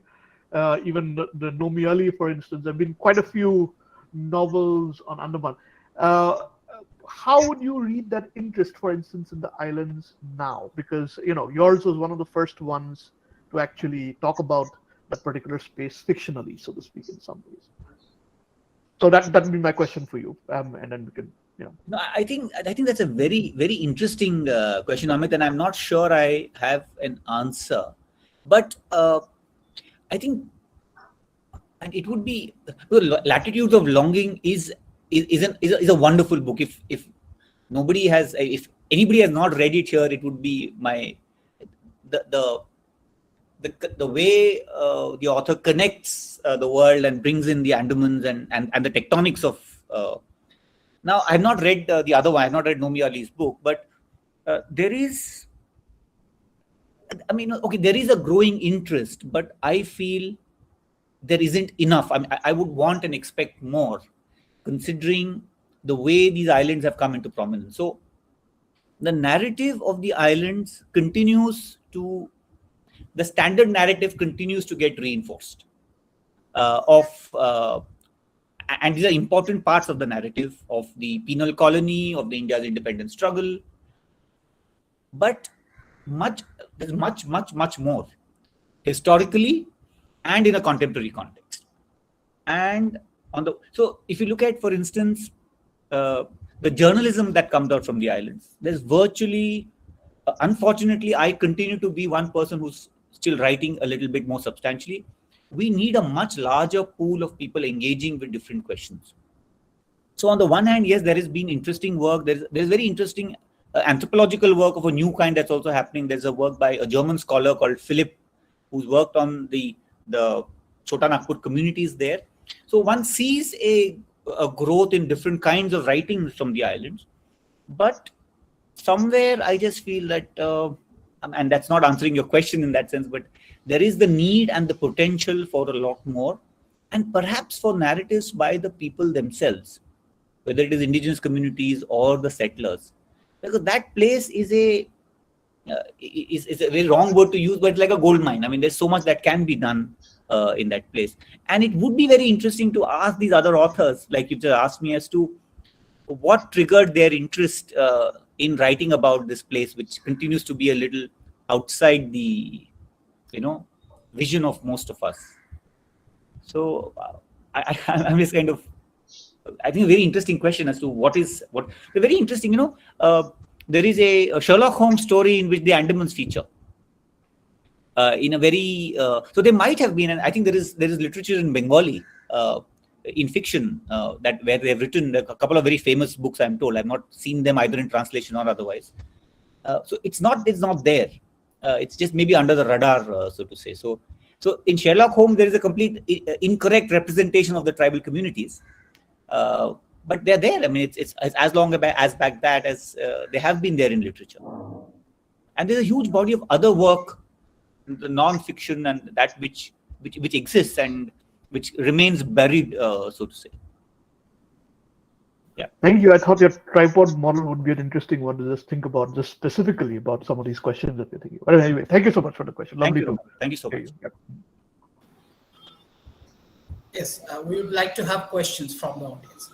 even the Nomiali, for instance, there have been quite a few novels on Andaman. How would you read that interest, for instance, in the islands now? Because yours was one of the first ones to actually talk about that particular space fictionally, so to speak, in some ways. So that would be my question for you, and then we can, No, I think that's a very, very interesting question, Amit, and I'm not sure I have an answer. But I think, and it would be Latitudes of Longing is a wonderful book. If anybody has not read it here, it would be the way the author connects the world and brings in the Andamans and the tectonics of. Now, I have not read the other one. I have not read Nomi Ali's book, but there is. I mean, okay, there is a growing interest, but I feel there isn't enough. I mean, I would want and expect more, considering the way these islands have come into prominence. So, the narrative of the islands the standard narrative continues to get reinforced and these are important parts of the narrative of the penal colony, of the India's independence struggle. But there's much more historically and in a contemporary context. And So if you look at, for instance, the journalism that comes out from the islands, there's virtually, unfortunately, I continue to be one person who's still writing a little bit more substantially. We need a much larger pool of people engaging with different questions. So on the one hand, yes, there has been interesting work. There's very interesting anthropological work of a new kind that's also happening. There's a work by a German scholar called Philipp, who's worked on the Chota Nagpur communities there. So one sees a growth in different kinds of writings from the islands. But somewhere I just feel that, and that's not answering your question in that sense, but there is the need and the potential for a lot more, and perhaps for narratives by the people themselves, whether it is indigenous communities or the settlers, because that place is a very wrong word to use, but it's like a gold mine. I mean, there's so much that can be done in that place, and it would be very interesting to ask these other authors, like you just asked me, as to what triggered their interest in writing about this place, which continues to be a little outside the vision of most of us. So I'm just kind of, I think, a very interesting question as to what. Very interesting, there is a Sherlock Holmes story in which the Andamans feature. In a very, so there might have been, and I think there is literature in Bengali, in fiction, that where they have written a couple of very famous books, I'm told. I've not seen them either in translation or otherwise. So it's not there. It's just maybe under the radar, so to say. So in Sherlock Holmes, there is a complete incorrect representation of the tribal communities. But they're there. I mean, it's as long as back that as they have been there in literature. And there's a huge body of other work, the non-fiction and that which exists and which remains buried, so to say. Yeah. Thank you. I thought your tripod model would be an interesting one to just think about, just specifically about some of these questions that we're thinking. But anyway, thank you so much for the question. Lovely. Thank you so much. Yeah. Yes, we would like to have questions from the audience.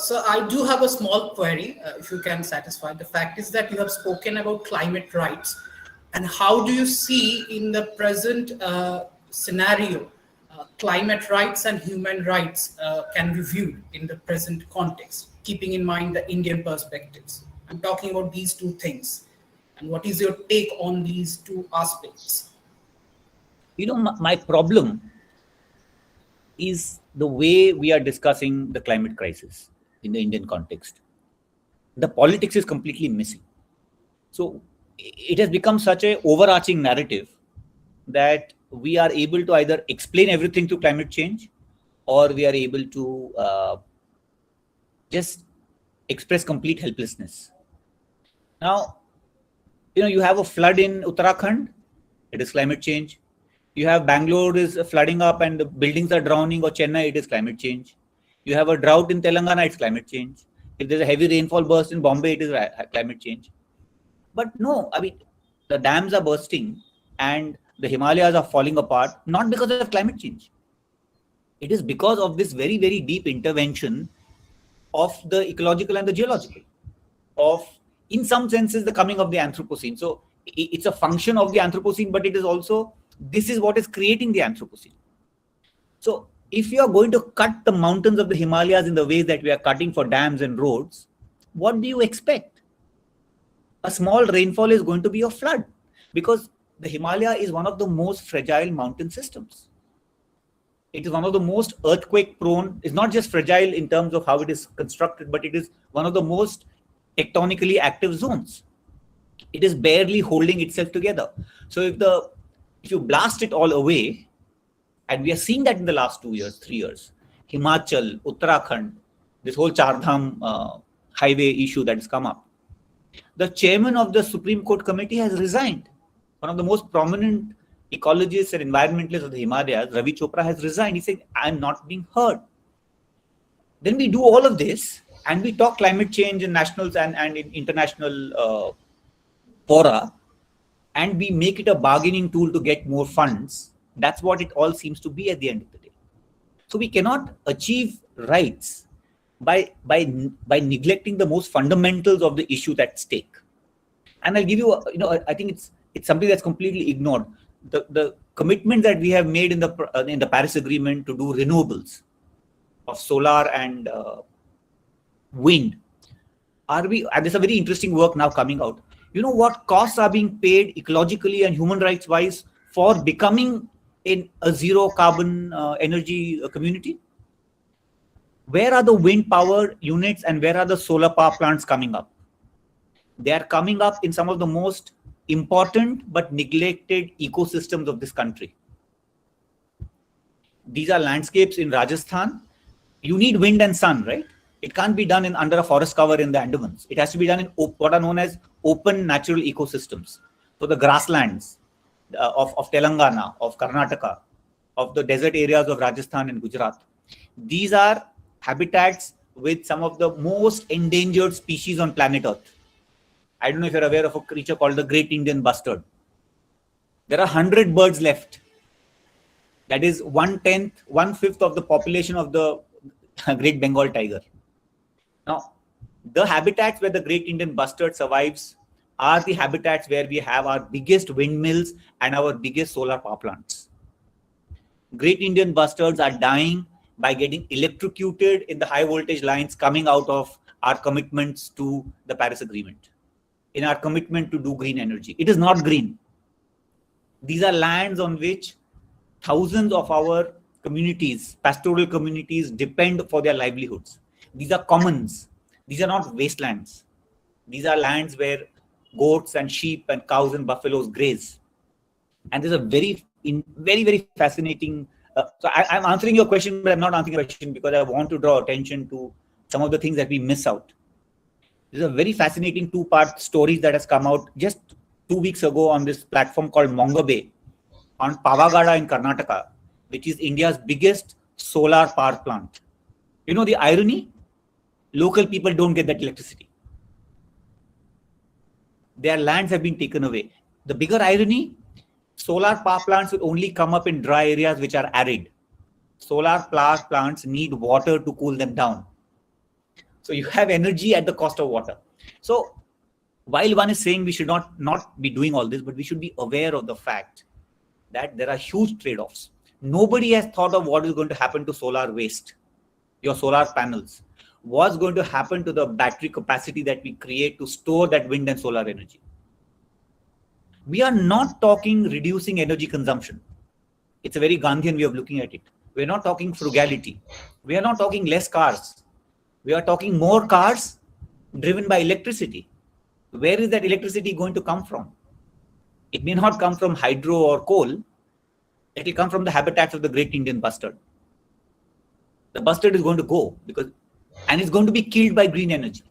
So I do have a small query, if you can satisfy. The fact is that you have spoken about climate rights, and how do you see in the present scenario climate rights and human rights can be viewed in the present context, keeping in mind the Indian perspectives? I'm talking about these two things. And what is your take on these two aspects? My problem is the way we are discussing the climate crisis in the Indian context. The politics is completely missing. So it has become such an overarching narrative that we are able to either explain everything through climate change, or we are able to just express complete helplessness. Now, you have a flood in Uttarakhand, it is climate change. You have Bangalore is flooding up and the buildings are drowning, or Chennai, it is climate change. You have a drought in Telangana, it's climate change. If there's a heavy rainfall burst in Bombay, it is climate change. But no, I mean, the dams are bursting and the Himalayas are falling apart, not because of climate change. It is because of this very, very deep intervention of the ecological and the geological, of, in some senses, the coming of the Anthropocene. So it's a function of the Anthropocene, but it is also, this is what is creating the Anthropocene. So if you are going to cut the mountains of the Himalayas in the ways that we are cutting for dams and roads, what do you expect? A small rainfall is going to be a flood, because the Himalaya is one of the most fragile mountain systems. It is one of the most earthquake prone. It's not just fragile in terms of how it is constructed, but it is one of the most tectonically active zones. It is barely holding itself together. So if you blast it all away, and we are seeing that in the last 2 years, 3 years, Himachal, Uttarakhand, this whole Char Dham highway issue that has come up. The chairman of the Supreme Court committee has resigned. One of the most prominent ecologists and environmentalists of the Himalayas, Ravi Chopra, has resigned. He said, I'm not being heard. Then we do all of this and we talk climate change in nationals and in international fora, and we make it a bargaining tool to get more funds. That's what it all seems to be at the end of the day. So we cannot achieve rights by neglecting the most fundamentals of the issue at stake. And I'll give you, I think it's something that's completely ignored. the commitment that we have made in the Paris Agreement to do renewables of solar and wind, there's a very interesting work now coming out. You know what costs are being paid ecologically and human rights wise for becoming in a zero carbon energy community? Where are the wind power units and where are the solar power plants coming up? They are coming up in some of the most important but neglected ecosystems of this country. These are landscapes in Rajasthan. You need wind and sun, right? It can't be done under a forest cover in the Andamans. It has to be done in what are known as open natural ecosystems. So the grasslands of Telangana, of Karnataka, of the desert areas of Rajasthan and Gujarat. These are habitats with some of the most endangered species on planet Earth. I don't know if you're aware of a creature called the Great Indian Bustard. There are 100 birds left. That is 1/5 of the population of the Great Bengal tiger. Now, the habitats where the Great Indian Bustard survives are the habitats where we have our biggest windmills and our biggest solar power plants. Great Indian Bustards are dying by getting electrocuted in the high voltage lines coming out of our commitments to the Paris Agreement, in our commitment to do green energy. It is not green. These are lands on which thousands of our communities, pastoral communities, depend for their livelihoods. These are commons. These are not wastelands. These are lands where goats and sheep and cows and buffaloes graze. And there's a very fascinating. So I'm answering your question, but I'm not answering your question because I want to draw attention to some of the things that we miss out. There's a very fascinating 2-part story that has come out just 2 weeks ago on this platform called Mongabay on Pavagada in Karnataka, which is India's biggest solar power plant. You know the irony? Local people don't get that electricity. Their lands have been taken away. The bigger irony, solar power plants will only come up in dry areas which are arid. Solar power plants need water to cool them down. So you have energy at the cost of water. So while one is saying we should not be doing all this, but we should be aware of the fact that there are huge trade-offs. Nobody has thought of what is going to happen to solar waste, your solar panels. What's going to happen to the battery capacity that we create to store that wind and solar energy? We are not talking reducing energy consumption. It's a very Gandhian way of looking at it. We're not talking frugality. We are not talking less cars. We are talking more cars driven by electricity. Where is that electricity going to come from? It may not come from hydro or coal. It will come from the habitats of the Great Indian Bustard. The bustard is going to go and it's going to be killed by green energy.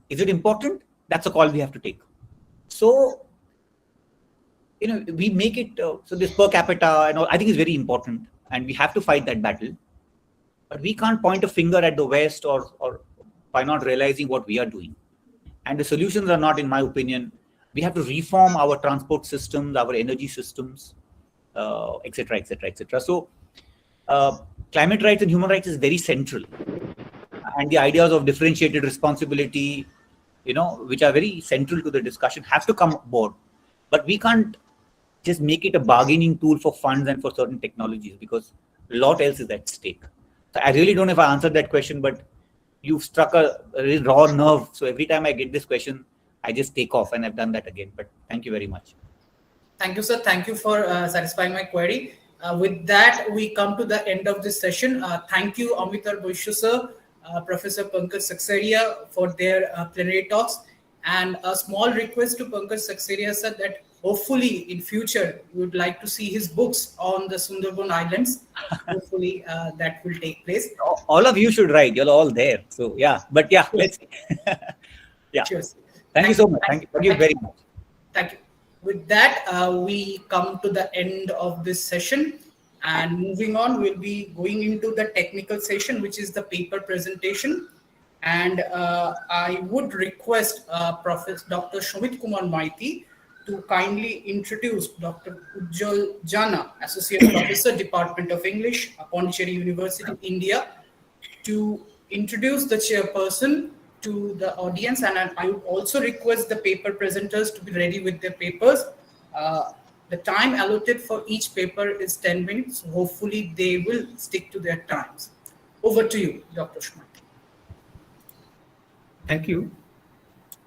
Is it important? That's a call we have to take. So, we make it, so this per capita and all, I think is very important and we have to fight that battle. But we can't point a finger at the West or by not realizing what we are doing. And the solutions are not, in my opinion, we have to reform our transport systems, our energy systems, etc., etc., etc. So climate rights and human rights is very central. And the ideas of differentiated responsibility, which are very central to the discussion, have to come aboard. But we can't just make it a bargaining tool for funds and for certain technologies because a lot else is at stake. So I really don't know if I answered that question, but you've struck a really raw nerve. So every time I get this question, I just take off, and I've done that again. But thank you very much. Thank you, sir. Thank you for satisfying my query. With that, we come to the end of this session. Thank you, BAISHYA sir, Professor PANKAJ SEKHSARIA for their plenary talks. And a small request to PANKAJ SEKHSARIA sir that hopefully in future we would like to see his books on the Sundarban Islands. Hopefully that will take place. All of you should write. You're all there. So yeah, but yeah, let's see. Yeah. Cheers. Thank you so much. Thank you very much. Thank you. With that, we come to the end of this session. And moving on, we'll be going into the technical session, which is the paper presentation. And I would request Professor Dr. Shomit Kumar Maiti to kindly introduce Dr. Ujjwal Jana, Associate Professor, Department of English, Pondicherry University, India, to introduce the chairperson to the audience. And I would also request the paper presenters to be ready with their papers. The time allotted for each paper is 10 minutes. Hopefully they will stick to their times. Over to you, Dr. Schmidt. Thank you.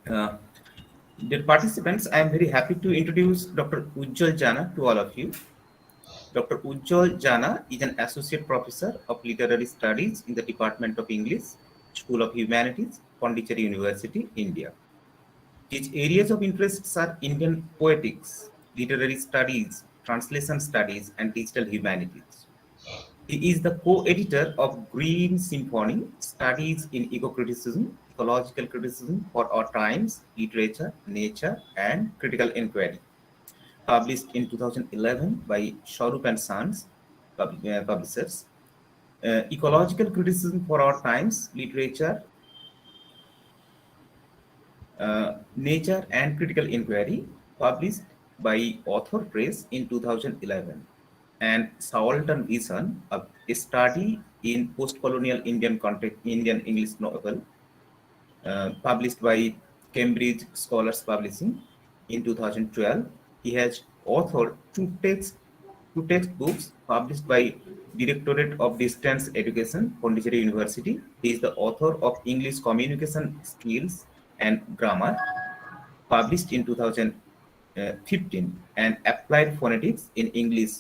Dear participants, I am very happy to introduce Dr. Ujjwal Jana to all of you. Dr. Ujjwal Jana is an Associate Professor of Literary Studies in the Department of English, School of Humanities, Pondicherry University, India. His areas of interest are Indian poetics, literary studies, translation studies, and digital humanities. He is the co-editor of Green Symphony, Studies in Eco-Criticism, Ecological Criticism for Our Times, Literature, Nature, and Critical Inquiry, published in 2011 by Sharup and Sons publishers. Ecological Criticism for Our Times, Literature, Nature and Critical Inquiry, published by Author Press in 2011. And Subaltern Vision, a study in post-colonial Indian context, Indian English novel, published by Cambridge Scholars Publishing in 2012. He has authored two textbooks published by Directorate of Distance Education, Pondicherry University. He is the author of English Communication Skills and Grammar, published in 2015, and Applied Phonetics in English,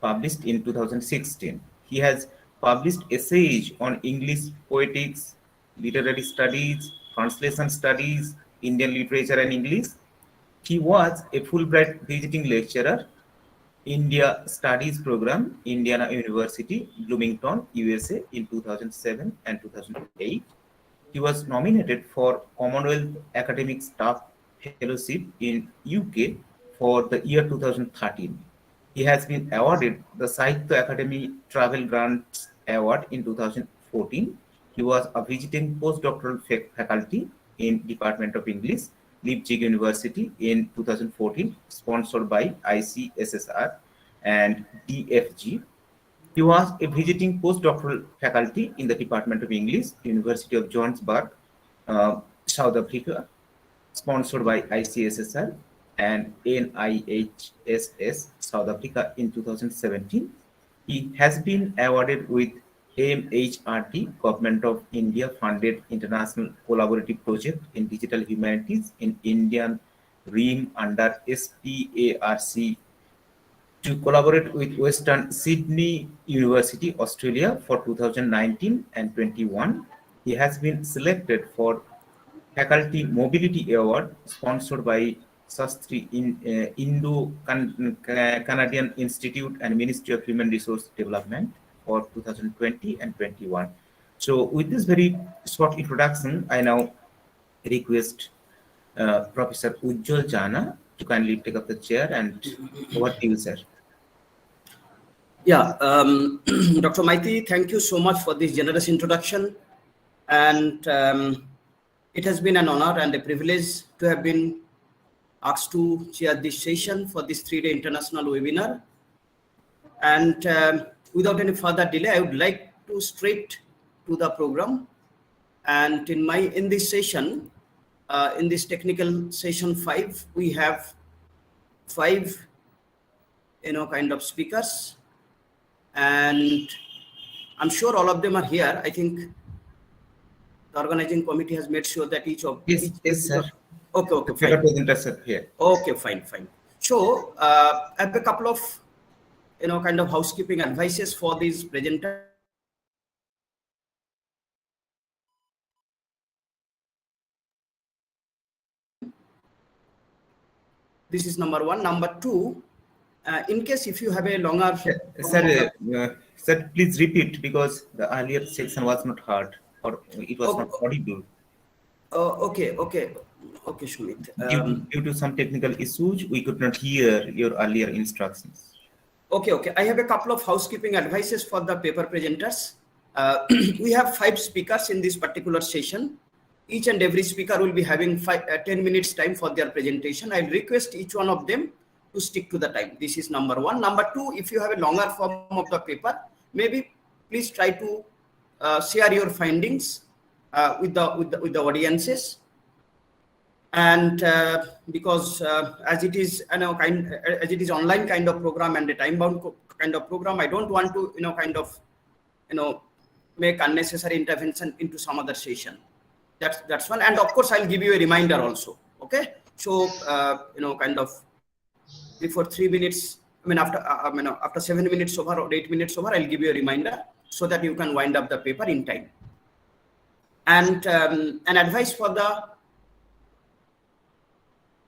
published in 2016. He has published essays on English poetics, literary studies, translation studies, Indian literature and English. He was a Fulbright visiting lecturer, India Studies Program, Indiana University, Bloomington, USA in 2007 and 2008. He was nominated for Commonwealth Academic Staff Fellowship in UK for the year 2013. He has been awarded the Sahitya Academy Travel Grants Award in 2014. He was a visiting postdoctoral faculty in Department of English, Leipzig University in 2014, sponsored by ICSSR and DFG. He was a visiting postdoctoral faculty in the Department of English, University of Johannesburg, South Africa, sponsored by ICSSR and NIHSS, South Africa in 2017. He has been awarded with MHRD, Government of India funded international collaborative project in digital humanities in Indian Realm under SPARC to collaborate with Western Sydney University, Australia for 2019 and 21. He has been selected for Faculty Mobility Award sponsored by Sastri Indo-Canadian Institute and Ministry of Human Resource Development for 2020 and 21. So with this very short introduction, I now request Professor Ujjwal Jana to kindly take up the chair, and over to you, sir. Yeah, Dr. Maiti, thank you so much for this generous introduction. And it has been an honor and a privilege to have been asked to chair this session for this 3-day international webinar. And without any further delay, I would like to straight to the program. And in this session, in this technical session 5, we have 5 kind of speakers, and I'm sure all of them are here. I think the organizing committee has made sure that each yes, sir. Okay, fine. Here. Okay, fine. So I have a couple of kind of housekeeping advices for these presenters. This is number 1. Number 2, in case if you have a longer... Sir, please repeat, because the earlier section was not heard or it was not audible. Okay, Shumit. Due to some technical issues, we could not hear your earlier instructions. Okay. I have a couple of housekeeping advices for the paper presenters. We have 5 speakers in this particular session. Each and every speaker will be having 10 minutes time for their presentation. I request each one of them to stick to the time. This is number 1. Number 2, if you have a longer form of the paper, maybe please try to share your findings with the audiences. And because as it is as it is online kind of program and a time bound kind of program, I don't want to make unnecessary intervention into some other session. That's one. And of course I'll give you a reminder also. Okay, so before 3 minutes, after 7 minutes over or 8 minutes over, I'll give you a reminder so that you can wind up the paper in time. And an advice for the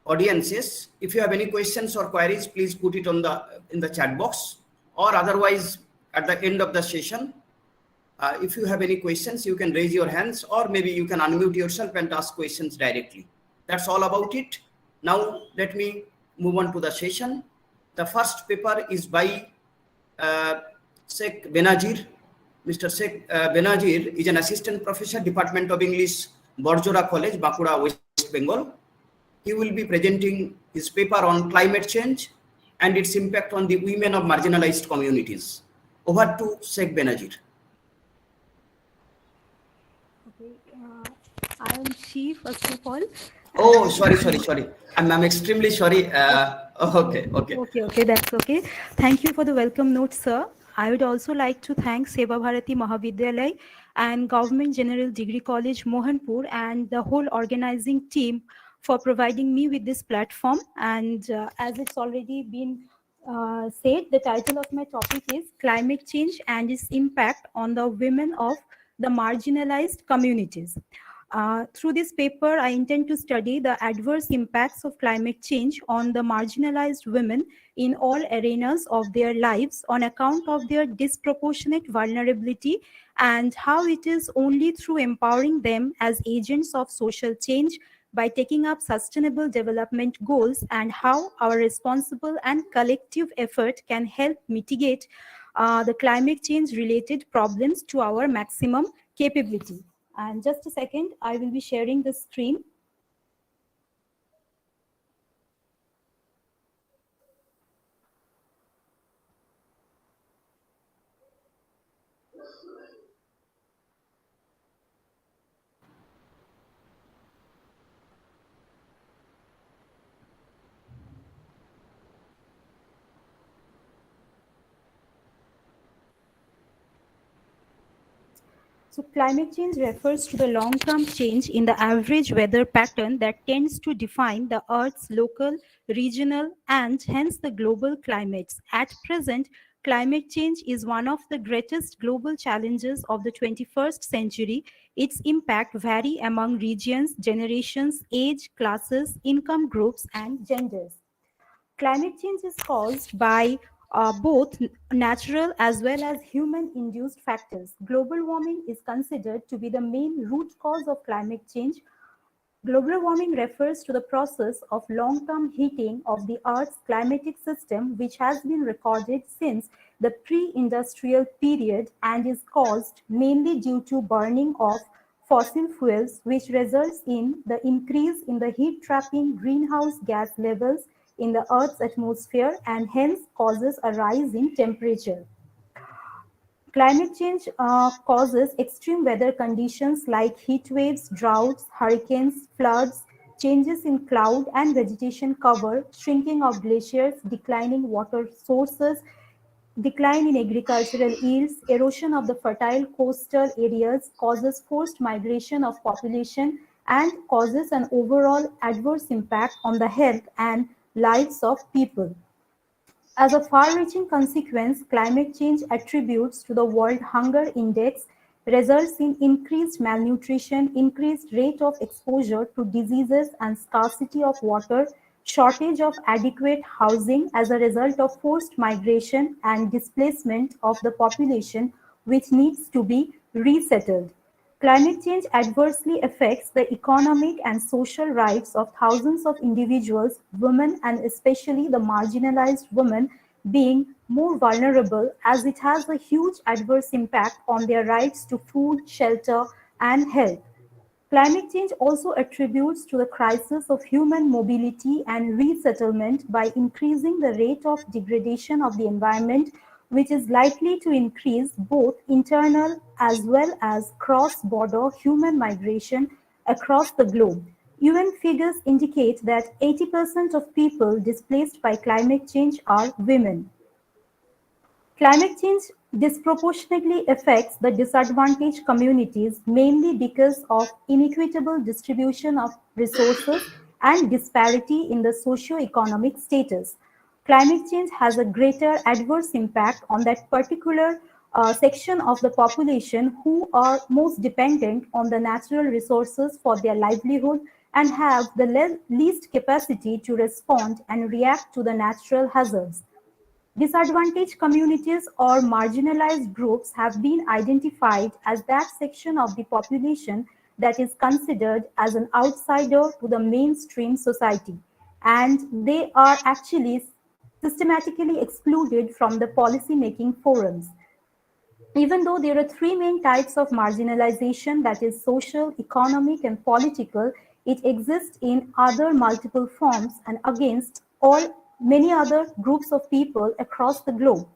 audiences: if you have any questions or queries, please put it on in the chat box, or otherwise at the end of the session, if you have any questions, you can raise your hands, or maybe you can unmute yourself and ask questions directly. That's all about it. Now let me move on to the session. The first paper is by Sheikh Benazir. Mr. Sheikh Benazir is an assistant professor, Department of English, Borjora College, Bankura, West Bengal. He will be presenting his paper on climate change and its impact on the women of marginalized communities. Over to Sheikh Benazir. Okay, I am she first of all. Oh, sorry. I'm extremely sorry. Okay, That's okay. Thank you for the welcome note, sir. I would also like to thank Seva Bharati Mahavidyalaya and Government General Degree College, Mohanpur, and the whole organizing team for providing me with this platform. And as it's already been said, the title of my topic is Climate Change and its Impact on the Women of the Marginalized Communities. Through this paper, I intend to study the adverse impacts of climate change on the marginalized women in all arenas of their lives on account of their disproportionate vulnerability, and how it is only through empowering them as agents of social change by taking up sustainable development goals, and how our responsible and collective effort can help mitigate the climate change related problems to our maximum capability. And just a second, I will be sharing the screen. So climate change refers to the long-term change in the average weather pattern that tends to define the Earth's local, regional, and hence the global climates. At present, climate change is one of the greatest global challenges of the 21st century. Its impact vary among regions, generations, age, classes, income groups, and genders. Climate change is caused by both natural as well as human-induced factors. Global warming is considered to be the main root cause of climate change. Global warming refers to the process of long-term heating of the Earth's climatic system, which has been recorded since the pre-industrial period and is caused mainly due to burning of fossil fuels, which results in the increase in the heat-trapping greenhouse gas levels in the Earth's atmosphere and hence causes a rise in temperature. Climate change causes extreme weather conditions like heat waves, droughts, hurricanes, floods, changes in cloud and vegetation cover, shrinking of glaciers, declining water sources, decline in agricultural yields, erosion of the fertile coastal areas, causes forced migration of population, and causes an overall adverse impact on the health and lives of people. As a far-reaching consequence, climate change attributes to the World Hunger Index results in increased malnutrition, increased rate of exposure to diseases and scarcity of water, shortage of adequate housing as a result of forced migration and displacement of the population, which needs to be resettled. Climate change adversely affects the economic and social rights of thousands of individuals, women, and especially the marginalized women being more vulnerable, as it has a huge adverse impact on their rights to food, shelter, and health. Climate change also attributes to the crisis of human mobility and resettlement by increasing the rate of degradation of the environment, which is likely to increase both internal as well as cross-border human migration across the globe. UN figures indicate that 80% of people displaced by climate change are women. Climate change disproportionately affects the disadvantaged communities mainly because of inequitable distribution of resources and disparity in the socio-economic status. Climate change has a greater adverse impact on that particular section of the population who are most dependent on the natural resources for their livelihood and have the least capacity to respond and react to the natural hazards. Disadvantaged communities or marginalized groups have been identified as that section of the population that is considered as an outsider to the mainstream society, and they are actually systematically excluded from the policy-making forums. Even though there are three main types of marginalization, that is social, economic, and political, it exists in other multiple forms and against all many other groups of people across the globe.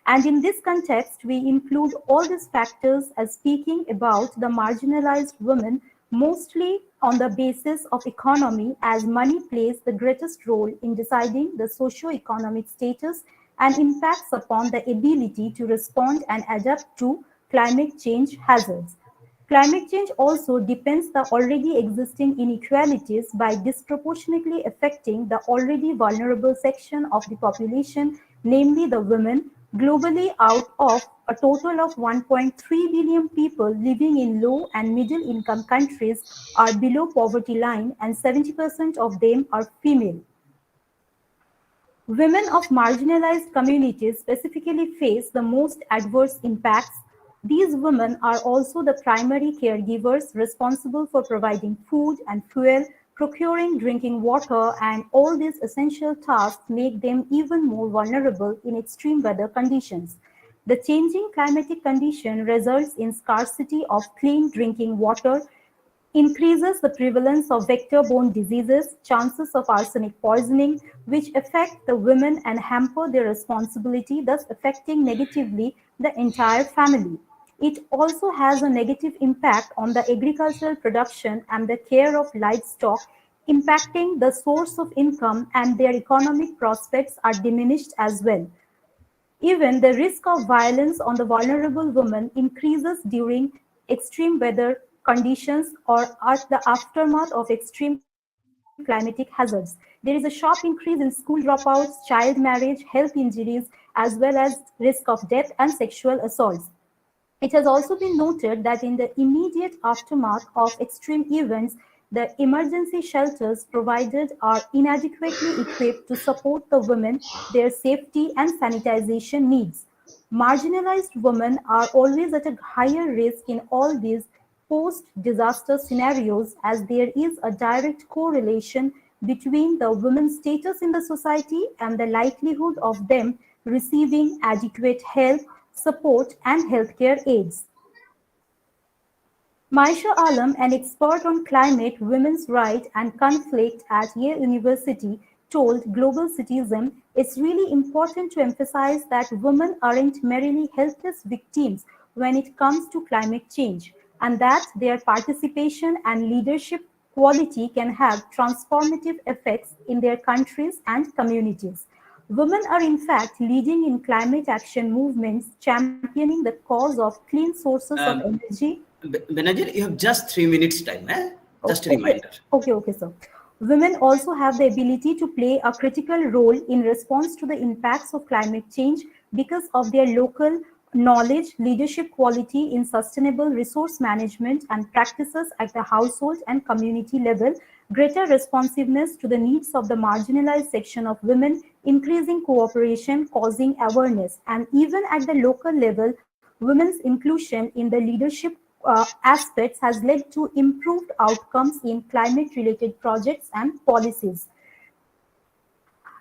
And in this context, we include all these factors as speaking about the marginalized women mostly on the basis of economy, as money plays the greatest role in deciding the socio-economic status and impacts upon the ability to respond and adapt to climate change hazards. Climate change also deepens the already existing inequalities by disproportionately affecting the already vulnerable section of the population, namely the women. Globally, out of a total of 1.3 billion people living in low and middle income countries are below poverty line, and 70% of them are female. Women of marginalized communities specifically face the most adverse impacts. These women are also the primary caregivers responsible for providing food and fuel, procuring drinking water, and all these essential tasks make them even more vulnerable in extreme weather conditions. The changing climatic condition results in scarcity of clean drinking water, increases the prevalence of vector-borne diseases, chances of arsenic poisoning, which affect the women and hamper their responsibility, thus affecting negatively the entire family. It also has a negative impact on the agricultural production and the care of livestock, impacting the source of income, and their economic prospects are diminished as well. Even the risk of violence on the vulnerable women increases during extreme weather conditions or at the aftermath of extreme climatic hazards. There is a sharp increase in school dropouts, child marriage, health injuries, as well as risk of death and sexual assaults. It has also been noted that in the immediate aftermath of extreme events, the emergency shelters provided are inadequately equipped to support the women, their safety and sanitization needs. Marginalized women are always at a higher risk in all these post-disaster scenarios, as there is a direct correlation between the women's status in the society and the likelihood of them receiving adequate help, support, and healthcare aids. Maisha Alam, an expert on climate, women's rights, and conflict at Yale University, told Global Citizen, it's really important to emphasize that women aren't merely helpless victims when it comes to climate change, and that their participation and leadership quality can have transformative effects in their countries and communities. Women are in fact leading in climate action movements, championing the cause of clean sources of energy. Benazir, you have just 3 minutes time. Just a Okay, reminder. okay, sir. Women also have the ability to play a critical role in response to the impacts of climate change because of their local knowledge, leadership quality in sustainable resource management and practices at the household and community level, greater responsiveness to the needs of the marginalized section of women, increasing cooperation, causing awareness, and even at the local level, women's inclusion in the leadership aspects has led to improved outcomes in climate-related projects and policies.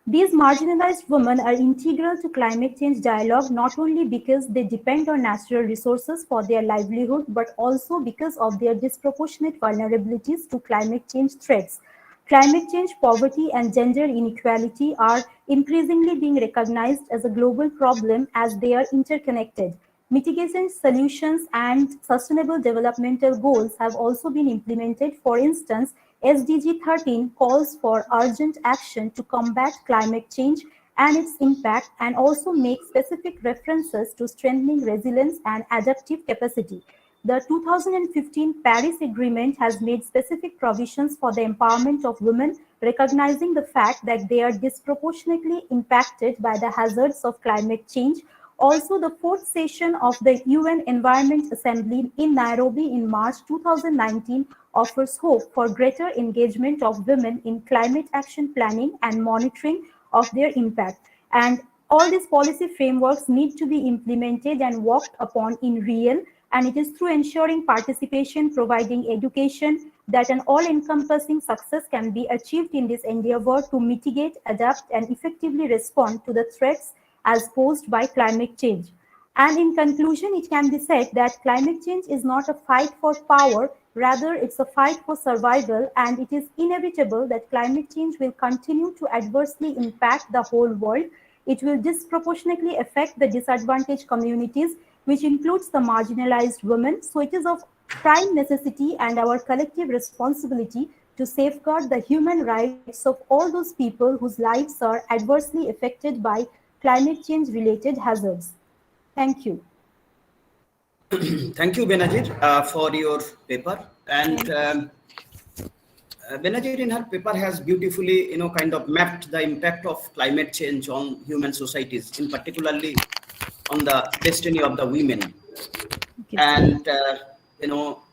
These marginalized women are integral to climate change dialogue not only because they depend on natural resources for their livelihood, but also because of their disproportionate vulnerabilities to climate change threats. Climate change, poverty, and gender inequality are increasingly being recognized as a global problem as they are interconnected. Mitigation solutions and sustainable developmental goals have also been implemented. For instance, SDG 13 calls for urgent action to combat climate change and its impact, and also makes specific references to strengthening resilience and adaptive capacity. The 2015 Paris Agreement has made specific provisions for the empowerment of women, recognizing the fact that they are disproportionately impacted by the hazards of climate change. Also, the fourth session of the UN Environment Assembly in Nairobi in March 2019 offers hope for greater engagement of women in climate action planning and monitoring of their impact. And all these policy frameworks need to be implemented and worked upon in real, and it is through ensuring participation, providing education, that an all-encompassing success can be achieved in this endeavor to mitigate, adapt, and effectively respond to the threats as posed by climate change. And in conclusion, it can be said that climate change is not a fight for power, rather it's a fight for survival, and it is inevitable that climate change will continue to adversely impact the whole world. It will disproportionately affect the disadvantaged communities, which includes the marginalized women. So it is of prime necessity and our collective responsibility to safeguard the human rights of all those people whose lives are adversely affected by climate change related hazards. Thank you. Thank you, Benazir, for your paper. And Benazir in her paper has beautifully, kind of mapped the impact of climate change on human societies, in particularly on the destiny of the women. Okay. And,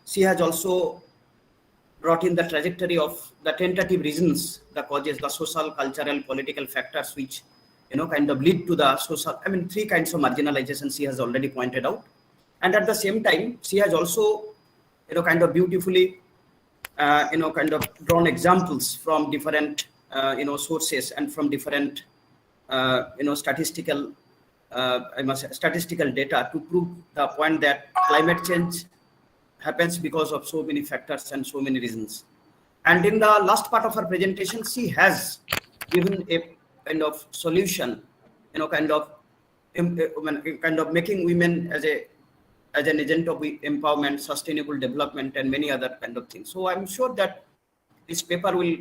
she has also brought in the trajectory of the tentative reasons, the causes, the social, cultural, political factors, which, kind of lead to the social, three kinds of marginalization she has already pointed out. And at the same time, she has also, kind of beautifully, kind of drawn examples from different, sources and from different, statistical, statistical data to prove the point that climate change happens because of so many factors and so many reasons. And in the last part of her presentation, she has given a kind of solution, kind of making women as an agent of empowerment, sustainable development, and many other kind of things. So I'm sure that this paper will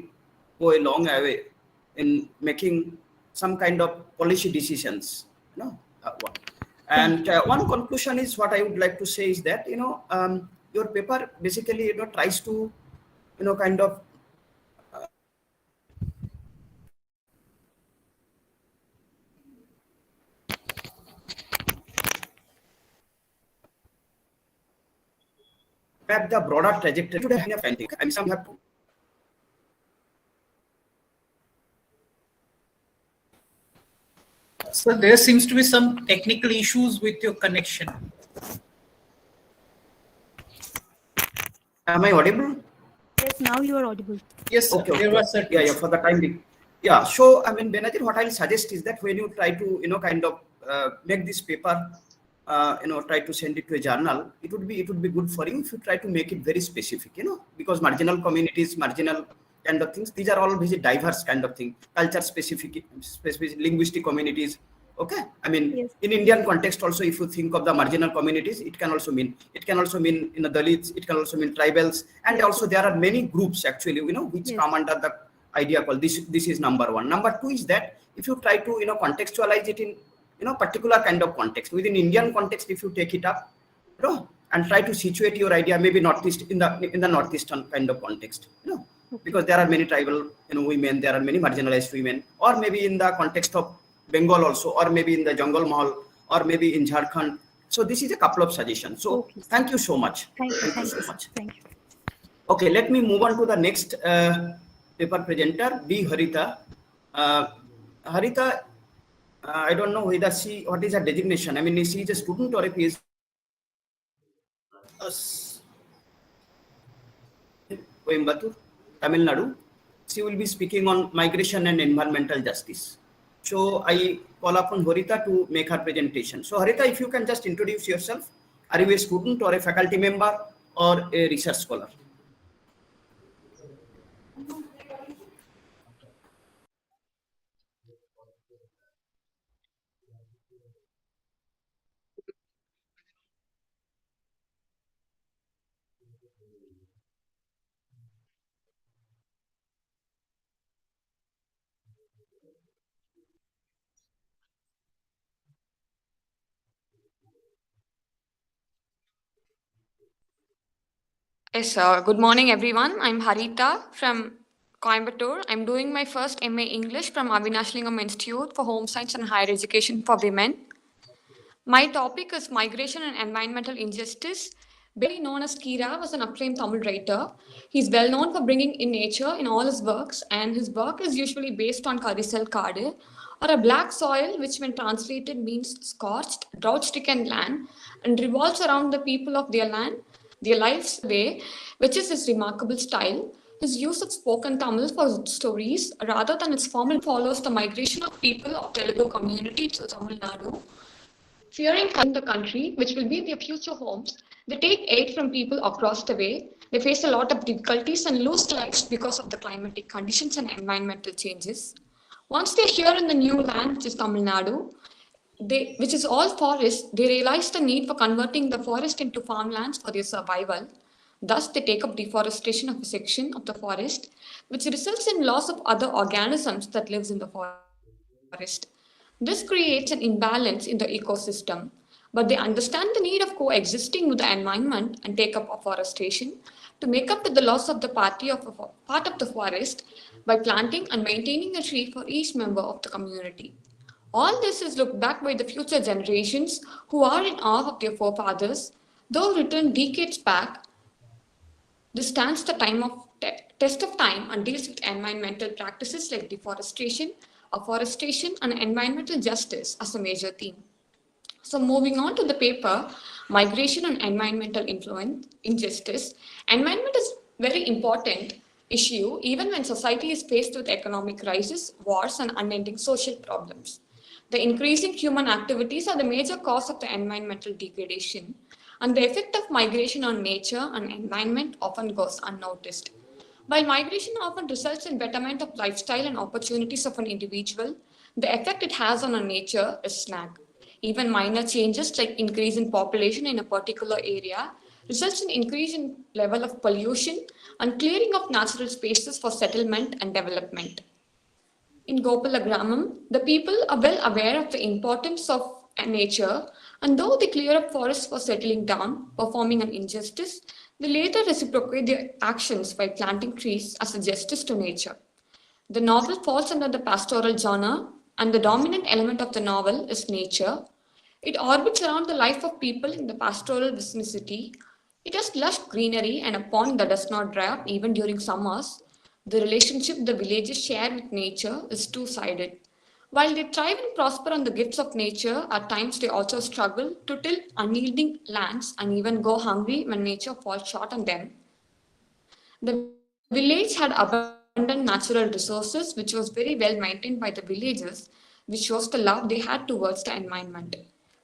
go a long way in making some kind of policy decisions. And one conclusion is what I would like to say is that your paper basically tries to kind of map the broader trajectory to the finding. Some have to. So there seems to be some technical issues with your connection. Am I audible? Yes, now you are audible. Yes, sir. Okay. There was a Yeah, for the time being. Yeah, so Benazir, what I'll suggest is that when you try to kind of make this paper, try to send it to a journal, it would be good for you if you try to make it very specific, because marginal communities, marginal kind of things, these are all very diverse kind of thing, culture specific linguistic communities. Okay, Yes. in Indian context also, if you think of the marginal communities, it can also mean Dalits, it can also mean tribals, and Yes. also there are many groups actually, which Yes. come under the idea called this is number one. Number two is that if you try to contextualize it in particular kind of context, within Indian context, if you take it up, and try to situate your idea maybe northeast in the northeastern kind of context, because there are many tribal women, there are many marginalized women, or maybe in the context of Bengal also, or maybe in the Jungle Mahal, or maybe in Jharkhand. So this is a couple of suggestions. So Okay. thank you so much. Thank you. Thank you so much. Thank you. Okay, let me move on to the next paper presenter, B. Harita. Harita, I don't know whether what is her designation? Is she a student or a PhD? Coimbatore, Tamil Nadu. She will be speaking on migration and environmental justice. So I call upon Harita to make her presentation. So Harita, if you can just introduce yourself. Are you a student or a faculty member or a research scholar? Yes, good morning, everyone. I'm Harita from Coimbatore. I'm doing my first MA English from Avinashlingam Institute for Home Science and Higher Education for Women. My topic is migration and environmental injustice. Basically known as Kira, was an acclaimed Tamil writer. He's well known for bringing in nature in all his works, and his work is usually based on Karisal Kade, or a black soil, which when translated means scorched, drought-stricken land, and revolves around the people of their land, their life's way, which is his remarkable style. His use of spoken Tamil for stories, rather than its formal, follows the migration of people of Telugu community to Tamil Nadu. Fearing the country, which will be their future homes, they take aid from people across the way. They face a lot of difficulties and lose lives because of the climatic conditions and environmental changes. Once they're here in the new land, which is Tamil Nadu, which is all forest, they realize the need for converting the forest into farmlands for their survival. Thus, they take up deforestation of a section of the forest, which results in loss of other organisms that lives in the forest. This creates an imbalance in the ecosystem, but they understand the need of coexisting with the environment and take up afforestation to make up to the loss of the part of the forest by planting and maintaining a tree for each member of the community. All this is looked back by the future generations who are in awe of their forefathers, though written decades back. This stands the test of time and deals with environmental practices like deforestation, afforestation, and environmental justice as a major theme. So moving on to the paper, Migration and Environmental Injustice. Environment is very important issue even when society is faced with economic crisis, wars, and unending social problems. The increasing human activities are the major cause of the environmental degradation, and the effect of migration on nature and environment often goes unnoticed. While migration often results in betterment of lifestyle and opportunities of an individual, the effect it has on our nature is snag. Even minor changes like increase in population in a particular area results in increase in level of pollution and clearing of natural spaces for settlement and development. In Gopalagramam, the people are well aware of the importance of nature, and though they clear up forests for settling down, performing an injustice, they later reciprocate their actions by planting trees as a justice to nature. The novel falls under the pastoral genre, and the dominant element of the novel is nature. It orbits around the life of people in the pastoral vicinity. It has lush greenery and a pond that does not dry up even during summers. The relationship the villages share with nature is two-sided. While they thrive and prosper on the gifts of nature, at times they also struggle to till unyielding lands and even go hungry when nature falls short on them. The village had abundant natural resources, which was very well maintained by the villagers, which shows the love they had towards the environment.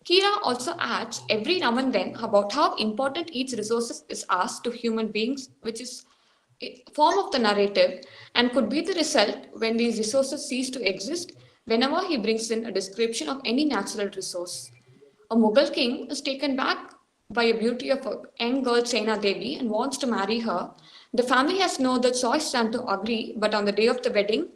Kira also adds every now and then about how important each resource is asked to human beings, which is a form of the narrative and could be the result when these resources cease to exist whenever he brings in a description of any natural resource. A Mughal king is taken back by a beauty of a young girl Sena Devi and wants to marry her. The family has no other choice than to agree, but on the day of the wedding,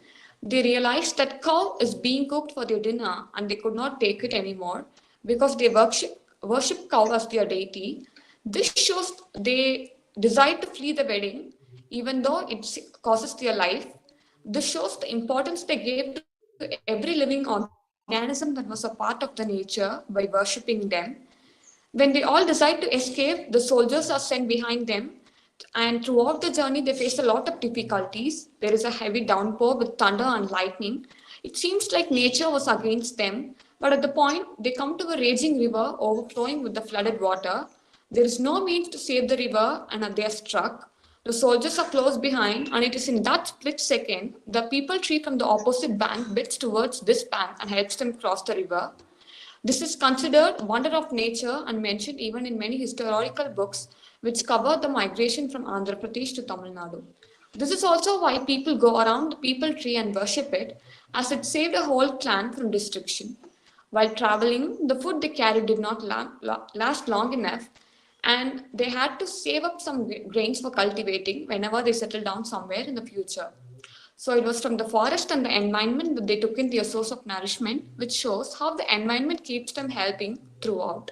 they realize that cow is being cooked for their dinner and they could not take it anymore because they worship cow as their deity. This shows they decide to flee the wedding even though it causes their life. This shows the importance they gave to every living organism that was a part of the nature by worshipping them. When they all decide to escape, the soldiers are sent behind them, and throughout the journey, they face a lot of difficulties. There is a heavy downpour with thunder and lightning. It seems like nature was against them, but at the point they come to a raging river overflowing with the flooded water. There is no means to save the river, and they are struck. The soldiers are close behind, and it is in that split second the people tree from the opposite bank bits towards this bank and helps them cross the river. This is considered wonder of nature and mentioned even in many historical books which cover the migration from Andhra Pradesh to Tamil Nadu. This is also why people go around the people tree and worship it, as it saved a whole clan from destruction. While traveling, the food they carried did not last long enough, and they had to save up some grains for cultivating whenever they settled down somewhere in the future. So it was from the forest and the environment that they took in their source of nourishment, which shows how the environment keeps them helping throughout.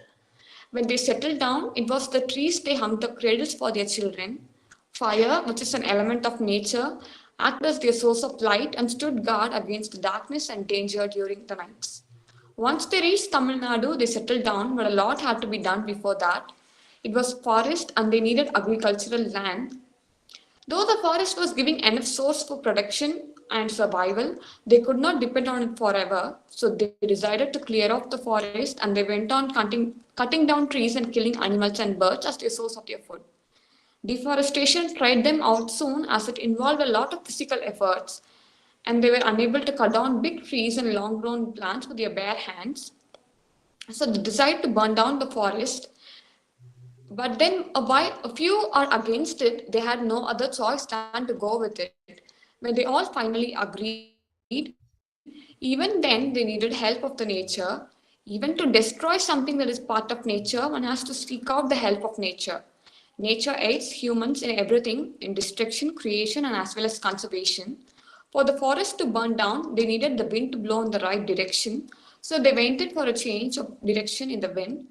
When they settled down, it was the trees they hung the cradles for their children. Fire, which is an element of nature, acted as their source of light and stood guard against the darkness and danger during the nights. Once they reached Tamil Nadu, they settled down, but a lot had to be done before that. It was forest and they needed agricultural land. Though the forest was giving enough source for production and survival, they could not depend on it forever. So they decided to clear off the forest and they went on cutting down trees and killing animals and birds as their source of their food. Deforestation tried them out soon as it involved a lot of physical efforts and they were unable to cut down big trees and long grown plants with their bare hands. So they decided to burn down the forest. But then a few are against it, they had no other choice than to go with it. When they all finally agreed, even then they needed help of the nature. Even to destroy something that is part of nature, one has to seek out the help of nature. Nature aids humans in everything, in destruction, creation, and as well as conservation. For the forest to burn down, they needed the wind to blow in the right direction. So they waited for a change of direction in the wind.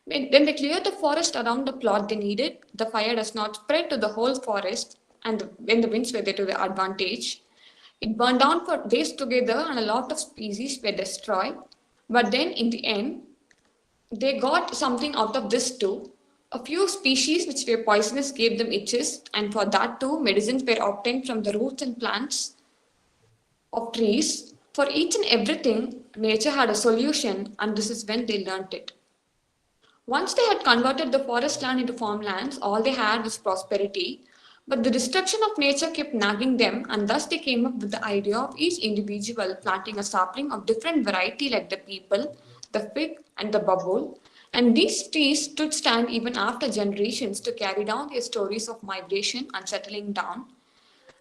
Then they cleared the forest around the plot they needed. The fire does not spread to the whole forest, and when the winds were there to their advantage, it burned down for days together, and a lot of species were destroyed. But then in the end, they got something out of this too. A few species which were poisonous gave them itches, and for that too, medicines were obtained from the roots and plants of trees. For each and everything, nature had a solution, and this is when they learnt it. Once they had converted the forest land into farmlands, all they had was prosperity. But the destruction of nature kept nagging them, and thus they came up with the idea of each individual planting a sapling of different variety like the peepal, the fig, and the babul. And these trees stood stand even after generations to carry down their stories of migration and settling down.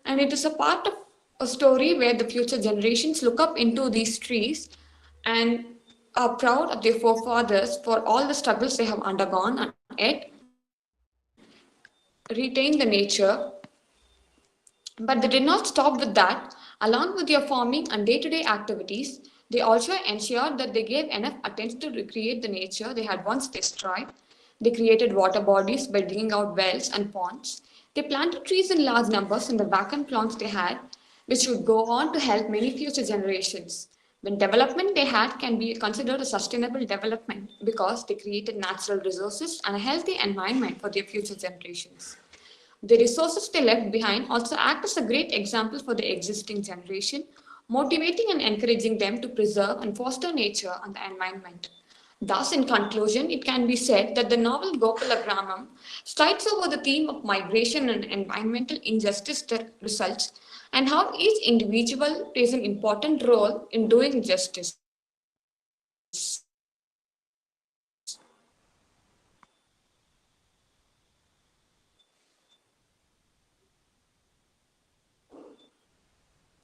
And it is a part of a story where the future generations look up into these trees and are proud of their forefathers for all the struggles they have undergone and yet retain the nature. But they did not stop with that. Along with their farming and day-to-day activities, they also ensured that they gave enough attention to recreate the nature they had once destroyed. They created water bodies by digging out wells and ponds. They planted trees in large numbers in the vacant plots they had, which would go on to help many future generations. When development they had can be considered a sustainable development because they created natural resources and a healthy environment for their future generations. The resources they left behind also act as a great example for the existing generation, motivating and encouraging them to preserve and foster nature and the environment. Thus, in conclusion, it can be said that the novel Gokula Gramam strides over the theme of migration and environmental injustice that results and how each individual plays an important role in doing justice.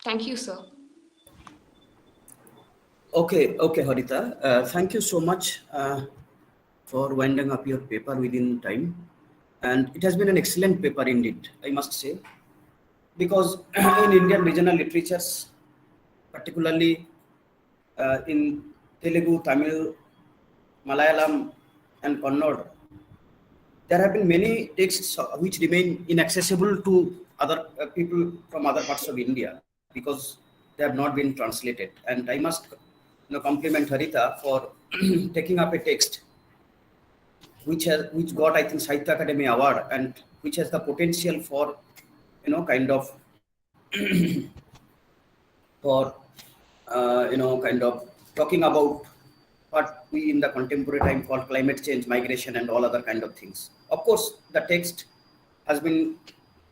Thank you, sir. Okay, Harita. Thank you so much for winding up your paper within time. And it has been an excellent paper indeed, I must say. Because in Indian regional literatures, particularly in Telugu, Tamil, Malayalam, and Kannada, there have been many texts which remain inaccessible to other people from other parts of India because they have not been translated. And I must compliment Harita for taking up a text which got, I think, Sahitya Academy Award and which has the potential for kind of talking about what we in the contemporary time call climate change, migration, and all other kind of things. Of course, the text has been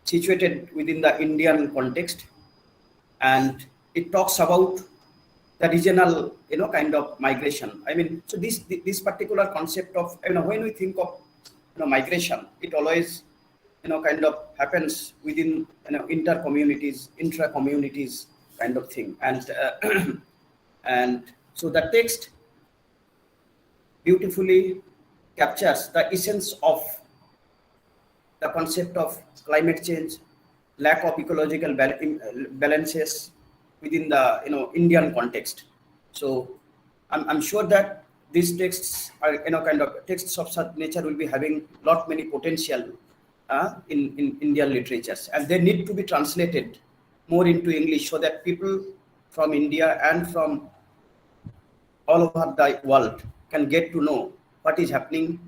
situated within the Indian context, and it talks about the regional, kind of migration. I mean, so this particular concept of, when we think of, migration, it always, kind of happens within, inter-communities, intra-communities kind of thing. And, and so the text beautifully captures the essence of the concept of climate change, lack of ecological balances within the Indian context. So I'm sure that these texts are kind of texts of such nature will be having many potential in Indian literatures, and they need to be translated more into English so that people from India and from all over the world can get to know what is happening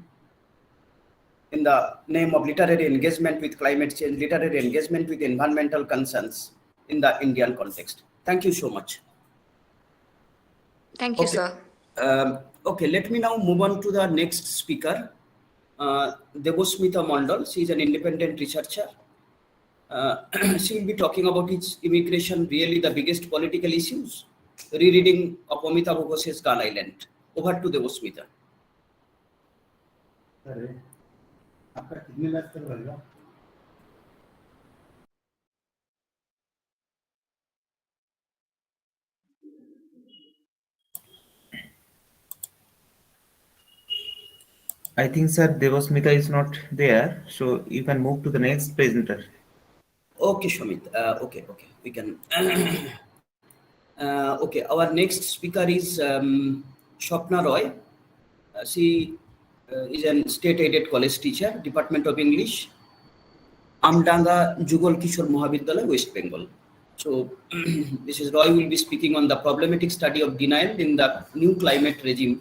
in the name of literary engagement with climate change, literary engagement with environmental concerns in the Indian context. Thank you so much. Thank you, Okay. sir. Okay, let me now move on to the next speaker, Devosmita Mondal. She is an independent researcher. She will be talking about its immigration, really the biggest political issues. Rereading of Amitabh Ghosh's Gun Island. Over to Devosmita. I think, sir, Devasmita is not there, so you can move to the next presenter. Okay, Shamit. Okay, we can. Okay, our next speaker is Shopna Roy. She is a state-aided college teacher, Department of English, Amdanga Jugal Kishore Mahavidyalaya, West Bengal. So, Mrs. Roy will be speaking on the problematic study of denial in the new climate regime,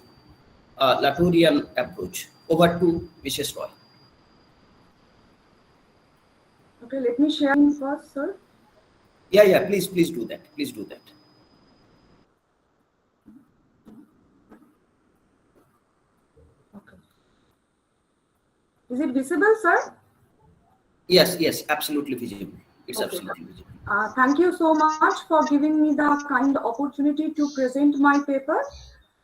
Latourian approach. Over to Mrs. Roy. Okay, let me share first, sir. Yeah, please do that. Okay. Is it visible, sir? Yes, absolutely visible. It's okay. Absolutely visible. Thank you so much for giving me the kind opportunity to present my paper.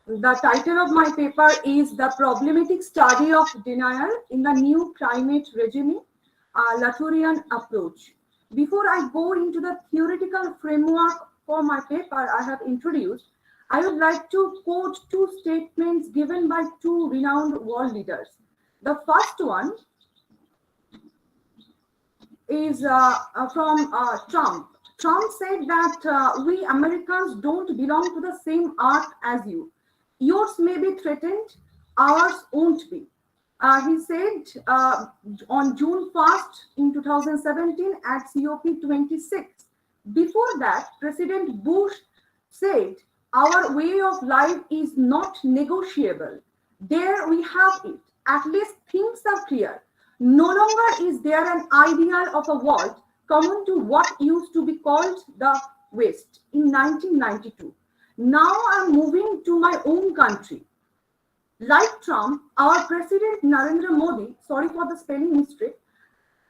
The title of my paper is The Problematic Study of Denial in the New Climate Regime, Latourian Approach. Before I go into the theoretical framework for my paper I have introduced, I would like to quote two statements given by two renowned world leaders. The first one is from Trump. Trump said that we Americans don't belong to the same earth as you. Yours may be threatened, ours won't be. He said on June 1st in 2017 at COP26. Before that, President Bush said, our way of life is not negotiable. There we have it. At least things are clear. No longer is there an ideal of a world common to what used to be called the West in 1992. Now I'm moving to my own country. Like Trump, our President Narendra Modi, sorry for the spelling mistake,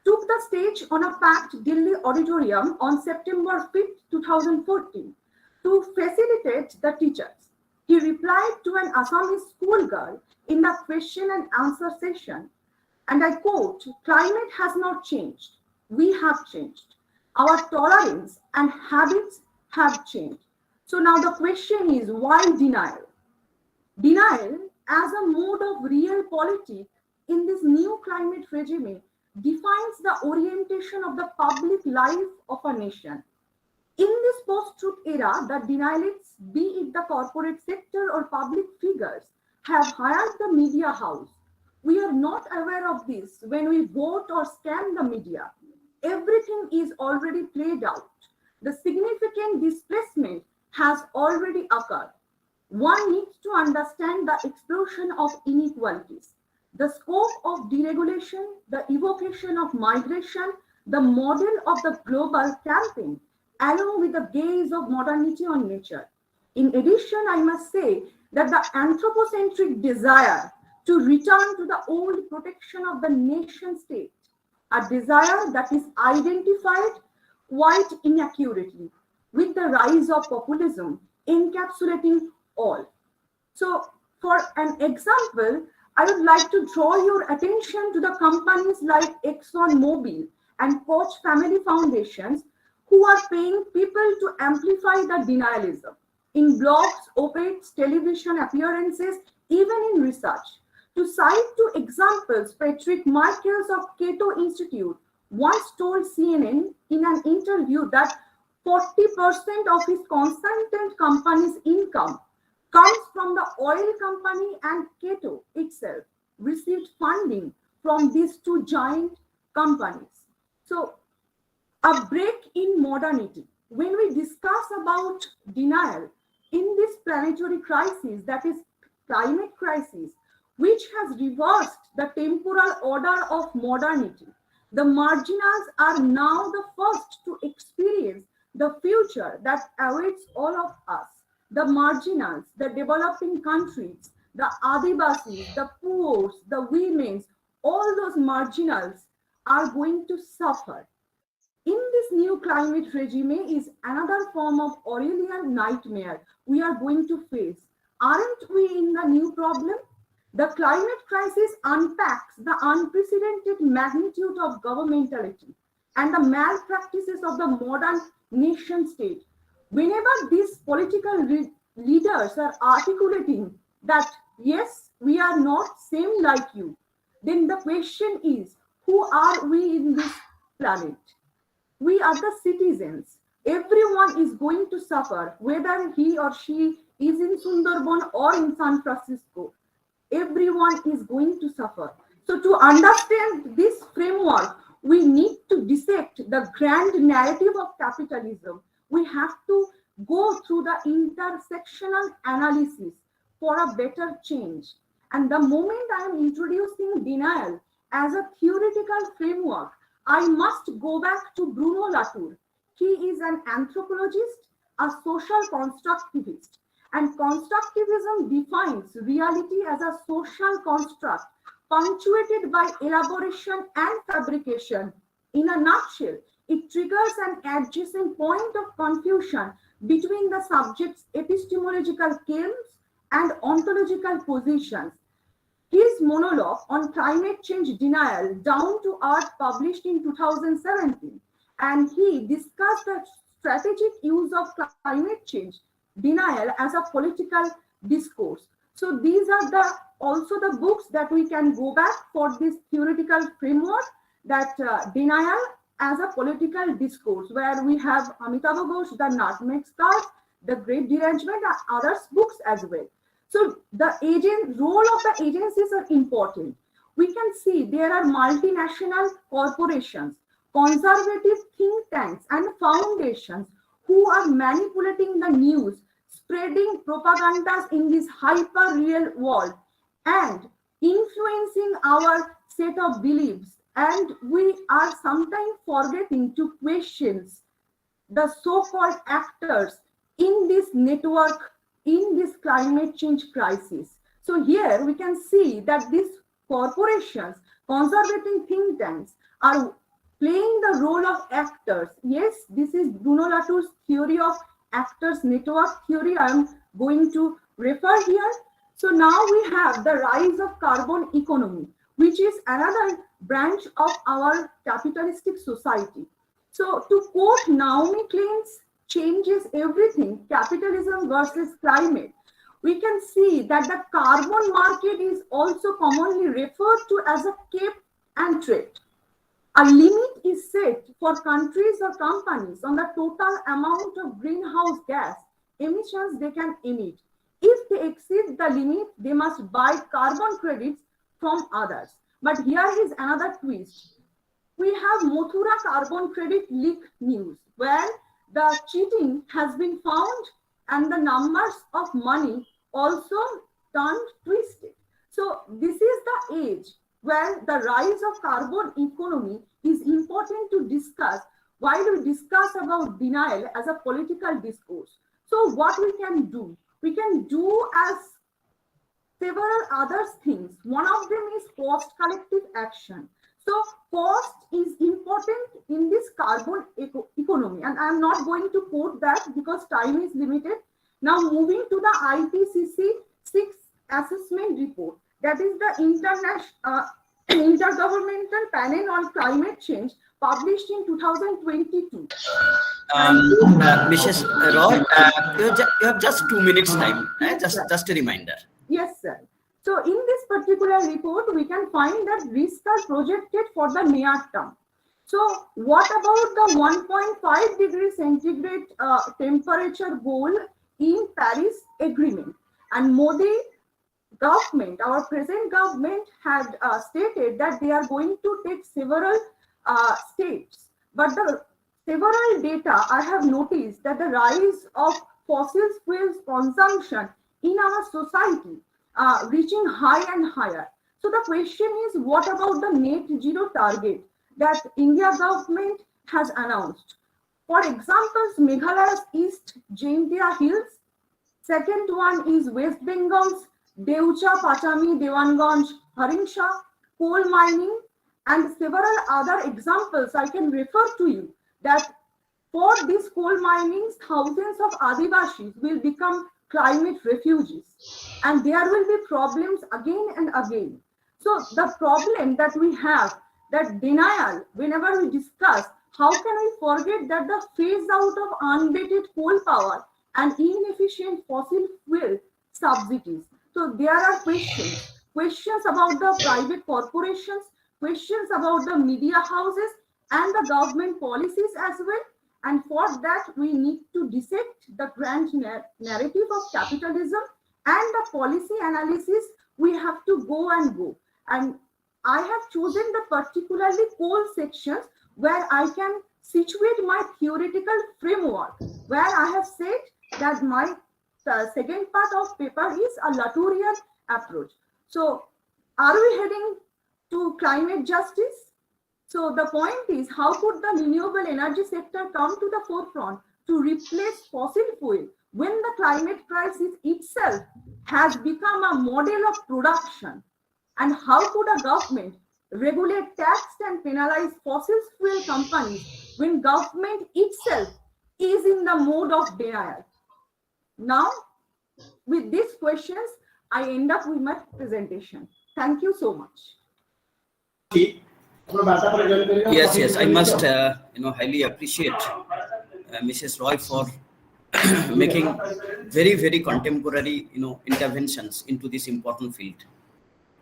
took the stage on a packed Delhi auditorium on September 5th, 2014 to facilitate the teachers. He replied to an Assamese schoolgirl in the question and answer session, and I quote, climate has not changed. We have changed. Our tolerance and habits have changed. So now the question is, why denial? Denial as a mode of real politics in this new climate regime defines the orientation of the public life of a nation. In this post-truth era, the denialists, be it the corporate sector or public figures, have hired the media house. We are not aware of this when we vote or scan the media. Everything is already played out. The significant displacement has already occurred. One needs to understand the explosion of inequalities, the scope of deregulation, the evocation of migration, the model of the global campaign, along with the gaze of modernity on nature. In addition, I must say that the anthropocentric desire to return to the old protection of the nation state, a desire that is identified quite inaccurately with the rise of populism encapsulating all. So, for an example, I would like to draw your attention to the companies like ExxonMobil and Koch Family Foundations who are paying people to amplify the denialism in blogs, op-eds, television appearances, even in research. To cite two examples, Patrick Michaels of Cato Institute once told CNN in an interview that 40% of his consultant company's income comes from the oil company, and Cato itself received funding from these two giant companies. So a break in modernity. When we discuss about denial in this planetary crisis, that is climate crisis, which has reversed the temporal order of modernity, the marginals are now the first to experience the future that awaits all of us. The marginals, the developing countries, the Adivasis, the poor, the women, all those marginals are going to suffer. In this new climate regime is another form of Orwellian nightmare we are going to face. Aren't we in the new problem? The climate crisis unpacks the unprecedented magnitude of governmentality and the malpractices of the modern nation state. Whenever these political leaders are articulating that, yes, we are not same like you, then the question is, who are we in this planet? We are the citizens. Everyone is going to suffer, whether he or she is in Sundarban or in San Francisco. Everyone is going to suffer. So to understand this framework, we need to dissect the grand narrative of capitalism. We have to go through the intersectional analysis for a better change. And the moment I am introducing denial as a theoretical framework, I must go back to Bruno Latour. He is an anthropologist, a social constructivist, and constructivism defines reality as a social construct punctuated by elaboration and fabrication. In a nutshell, it triggers an adjacent point of confusion between the subject's epistemological claims and ontological positions. His monologue on climate change denial, Down to Earth, published in 2017, and he discussed the strategic use of climate change denial as a political discourse. So these are also the books that we can go back for this theoretical framework, that denial as a political discourse, where we have Amitabh Ghosh, The Nutmeg Scars, The Great Derangement, and others books as well. So the role of the agencies are important. We can see there are multinational corporations, conservative think tanks, and foundations who are manipulating the news, spreading propagandas in this hyper-real world, and influencing our set of beliefs. And we are sometimes forgetting to question the so-called actors in this network, in this climate change crisis. So here we can see that these corporations, conservative think tanks, are playing the role of actors. Yes, this is Bruno Latour's theory of actors network theory I am going to refer here. So now we have the rise of carbon economy, which is another branch of our capitalistic society. So to quote Naomi Klein's Changes Everything, Capitalism versus Climate, we can see that the carbon market is also commonly referred to as a cap and trade. A limit is set for countries or companies on the total amount of greenhouse gas emissions they can emit. If they exceed the limit, they must buy carbon credits from others. But here is another twist. We have Mathura carbon credit leak news, where the cheating has been found and the numbers of money also turned twisted. So this is the age where the rise of carbon economy is important to discuss while we discuss about denial as a political discourse. So what we can do? We can do as several other things. One of them is post-collective action. So cost is important in this carbon economy, and I'm not going to quote that because time is limited. Now moving to the IPCC 6th assessment report, that is the Intergovernmental Panel on Climate Change, published in 2022. Mrs. Roy, you have just 2 minutes time. Just a reminder. Yes, sir. So in this particular report, we can find that risks are projected for the near term. So what about the 1.5 degrees centigrade temperature goal in Paris Agreement? And Modi government, our present government, had stated that they are going to take several states. But the several data I have noticed that the rise of fossil fuels consumption in our society reaching high and higher. So the question is, what about the net zero target that India government has announced? For examples, Meghalaya's East Jaintia Hills. Second one is West Bengal's Deutscha, Pachami, Dewanganj, Haringsha, coal mining, and several other examples I can refer to you that for these coal minings, thousands of Adivasis will become climate refugees, and there will be problems again and again. So the problem that we have, that denial, whenever we discuss, how can we forget that the phase out of unbated coal power and inefficient fossil fuel subsidies? So there are questions about the private corporations, questions about the media houses and the government policies as well. And for that, we need to dissect the grand narrative of capitalism and the policy analysis. We have to go and go. And I have chosen the particularly coal sections where I can situate my theoretical framework, where I have said that my second part of paper is a Latourian approach. So are we heading to climate justice? So the point is, how could the renewable energy sector come to the forefront to replace fossil fuel when the climate crisis itself has become a model of production? And how could a government regulate, tax and penalize fossil fuel companies when government itself is in the mode of denial? Now, with these questions, I end up with my presentation. Thank you so much. Yes, I must, highly appreciate Mrs. Roy for making very, very contemporary, interventions into this important field.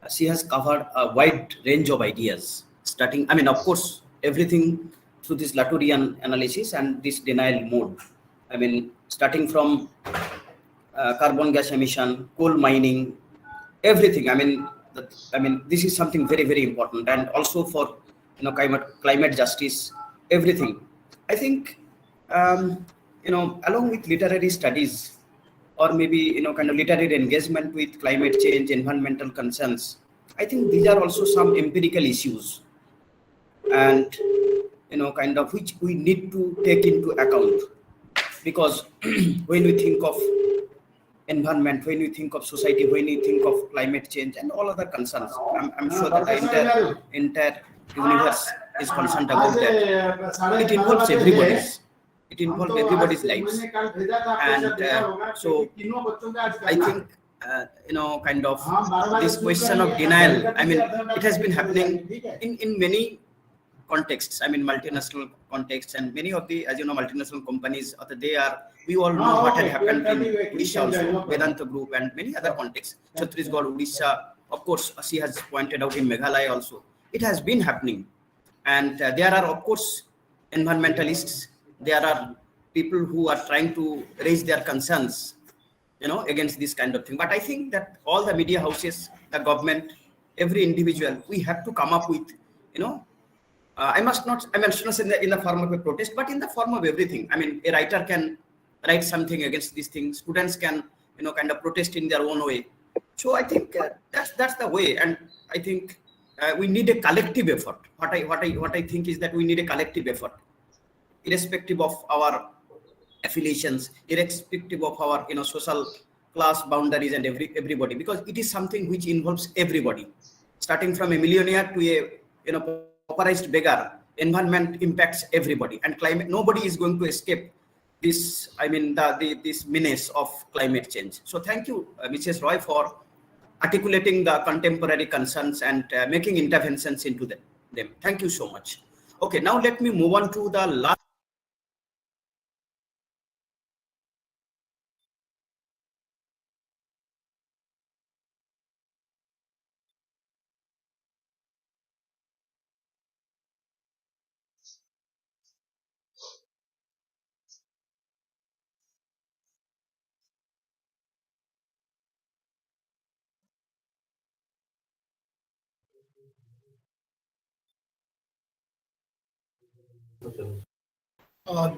She has covered a wide range of ideas, starting, of course, everything through this Latourian analysis and this denial mode. Starting from carbon gas emission, coal mining, everything. This is something very, very important, and also for climate justice, everything. I think along with literary studies, or maybe literary engagement with climate change, environmental concerns, I think these are also some empirical issues, and which we need to take into account, because when we think of environment, when we think of society, when we think of climate change and all other concerns, I'm sure that the entire universe is concerned about that. It involves everybody's lives, and so I think this question of denial, it has been happening in many contexts, multinational contexts, and many of the, as you know, multinational companies, we all know what had happened in Odisha also, Vedanta Group, and many other contexts. Chhattisgarh, Odisha, of course, she has pointed out in Meghalaya also. It has been happening. And there are, of course, environmentalists. There are people who are trying to raise their concerns, against this kind of thing. But I think that all the media houses, the government, every individual, we have to come up with, I must not say in the form of a protest, but in the form of everything. A writer can write something against these things. Students can, protest in their own way. So I think that's the way, and I think we need a collective effort. What I think is that we need a collective effort, irrespective of our affiliations, irrespective of our social class boundaries and everybody, because it is something which involves everybody, starting from a millionaire to a pauperized beggar. Environment impacts everybody, and climate, nobody is going to escape this, this menace of climate change. So thank you, Mrs. Roy, for articulating the contemporary concerns and making interventions into them. Thank you so much. Okay, now let me move on to the last.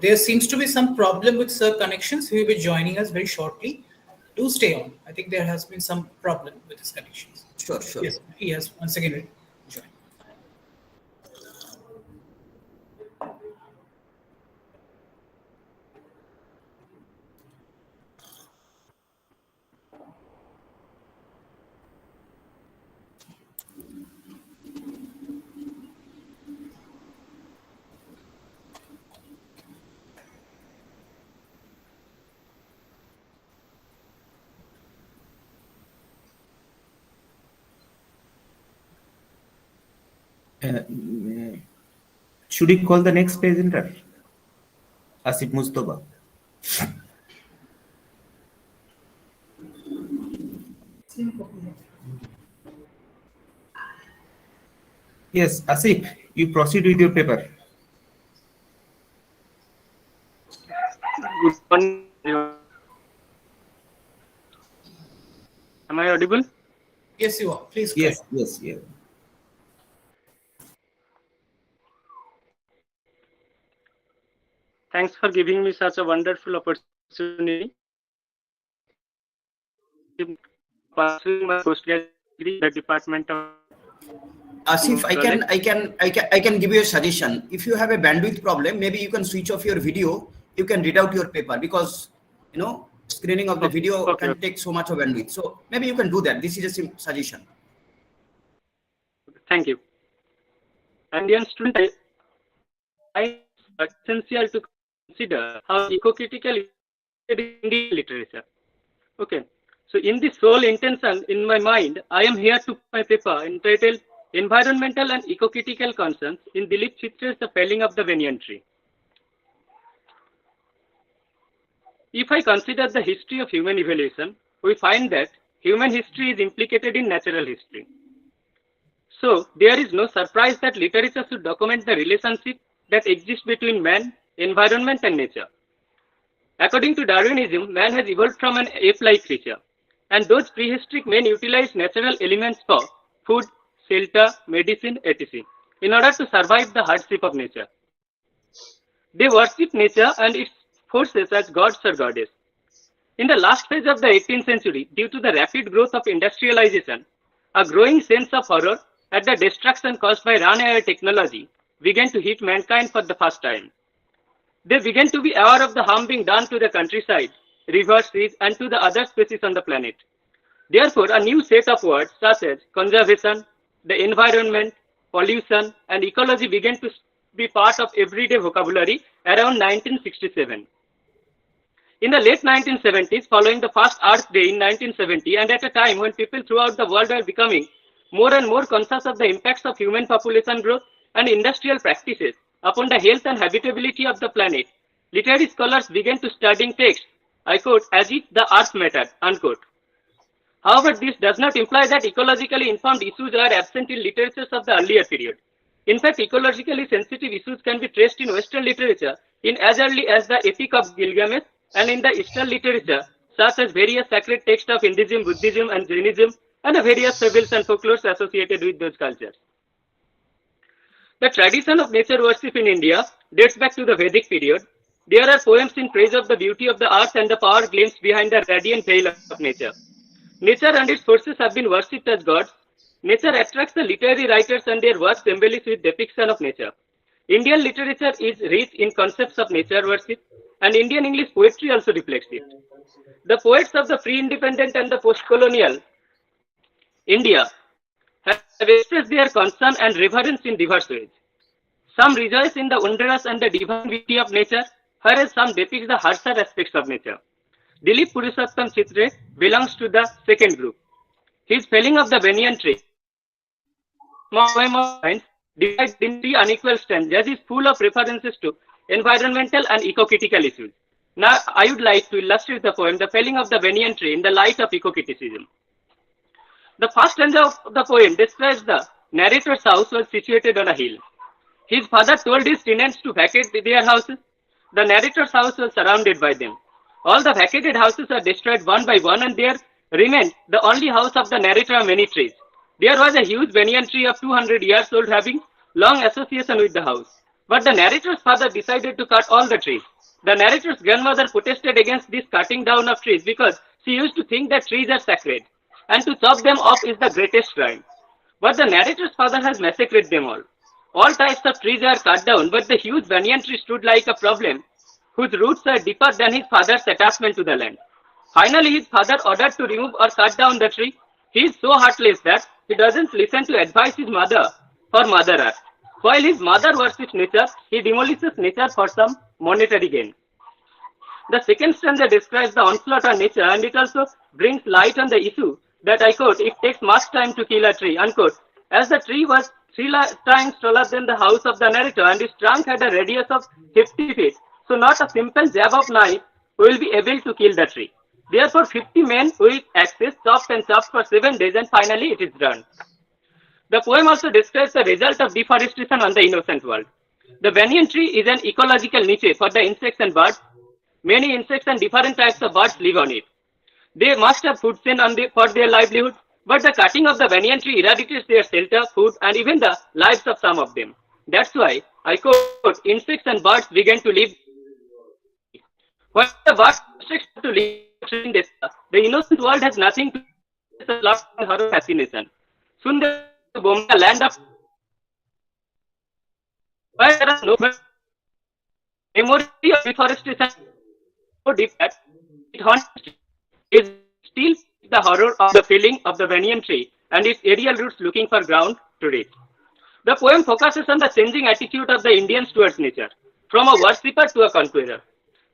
There seems to be some problem with Sir connections. He will be joining us very shortly. Do stay on. I think there has been some problem with his connections. Sure, sure. Yes, he has once again joined. Should we call the next presenter? Asif Mustafa. Yes, Asif, you proceed with your paper. Good morning. Am I audible? Yes, you are. Please. Yes, yes, yes. Thanks for giving me such a wonderful opportunity. Pursuing my postgraduate degree in the Department of Asif, I can give you a suggestion. If you have a bandwidth problem, maybe you can switch off your video. You can read out your paper because screening of the video can take so much of bandwidth. So maybe you can do that. This is a suggestion. Thank you. And young student, I essential to consider how eco-critical is Indian literature. Okay. So in this sole intention in my mind, I am here to my paper entitled Environmental and Eco-Critical Concerns in Dilip Chitra's The Felling of the Banyan Tree. If I consider the history of human evolution, we find that human history is implicated in natural history. So there is no surprise that literature should document the relationship that exists between man, environment and nature. According to Darwinism, man has evolved from an ape-like creature, and those prehistoric men utilized natural elements for food, shelter, medicine, etc. in order to survive the hardship of nature. They worship nature and its forces as gods or goddess. In the last phase of the 18th century, due to the rapid growth of industrialization, a growing sense of horror at the destruction caused by runaway technology began to hit mankind for the first time. They began to be aware of the harm being done to the countryside, rivers, seas, and to the other species on the planet. Therefore, a new set of words such as conservation, the environment, pollution, and ecology began to be part of everyday vocabulary around 1967. In the late 1970s, following the first Earth Day in 1970, and at a time when people throughout the world were becoming more and more conscious of the impacts of human population growth and industrial practices upon the health and habitability of the planet, literary scholars began to study texts, I quote, as if the earth mattered, unquote. However, this does not imply that ecologically informed issues are absent in literatures of the earlier period. In fact, ecologically sensitive issues can be traced in Western literature in as early as the Epic of Gilgamesh, and in the Eastern literature, such as various sacred texts of Hinduism, Buddhism, and Jainism, and various fables and folklores associated with those cultures. The tradition of nature worship in India dates back to the Vedic period. There are poems in praise of the beauty of the earth and the power glimpsed behind the radiant veil of nature. Nature and its forces have been worshipped as gods. Nature attracts the literary writers and their works embellished with depiction of nature. Indian literature is rich in concepts of nature worship, and Indian English poetry also reflects it. The poets of the pre-independent and the post-colonial India have expressed their concern and reverence in diverse ways. Some rejoice in the wondrous and the divine beauty of nature, whereas some depict the harsher aspects of nature. Dilip Purushottam Chitre belongs to the second group. His Felling of the Banyan Tree, small poem of lines, divided in 3 unequal stanzas, is full of references to environmental and eco-critical issues. Now, I would like to illustrate the poem, The Felling of the Banyan Tree, in the light of eco-criticism. The first stanza of the poem describes the narrator's house was situated on a hill. His father told his tenants to vacate their houses. The narrator's house was surrounded by them. All the vacated houses are destroyed one by one, and there remained the only house of the narrator and many trees. There was a huge banyan tree of 200 years old having long association with the house. But the narrator's father decided to cut all the trees. The narrator's grandmother protested against this cutting down of trees because she used to think that trees are sacred, and to chop them off is the greatest crime. But the narrator's father has massacred them all. All types of trees are cut down, but the huge banyan tree stood like a problem whose roots are deeper than his father's attachment to the land. Finally, his father ordered to remove or cut down the tree. He is so heartless that he doesn't listen to advice his mother for Mother Earth. While his mother worships nature, he demolishes nature for some monetary gain. The second stanza describes the onslaught on nature, and it also brings light on the issue that, I quote, "It takes much time to kill a tree," unquote. As the tree was 3 times taller than the house of the narrator and its trunk had a radius of 50 feet, so not a simple jab of knife will be able to kill the tree. Therefore, 50 men with axes chopped and chopped for 7 days, and finally it is done. The poem also describes the result of deforestation on the innocent world. The banyan tree is an ecological niche for the insects and birds. Many insects and different types of birds live on it. They must have food chain for their livelihood, but the cutting of the banyan tree eradicates their shelter, food, and even the lives of some of them. That's why, I quote, "Insects and birds began to live." When the birds start to live in this, the innocent world has nothing to do with love and horror fascination. Soon the Bombay land of where there are no memory of deforestation so deep that it haunts is still the horror of the felling of the banyan tree and its aerial roots looking for ground to reach. The poem focuses on the changing attitude of the Indians towards nature, from a worshipper to a conqueror.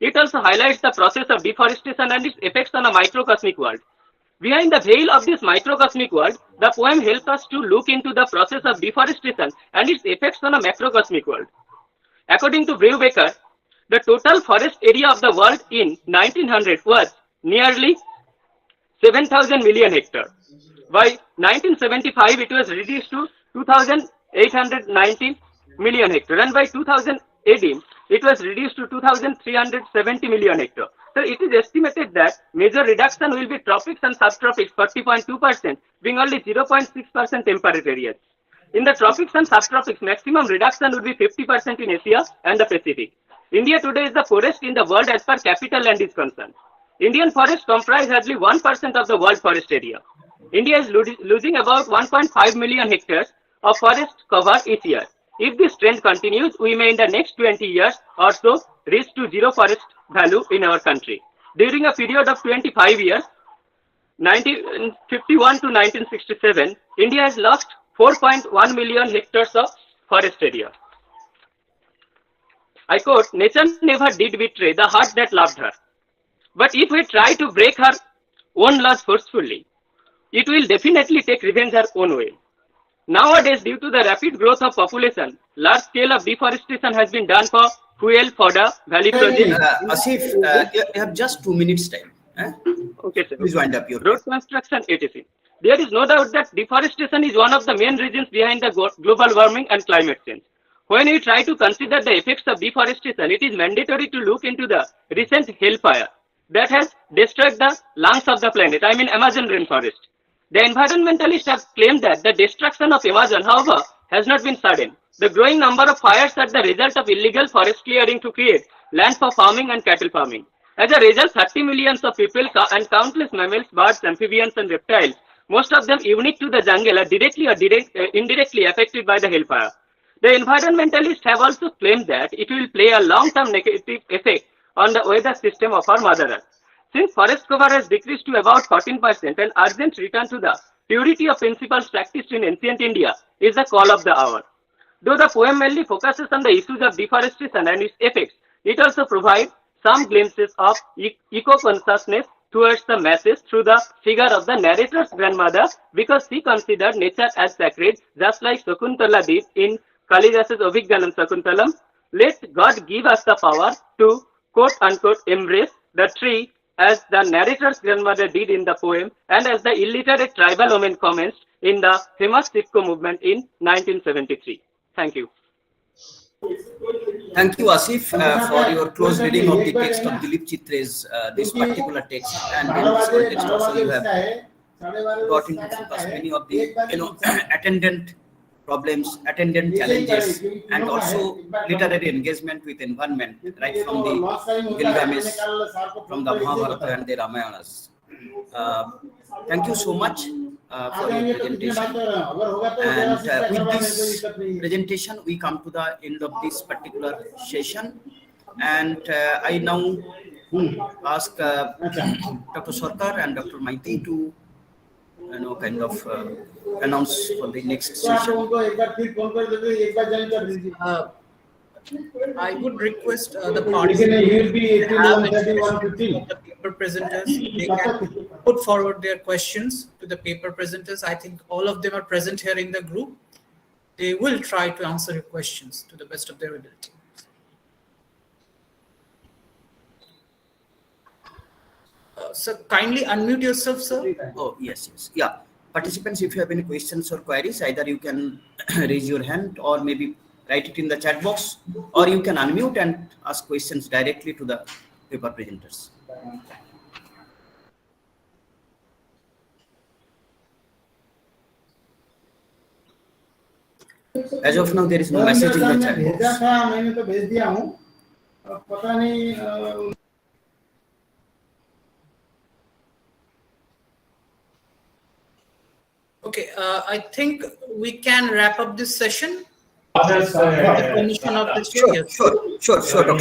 It also highlights the process of deforestation and its effects on a microcosmic world. Behind the veil of this microcosmic world, the poem helps us to look into the process of deforestation and its effects on a macrocosmic world. According to Brubaker, the total forest area of the world in 1900 was nearly 7,000 million hectares. By 1975, it was reduced to 2,819 million hectares, and by 2018, it was reduced to 2,370 million hectares. So it is estimated that major reduction will be tropics and subtropics, 40.2%, being only 0.6% temperate areas. In the tropics and subtropics, maximum reduction would be 50% in Asia and the Pacific. India today is the forest in the world as per capital land is concerned. Indian forests comprise hardly 1% of the world forest area. India is losing about 1.5 million hectares of forest cover each year. If this trend continues, we may in the next 20 years or so reach to zero forest value in our country. During a period of 25 years, 1951 to 1967, India has lost 4.1 million hectares of forest area. I quote, "Nature never did betray the heart that loved her. But if we try to break her own laws forcefully, it will definitely take revenge her own way. Nowadays, due to the rapid growth of population, large scale of deforestation has been done for fuel, fodder, valley project." Asif, you have just 2 minutes time. Okay, sir. Please wind up your road construction, etc. There is no doubt that deforestation is one of the main reasons behind the global warming and climate change. When we try to consider the effects of deforestation, it is mandatory to look into the recent hellfire that has destroyed the lungs of the planet, I mean Amazon rainforest. The environmentalists have claimed that the destruction of Amazon, however, has not been sudden. The growing number of fires are the result of illegal forest clearing to create land for farming and cattle farming. As a result, 30 millions of people and countless mammals, birds, amphibians, and reptiles, most of them unique to the jungle, are directly or indirectly affected by the hellfire. The environmentalists have also claimed that it will play a long-term negative effect on the weather system of our Mother Earth. Since forest cover has decreased to about 14%, an urgent return to the purity of principles practiced in ancient India is the call of the hour. Though the poem mainly focuses on the issues of deforestation and its effects, it also provides some glimpses of eco-consciousness towards the masses through the figure of the narrator's grandmother, because she considered nature as sacred, just like Shakuntala did in Kalidas's Abhigyanam Shakuntalam. Let God give us the power to quote-unquote embrace the tree as the narrator's grandmother did in the poem, and as the illiterate tribal woman comments in the famous Sipco movement in 1973. Thank you. Thank you, Asif, for your close reading of the text of Dilip Chitre's this particular text, and in this context also you have brought into focus many of the attendant problems, attendant challenges, and also literary engagement with environment, right from the Gilgamesh, from the Mahabharata and the Ramayanas. Thank you so much for your presentation. And with this presentation, we come to the end of this particular session. And I now ask Dr. Sarkar and Dr. Maiti to kind of announce for the next session. I would request the participants to have the paper presenters. They can put forward their questions to the paper presenters. I think all of them are present here in the group. They will try to answer your questions to the best of their ability. So kindly unmute yourself, sir. Oh, yes. Yeah. Participants, if you have any questions or queries, either you can raise your hand or maybe write it in the chat box, or you can unmute and ask questions directly to the paper presenters. As of now, there is no message in the chat box. Okay, I think we can wrap up this session. Sure, Dr.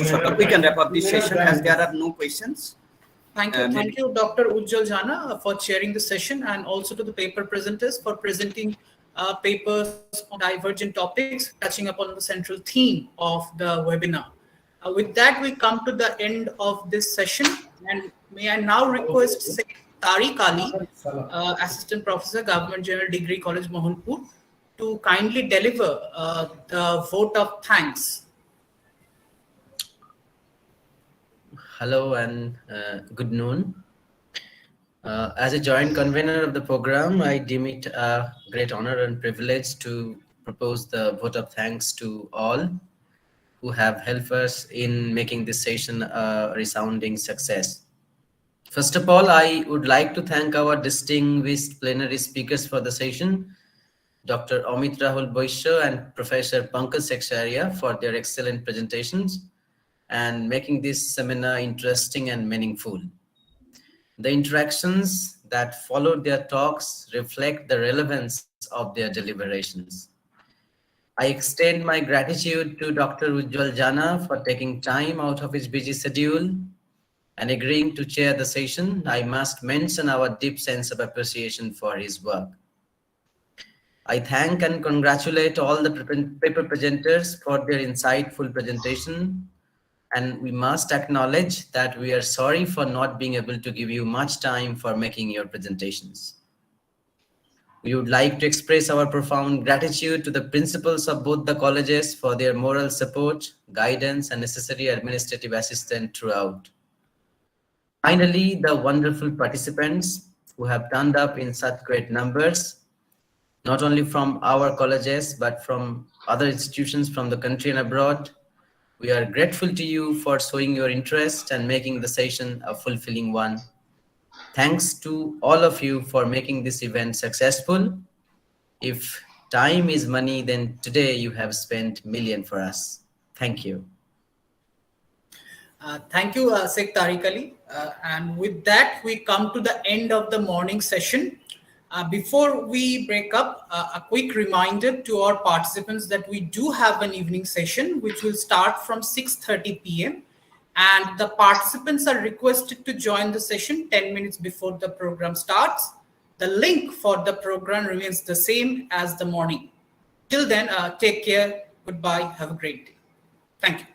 Sarkar. We can wrap up this session as there are no questions. Thank you, Dr. Ujjwal Jana, for chairing the session, and also to the paper presenters for presenting papers on divergent topics, touching upon the central theme of the webinar. With that, we come to the end of this session, and may I now request SEKHSARIA, Assistant Professor, Government General Degree College, Mohanpur, to kindly deliver the vote of thanks. Hello and good noon. As a joint convener of the program, I deem it a great honor and privilege to propose the vote of thanks to all who have helped us in making this session a resounding success. First of all, I would like to thank our distinguished plenary speakers for the session, Dr. Amit Rahul Baishya and Professor PANKAJ SEKHSARIA for their excellent presentations and making this seminar interesting and meaningful. The interactions that followed their talks reflect the relevance of their deliberations. I extend my gratitude to Dr. Ujjwal Jana for taking time out of his busy schedule and agreeing to chair the session. I must mention our deep sense of appreciation for his work. I thank and congratulate all the paper presenters for their insightful presentation, and we must acknowledge that we are sorry for not being able to give you much time for making your presentations. We would like to express our profound gratitude to the principals of both the colleges for their moral support, guidance, and necessary administrative assistance throughout. Finally, the wonderful participants who have turned up in such great numbers, not only from our colleges, but from other institutions from the country and abroad. We are grateful to you for showing your interest and making the session a fulfilling one. Thanks to all of you for making this event successful. If time is money, then today you have spent million for us. Thank you. Thank you, SEKHSARIA. And with that, we come to the end of the morning session. Before we break up, a quick reminder to our participants that we do have an evening session, which will start from 6:30 p.m. And the participants are requested to join the session 10 minutes before the program starts. The link for the program remains the same as the morning. Till then, take care. Goodbye. Have a great day. Thank you.